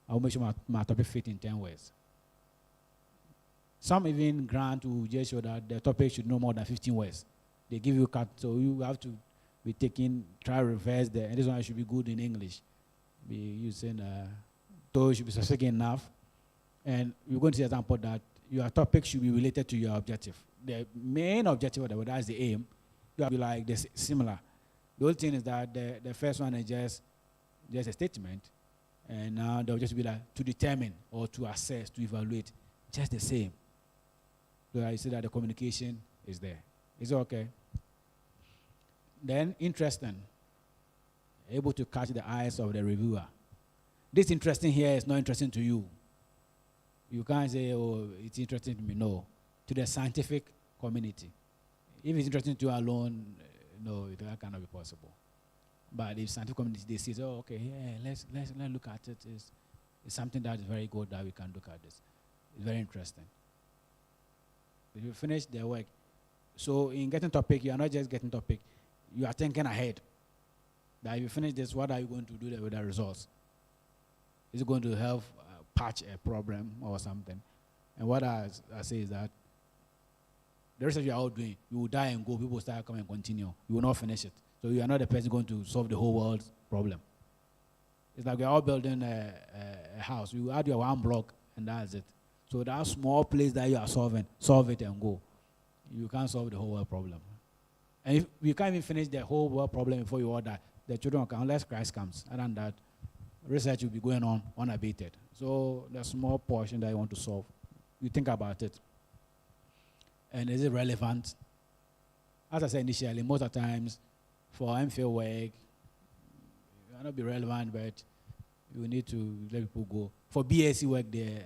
I'll make sure my topic fit in 10 words. Some even grant to just show that the topic should no more than 15 words. They give you a cut, so you have to be taking, try to reverse there. And this one should be good in English. Be using, though it should be specific enough. And we're going to see an example that your topic should be related to your objective. The main objective, whatever, that's the aim. You have to be like this, similar. The only thing is that the first one is just a statement. And now they'll just be like to determine or to assess, to evaluate, just the same. So I see that the communication is there. Is it okay? Then interesting, able to catch the eyes of the reviewer. This interesting here is not interesting to you. You can't say, oh, it's interesting to me. No, to the scientific community. If it's interesting to you alone, no, that cannot be possible. But if scientific community, they say, oh, okay, yeah, let's look at it. It's something that is very good that we can look at this. It's very interesting. If you finish the work, so in getting topic, you are not just getting topic, you are thinking ahead. That if you finish this, what are you going to do with the results? Is it going to help patch a problem or something? And what I say is that the research you are out doing, you will die and go, people start coming and continue. You will not finish it. So you are not the person going to solve the whole world's problem. It's like we are all building a house. You add your one block and that's it. So that small place that you are solving, solve it and go. You can't solve the whole world problem. And if you can't even finish the whole world problem before you all die, the children can, unless Christ comes. Other than that, research will be going on unabated. So the small portion that you want to solve, you think about it. And is it relevant? As I said initially, most of the times for MPhil work, it may not be relevant, but you need to let people go. For BSc work, there,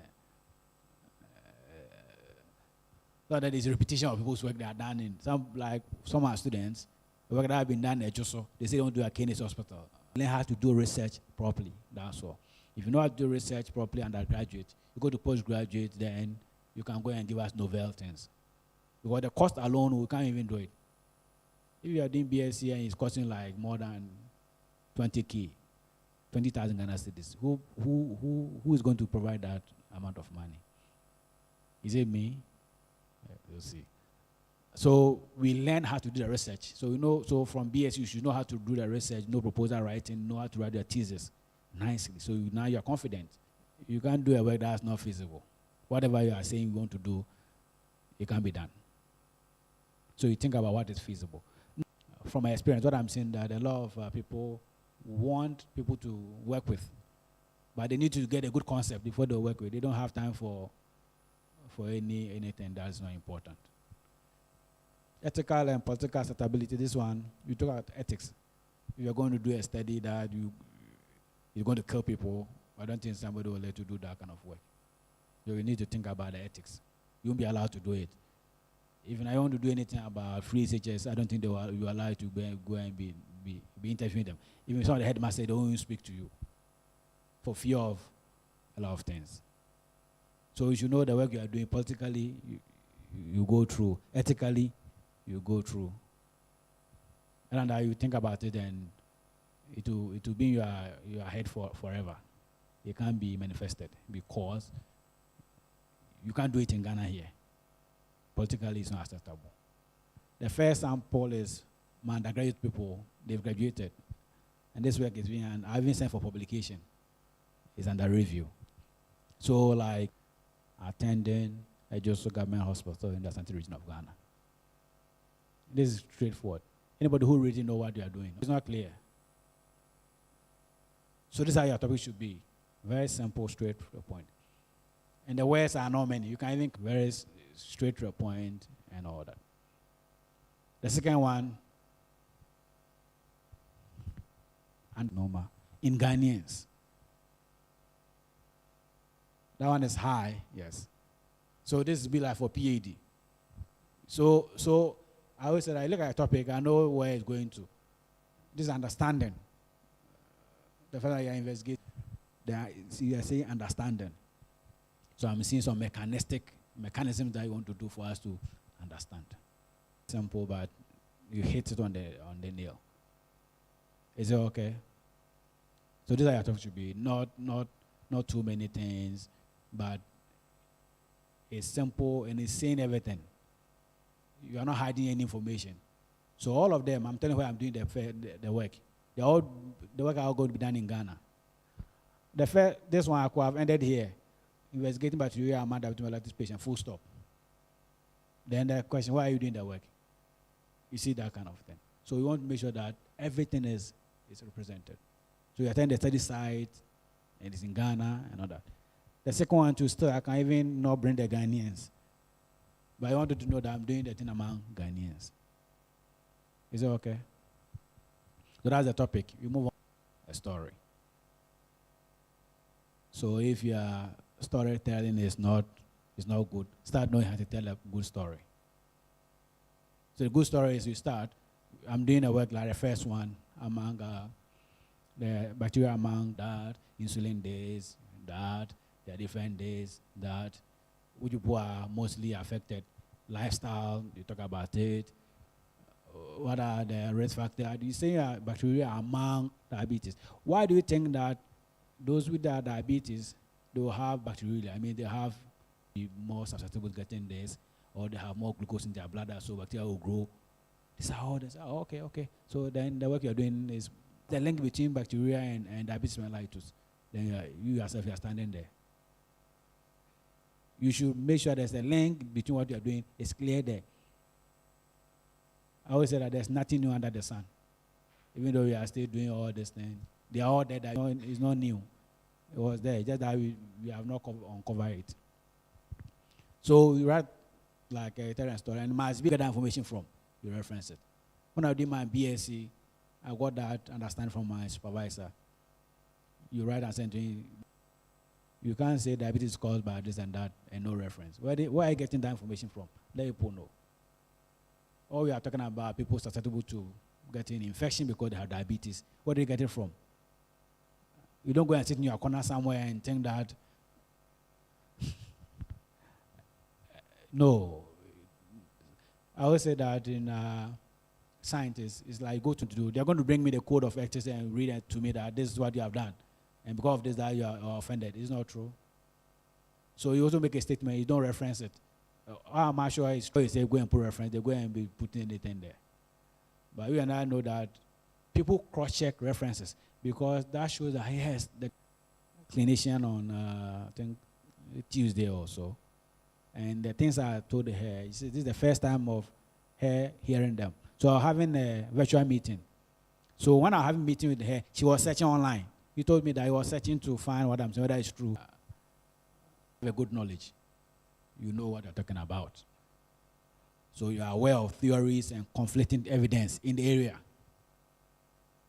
not that there's a repetition of people's work that are done in some, like some of our students, the work that have been done at JOSO, they say don't do at Keynes Hospital. Learn how to do research properly. That's all. If you know how to do research properly undergraduate, you go to postgraduate, then you can go and give us novel things. Because the cost alone, we can't even do it. If you are doing BSc and it's costing like more than 20K, 20,000 Ghana cedis, who is going to provide that amount of money? Is it me? We'll see. So we learn how to do the research. So you know, so from BSc you should know how to do the research, know proposal writing, know how to write your thesis nicely. So now you're confident. You can't do a work that's not feasible. Whatever you are saying you want to do, it can be done. So you think about what is feasible. From my experience, what I'm seeing that a lot of people want people to work with, but they need to get a good concept before they work with. They don't have time for anything that's not important. Ethical and political acceptability. This one, you talk about ethics. If you're going to do a study that you're going to kill people, I don't think somebody will let you do that kind of work. So you need to think about the ethics. You won't be allowed to do it. If I want to do anything about free SHS, I don't think you are allowed to go and be interviewing them. Even some of the headmasters, they won't even speak to you for fear of a lot of things. So you should know the work you are doing politically, you go through. Ethically, you go through. And then you think about it, and it will be in your head forever. It can't be manifested because you can't do it in Ghana here. Politically, it's not acceptable. The first sample is my undergraduate people. They've graduated. And this work is I've been sent for publication. It's under review. So, like, attending a Joso Government Hospital in the Asante region of Ghana. This is straightforward. Anybody who really know what they are doing. It's not clear. So this is how your topic should be. Very simple, straight to the point. And the words are not many. You can even very straight to the point and all that. The second one, and normal, in Ghanaians. That one is high, yes. So this will be like for PAD. So I always say, I look at a topic, I know where it's going to. This is understanding. The fact that you investigate, you are saying understanding. So I'm seeing some mechanisms that you want to do for us to understand. Simple, but you hit it on the nail. Is it okay? So this is how your talk should be. Not too many things, but it's simple and it's saying everything. You are not hiding any information. So all of them, I'm telling you where I'm doing the work. The work are all going to be done in Ghana. This one I could have ended here. Investigating bacteria among diabetes patient, full stop. Then the question, why are you doing the work? You see that kind of thing. So we want to make sure that everything is represented. So you attend the study site, and it's in Ghana and all that. The second one, too, still, I can even not bring the Ghanaians. But I wanted to know that I'm doing the thing among Ghanaians. Is it okay? So that's the topic. We move on to a story. So if your storytelling is not good, start knowing how to tell a good story. So the good story is you start. I'm doing a work like the first one among the bacteria among that, insulin days, that, there are different days, that, which people are mostly affected. Lifestyle, you talk about it. What are the risk factors? You say bacteria among diabetes. Why do you think that those with diabetes, they will have bacteria? I mean, they have more susceptible to getting this, or they have more glucose in their blood, so bacteria will grow. They say, okay. So then the work you're doing is the link between bacteria and diabetes mellitus. Then you yourself, you're standing there. You should make sure there's a link between what you're doing. It's clear there. I always say that there's nothing new under the sun. Even though we are still doing all this thing, they are all there. It's not new. It was there, just that we have not uncovered it. So we write like a tell a story, and must be get that information from. You reference it. When I did my BSc, I got that understanding from my supervisor. You write and send to him. You can't say diabetes is caused by this and that and no reference. Where are you getting that information from? Let people know. Or we are talking about people susceptible to getting infection because they have diabetes. Where do you get it from? You don't go and sit in your corner somewhere and think that. No. I always say that in scientists, it's like go to do. They're going to bring me the code of ethics and read it to me that this is what you have done. And because of this, that you are offended. It's not true. So you also make a statement, you don't reference it. How am I sure it's true? You say go and put reference, they go and be putting anything there. But we and I know that people cross-check references because that shows that he has the clinician on, I think, Tuesday or so. And the things I told her, this is the first time of her hearing them. So having a virtual meeting, So when I have a meeting with her, she was searching online. He told me that he was searching to find what I'm saying, whether it's true. Have a good knowledge. You know what you're talking about. So you are aware of theories and conflicting evidence in the area.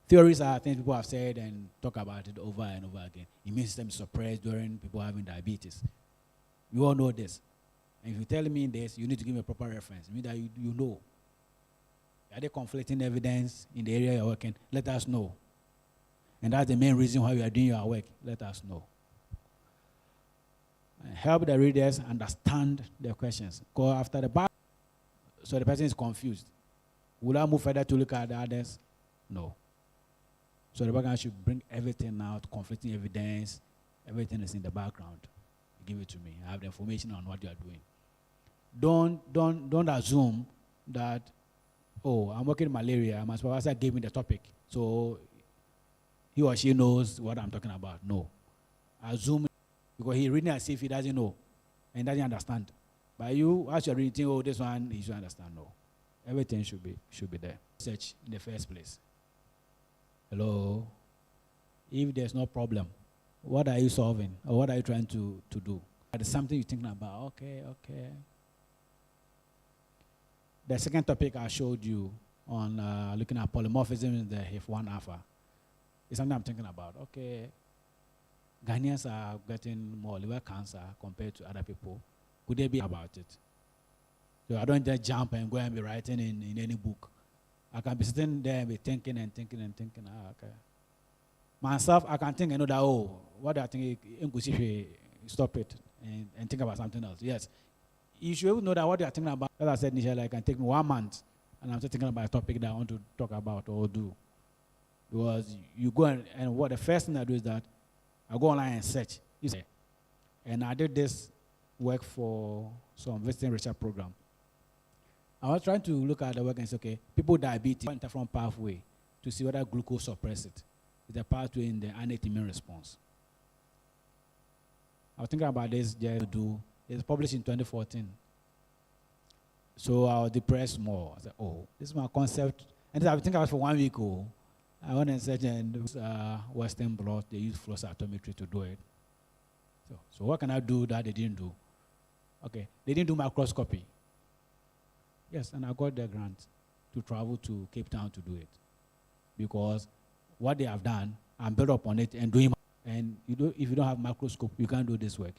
Theories are things people have said and talk about it over and over again. Immune system is suppressed during people having diabetes. You all know this. And if you tell me this, you need to give me a proper reference. I mean that you know. Are there conflicting evidence in the area you're working? Let us know. And that's the main reason why you are doing your work. Let us know. And help the readers understand their questions. Go after the back, so the person is confused. Will I move further to look at the others? No. So the background should bring everything out, conflicting evidence, everything is in the background. Give it to me. I have the information on what you are doing. Don't assume that, oh, I'm working malaria, my supervisor gave me the topic, so he or she knows what I'm talking about. No. Assume, because he's reading as if he doesn't know and doesn't understand. But you, as you're reading, oh, this one, he should understand. No. Everything should be there. Search in the first place. Hello? If there's no problem, what are you solving? Or what are you trying to do? There's something you're thinking about. Okay. The second topic I showed you on looking at polymorphism in the HIF1 alpha is something I'm thinking about. Okay, Ghanaians are getting more liver cancer compared to other people. Could they be about it? So I don't just jump and go and be writing in any book. I can be sitting there and be thinking and thinking and thinking. Okay. Myself, I can think and know that, oh, what I think, stop it and think about something else. Yes. You should know that what you are thinking about, as I said initially, I can take me 1 month and I'm still thinking about a topic that I want to talk about or do. Because you go and what the first thing I do is that I go online and search. And I did this work for some visiting research program. I was trying to look at the work and say, okay, people with diabetes, interferon pathway to see whether glucose suppress it. It's a pathway in the innate immune response. I was thinking about this just to do. It's published in 2014. So I was depressed more. I said, oh, this is my concept. And I've been thinking about it for 1 week. I went and searched and Western blot, they use flow cytometry to do it. So what can I do that they didn't do? Okay, they didn't do microscopy. Yes, and I got the grant to travel to Cape Town to do it. Because what they have done, I'm built up on it and doing. And if you don't have microscope, you can't do this work.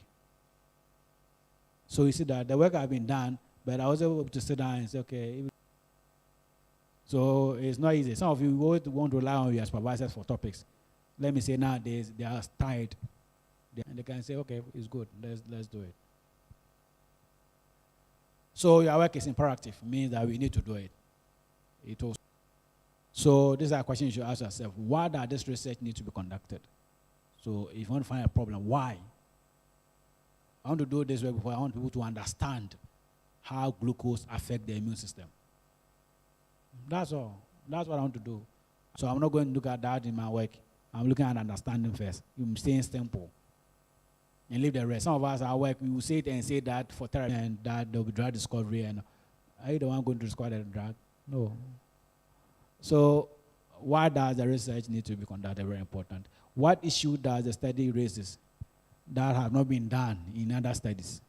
So you see that the work has been done, but I was able to sit down and say, okay. So it's not easy. Some of you always want to rely on your supervisors for topics. Let me say nowadays, they are tired. And they can say, okay, it's good, let's do it. So your work is imperative, means that we need to do it. So this is a question you should ask yourself. Why does this research need to be conducted? So if you want to find a problem, why? I want to do this way before I want people to understand how glucose affects the immune system. That's all. That's what I want to do. So I'm not going to look at that in my work. I'm looking at understanding first. I'm staying simple. And leave the rest. Some of us at work, we will say it and say that for therapy and that there will be drug discovery. And are you the one going to discover the drug? No. So why does the research need to be conducted? Very important. What issue does the study raises that have not been done in other studies?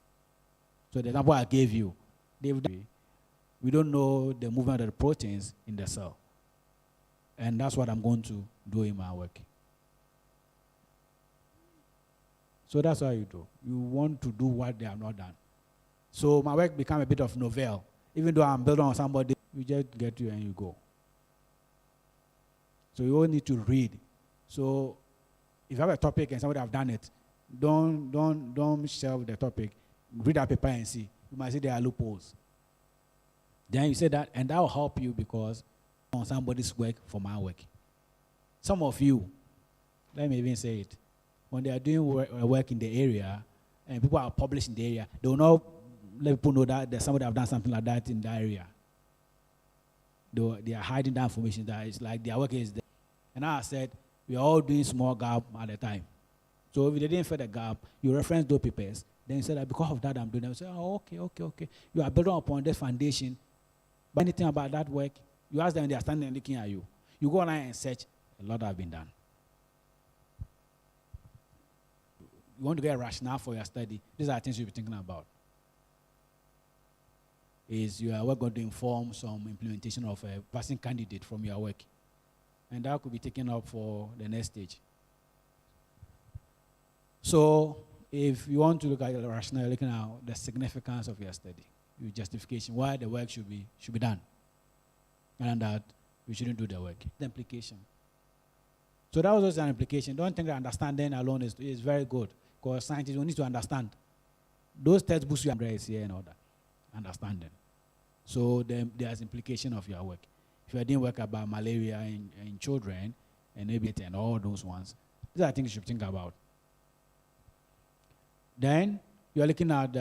So the example I gave you, we don't know the movement of the proteins in the cell. And that's what I'm going to do in my work. So that's what you do. You want to do what they have not done. So my work became a bit of novel. Even though I'm building on somebody, you just get you and you go. So you all need to read. So if you have a topic and somebody have done it, don't shelve the topic. Read that paper and see. You might see there are loopholes. Then you say that, and that will help you because on somebody's work for my work. Some of you, let me even say it, when they are doing work in the area and people are published in the area, they will not let people know that there's somebody have done something like that in that area. They are hiding that information that it's like their work is there. And I said, we are all doing small gap at a time. So if they didn't fill the gap, you reference those papers, then you say that because of that I'm doing it. You say, oh, okay. You are building upon this foundation. But anything about that work, you ask them and they are standing and looking at you. You go online and search, a lot have been done. You want to get a rationale for your study, these are things you'll be thinking about. Is your work going to inform some implementation of a passing candidate from your work? And that could be taken up for the next stage. So if you want to look at the rationale, you're looking at the significance of your study, your justification, why the work should be done, and that we shouldn't do the work. The implication. So that was also an implication. Don't think that understanding alone is very good, because scientists will need to understand. Those textbooks you have here and all that, understanding. So then there's implication of your work. If you're doing work about malaria in children, and all those ones, these are things you should think about. Then you're looking at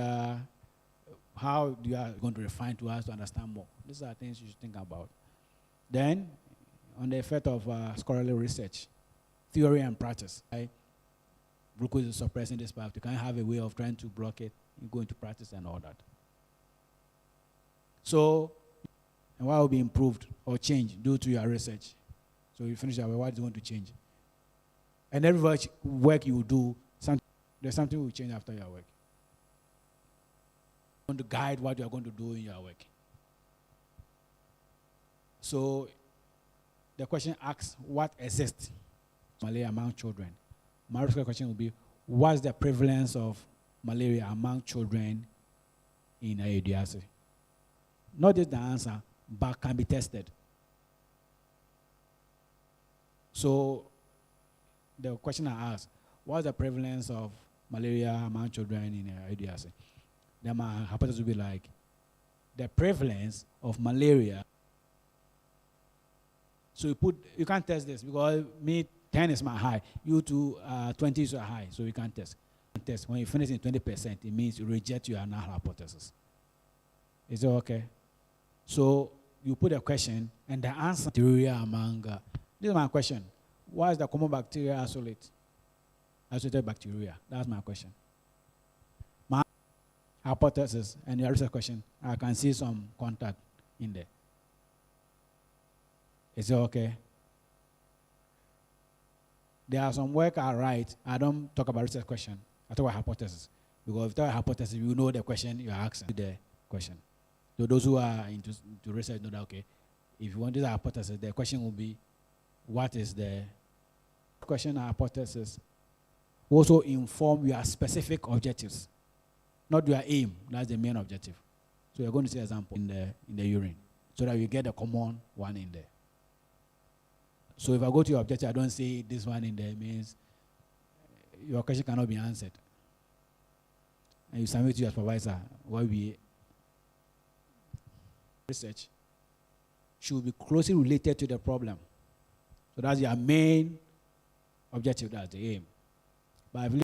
how you are going to refine to us to understand more. These are things you should think about. Then, on the effect of scholarly research, theory and practice. Right? Glucose is suppressing this path. You can't have a way of trying to block it. You go into practice and all that. So, and what will be improved or changed due to your research? So you finish your work, what is going to change? And every work you do, there's something will change after your work. You want to guide what you are going to do in your work. So the question asks, what exists malaria among children? My question will be, what's the prevalence of malaria among children in ADRC? Not just the answer, but can be tested. So the question I asked, what's the prevalence of malaria among children in ADRC? Then my hypothesis would be like, the prevalence of malaria. So you can't test this because 10 is my high, you 20 is your high, so you can't test. When you finish in 20%, it means you reject your null hypothesis. Is it okay? So you put a question, and the answer bacteria among, this is my question. What is the common bacteria isolate? Isolated bacteria. That's my question. My hypothesis and the research question, I can see some contact in there. Is it okay? There are some work I write, I don't talk about research question, I talk about hypothesis. Because if you talk about hypothesis, you know the question you're asking, the question. So those who are into research know that, okay, if you want this hypothesis, the question will be, what is the question or hypothesis? Also inform your specific objectives, not your aim. That's the main objective. So you're going to see example in the urine, so that you get the common one in there. So if I go to your objective, I don't say this one in there, means your question cannot be answered. And you submit to your supervisor, what we research should be closely related to the problem. So that's your main objective, that's the aim. But if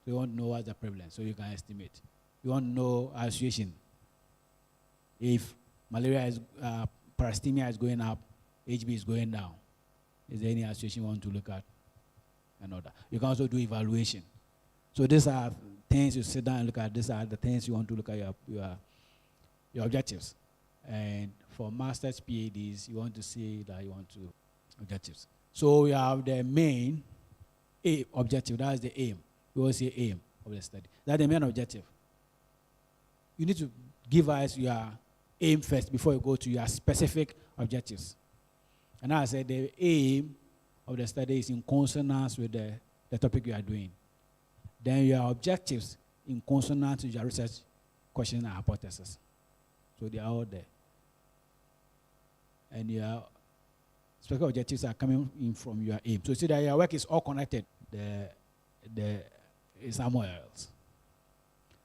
you want to know what's the prevalence, so you can estimate. You want to know association. If malaria is, parastemia is going up, HB is going down. Is there any association you want to look at? And all that. You can also do evaluation. So these are things you sit down and look at. These are the things you want to look at your objectives. And for master's PhDs, you want to see that you want to objectives. So you have the main objective. That's the aim. We always say aim of the study. That's the main objective. You need to give us your aim first before you go to your specific objectives. And as I said, the aim of the study is in consonance with the topic you are doing. Then your objectives in consonance with your research question and hypothesis. So they are all there. And your specific objectives are coming in from your aim. So you see that your work is all connected. Is somewhere else.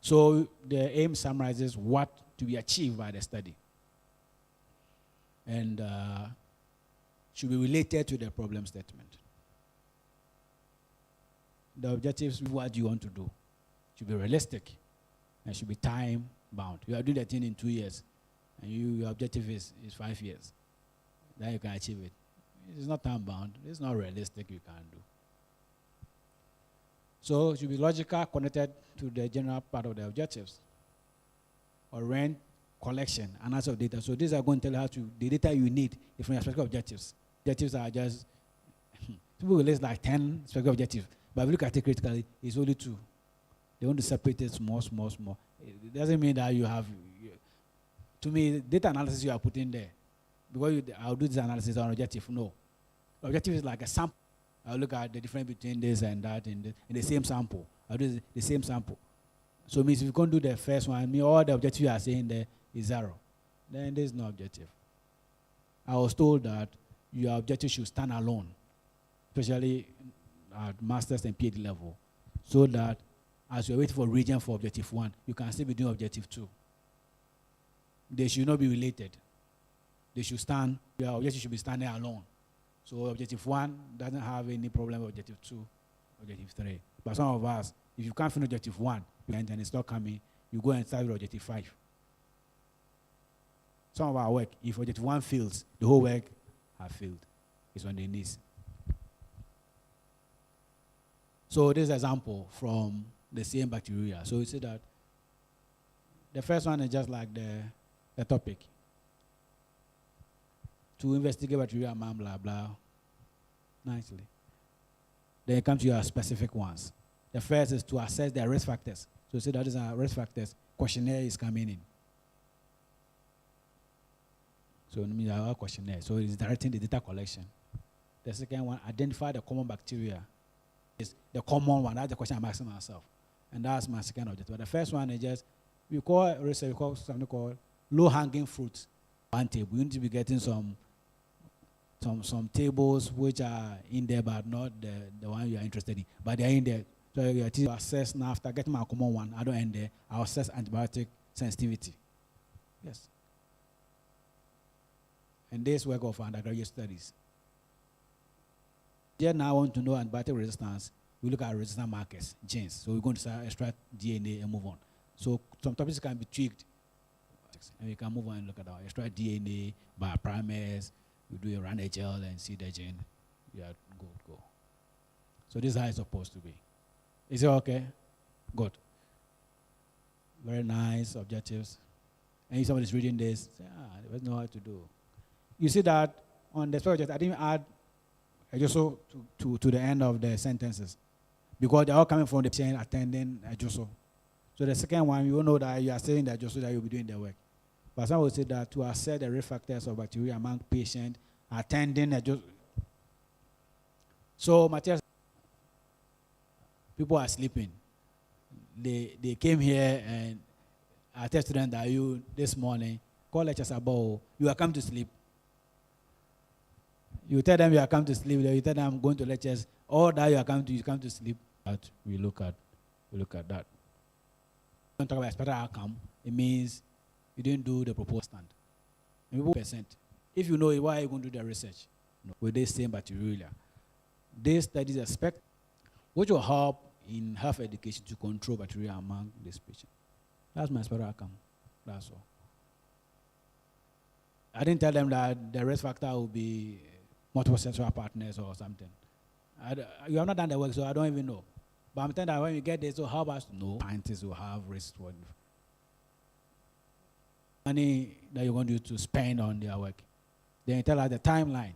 So the aim summarizes what to be achieved by the study. And should be related to the problem statement. The objectives, what you want to do, should be realistic and should be time bound. You are doing the thing in 2 years, and your objective is 5 years. Then you can achieve it. It's not time bound. It's not realistic. You can't do. So it should be logical, connected to the general part of the objectives. Or rent collection, analysis of data. So these are going to tell you how to the data you need from your specific objectives. Objectives are just, people will list like 10 specific objectives, but if you look at it critically, it's only 2. They want to separate it small. It doesn't mean that you have, to me, data analysis you are putting there. Because I'll do this analysis on objective. No. Objective is like a sample. I'll look at the difference between this and that in the same sample. I'll do the same sample. So it means if you can't do the first one, all the objective you are saying there is 0. Then there's no objective. I was told that your objective should stand alone, especially at master's and PhD level, so that as you're waiting for region for objective 1, you can still be doing objective 2. They should not be related. They should stand, your objective should be standing alone. So objective 1 doesn't have any problem with objective 2, objective 3. But some of us, if you can't finish objective 1 and it's not coming, you go and start with objective 5. Some of our work, if objective 1 fails, the whole work has failed. It's on the knees. So this example from the same bacteria. So you see that the first one is just like the topic. To investigate bacteria, blah, blah, nicely. Then it comes to your specific ones. The first is to assess their risk factors. So you see that these are risk factors. Questionnaire is coming in. So it means our questionnaire. So it's directing the data collection. The second one, identify the common bacteria. It's the common one. That's the question I'm asking myself. And that's my second objective. But the first one is just, we call something called low-hanging fruit. One table. You need to be getting some tables which are in there, but not the one you are interested in. But they are in there. So you have to assess now after getting my common one. I don't end there. I'll assess antibiotic sensitivity. Yes. And this work of undergraduate studies. Here now I want to know antibiotic resistance. We look at resistant markers, genes. So we're going to extract DNA and move on. So some topics can be tweaked. And we can move on and look at our extract DNA by primers. We do a run HL and see the gene. Yeah, go. So this is how it's supposed to be. Is it okay? Good. Very nice objectives. And if somebody's reading this, say, they don't know what to do. You see that on the project, I didn't add Ajoso to the end of the sentences because they're all coming from the chain attending Ajoso. So the second one, you will know that you are saying that Ajoso that you'll be doing the work. But some will say that to assess the risk factors of bacteria among patients attending Ajoso. So Matthias, people are sleeping. They came here and I tell students that you this morning call lectures about you are come to sleep. You tell them you are come to sleep. You tell them I'm going to lectures. All that you come to sleep. But we look at that. Don't talk about expected outcome. It means you didn't do the proposed stand. Maybe %. If you know it, why are you going to do the research? No. With this same bacteria. These studies expect which will help in health education to control bacteria among these patients. That's my expected outcome. That's all. I didn't tell them that the risk factor will be multiple sexual partners or something. You have not done the work, so I don't even know. But I'm telling that when you get there, so help us to know scientists will have risk for money that you're going to spend on their work. Then you tell us the timeline.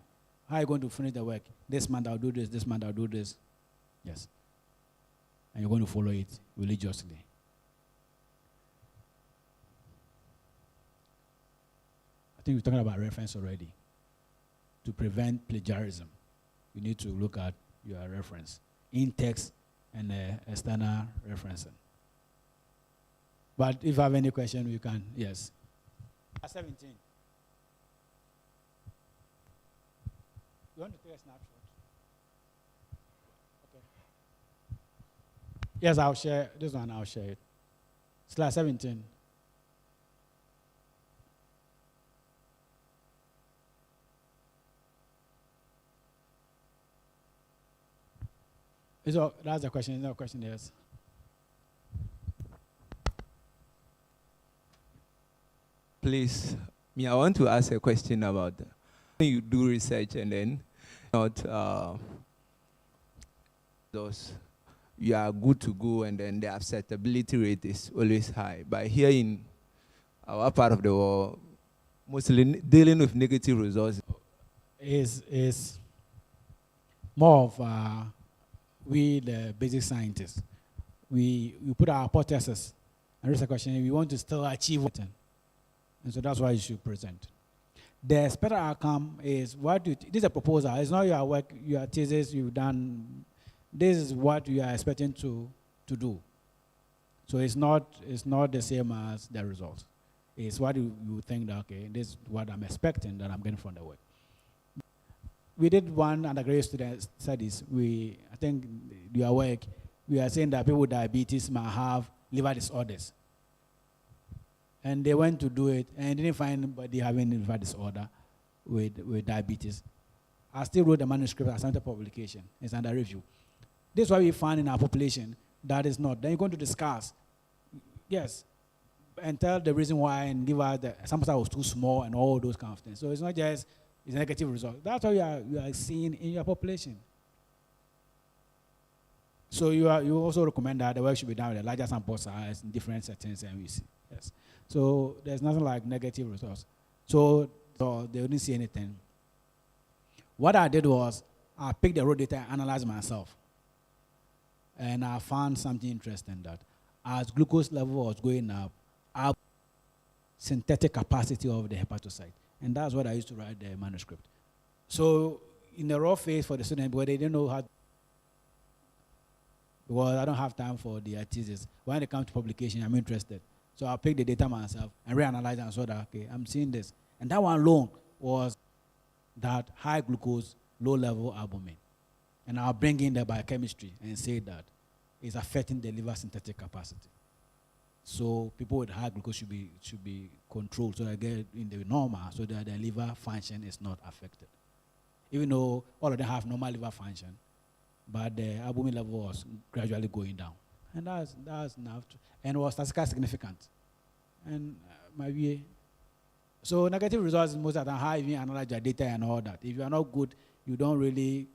How are you going to finish the work? This month I'll do this, this month I'll do this. Yes. And you're going to follow it religiously. I think we're talking about reference already. To prevent plagiarism, you need to look at your reference in text and external referencing. But if you have any question, you can, yes. 17. You want to take a snapshot? Okay. Yes, I'll share this one. I'll share it. Slide 17. That's the question. Is there a question? Yes. Please, I want to ask a question about when you do research and then not those you are good to go and then the acceptability rate is always high. But here in our part of the world, mostly dealing with negative results. is more of we, the basic scientists. We put our hypothesis and raise a question. We want to still achieve it. And so that's why you should present. The expected outcome is this is a proposal. It's not your work, your thesis you've done. This is what you are expecting to do. So it's not the same as the result. It's what you think that, okay, this is what I'm expecting that I'm getting from the work. We did one undergraduate student studies. I think your work, we are saying that people with diabetes might have liver disorders. And they went to do it and didn't find anybody having liver disorder with diabetes. I still wrote the manuscript as under publication. It's under review. This is what we found in our population that is not. Then you're going to discuss, yes, and tell the reason why and give out the sample size was too small and all those kind of things. So it's not just it's a negative result. That's what you are seeing in your population. So you also recommend that the work should be done with a larger sample size in different settings and we see. Yes. So there's nothing like negative results. So they didn't see anything. What I did was I picked the raw data and analyzed myself. And I found something interesting that as glucose level was going up, our synthetic capacity of the hepatocyte. And that's what I used to write the manuscript. So in the raw phase for the student, because they didn't know how, because I don't have time for the thesis. When it comes to publication, I'm interested. So I picked the data myself and reanalyzed and saw that, okay, I'm seeing this. And that one alone was that high glucose, low level albumin. And I'll bring in the biochemistry and say that it's affecting the liver synthetic capacity. So people with high glucose should be controlled so they get in the normal so that their liver function is not affected. Even though all of them have normal liver function, but the albumin level was gradually going down. And that's enough and was statistically significant. And so negative results is most of the time how you analyze your data and all that. If you are not good, you don't really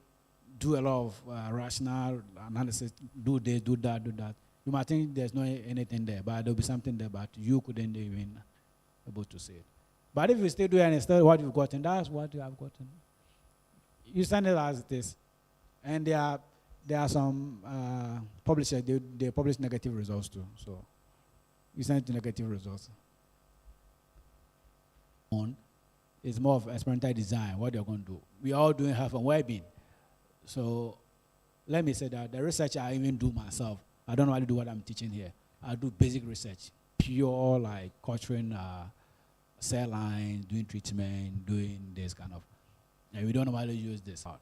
do a lot of rational analysis, do this, do that, do that. You might think there's no anything there, but there'll be something there, but you couldn't even able to say it. But if you still do and still what you've gotten, that's what you have gotten. You send it as it is. And there are some publishers, they publish negative results too. So you send it to negative results. It's more of experimental design, what they're going to do. We are all doing health and well-being. So let me say that the research I even do myself, I don't normally do what I'm teaching here. I do basic research, pure like culturing cell lines, doing treatment, doing this kind of. And we don't normally use this out.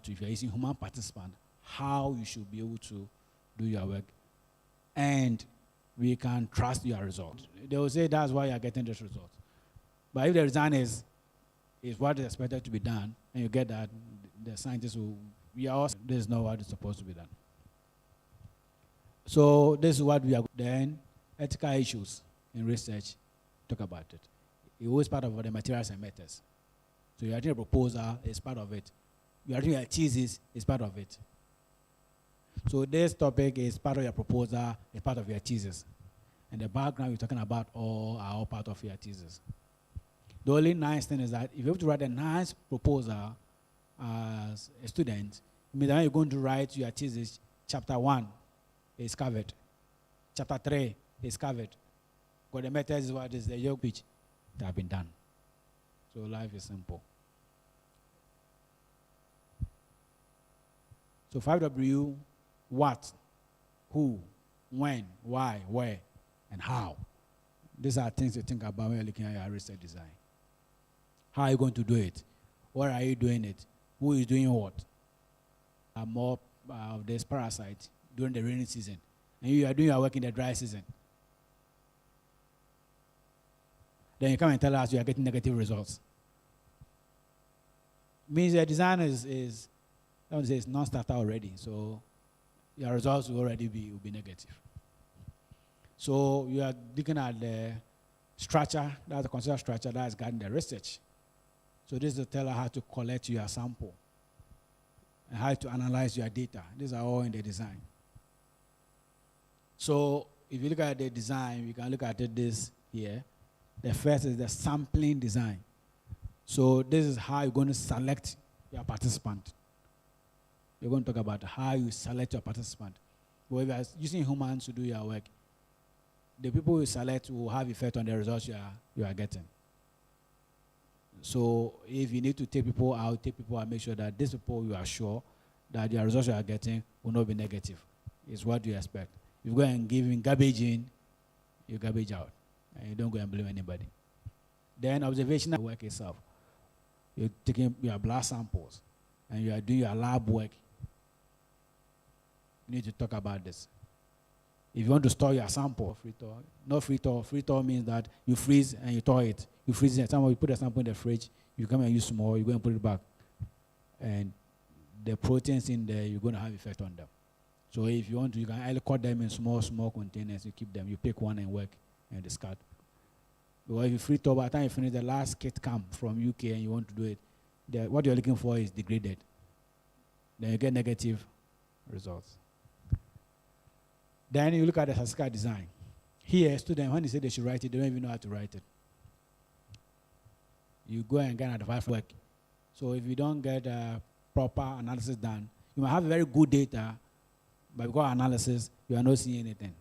If you're using human participant, how you should be able to do your work. And we can trust your result. They will say that's why you're getting this result. But if the design is what is expected to be done, and you get that, the scientists will, this is not what is supposed to be done. So this is what we are, then ethical issues in research, talk about it. It was part of the materials and methods. So you're doing a proposal, it's part of it. You are doing a thesis, it's part of it. So this topic is part of your proposal, it's part of your thesis. And the background you're talking about are all part of your thesis. The only nice thing is that if you have to write a nice proposal as a student, it means that when you're going to write your thesis, chapter 1 is covered. Chapter 3 is covered. Because the method is what is the yoke pitch that have been done. So life is simple. So 5W, what, who, when, why, where, and how. These are things to think about when you're looking at your research design. How are you going to do it? Where are you doing it? Who is doing what? More of this parasite during the rainy season. And you are doing your work in the dry season. Then you come and tell us you are getting negative results. Means the design is I would say it's non-starter already, so your results will already will be negative. So you are looking at the structure, that's the considered structure that is guiding the research. So this is to tell you how to collect your sample and how to analyze your data. These are all in the design. So if you look at the design, you can look at this here. The first is the sampling design. So this is how you're going to select your participant. We're going to talk about how you select your participant. But if you are using humans to do your work, the people you select will have effect on the results you are getting. So if you need to take people out, make sure that these people you are sure that the results you are getting will not be negative. It's what you expect. If you go and give him garbage in, you garbage out. And you don't go and blame anybody. Then observational work itself. You're taking your blood samples and you are doing your lab work. You need to talk about this. If you want to store your sample, not free thaw. Free thaw means that you freeze and you thaw it. You freeze it. Somehow you put a sample in the fridge, you come and use more, you go and put it back. And the proteins in there, you're going to have effect on them. So if you want to, you can either cut them in small containers, you keep them, you pick one and work and discard. Because if you free thaw, by the time you finish the last kit come from UK and you want to do it, what you're looking for is degraded. Then you get negative results. Then you look at the statistical design. Here, students, when they say they should write it, they don't even know how to write it. You go and get advice work. So if you don't get proper analysis done, you might have very good data, but because analysis, you are not seeing anything.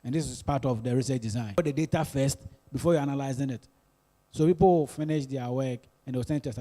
And this is part of the research design. Put the data first before you're analyzing it. So people finish their work and they'll send it to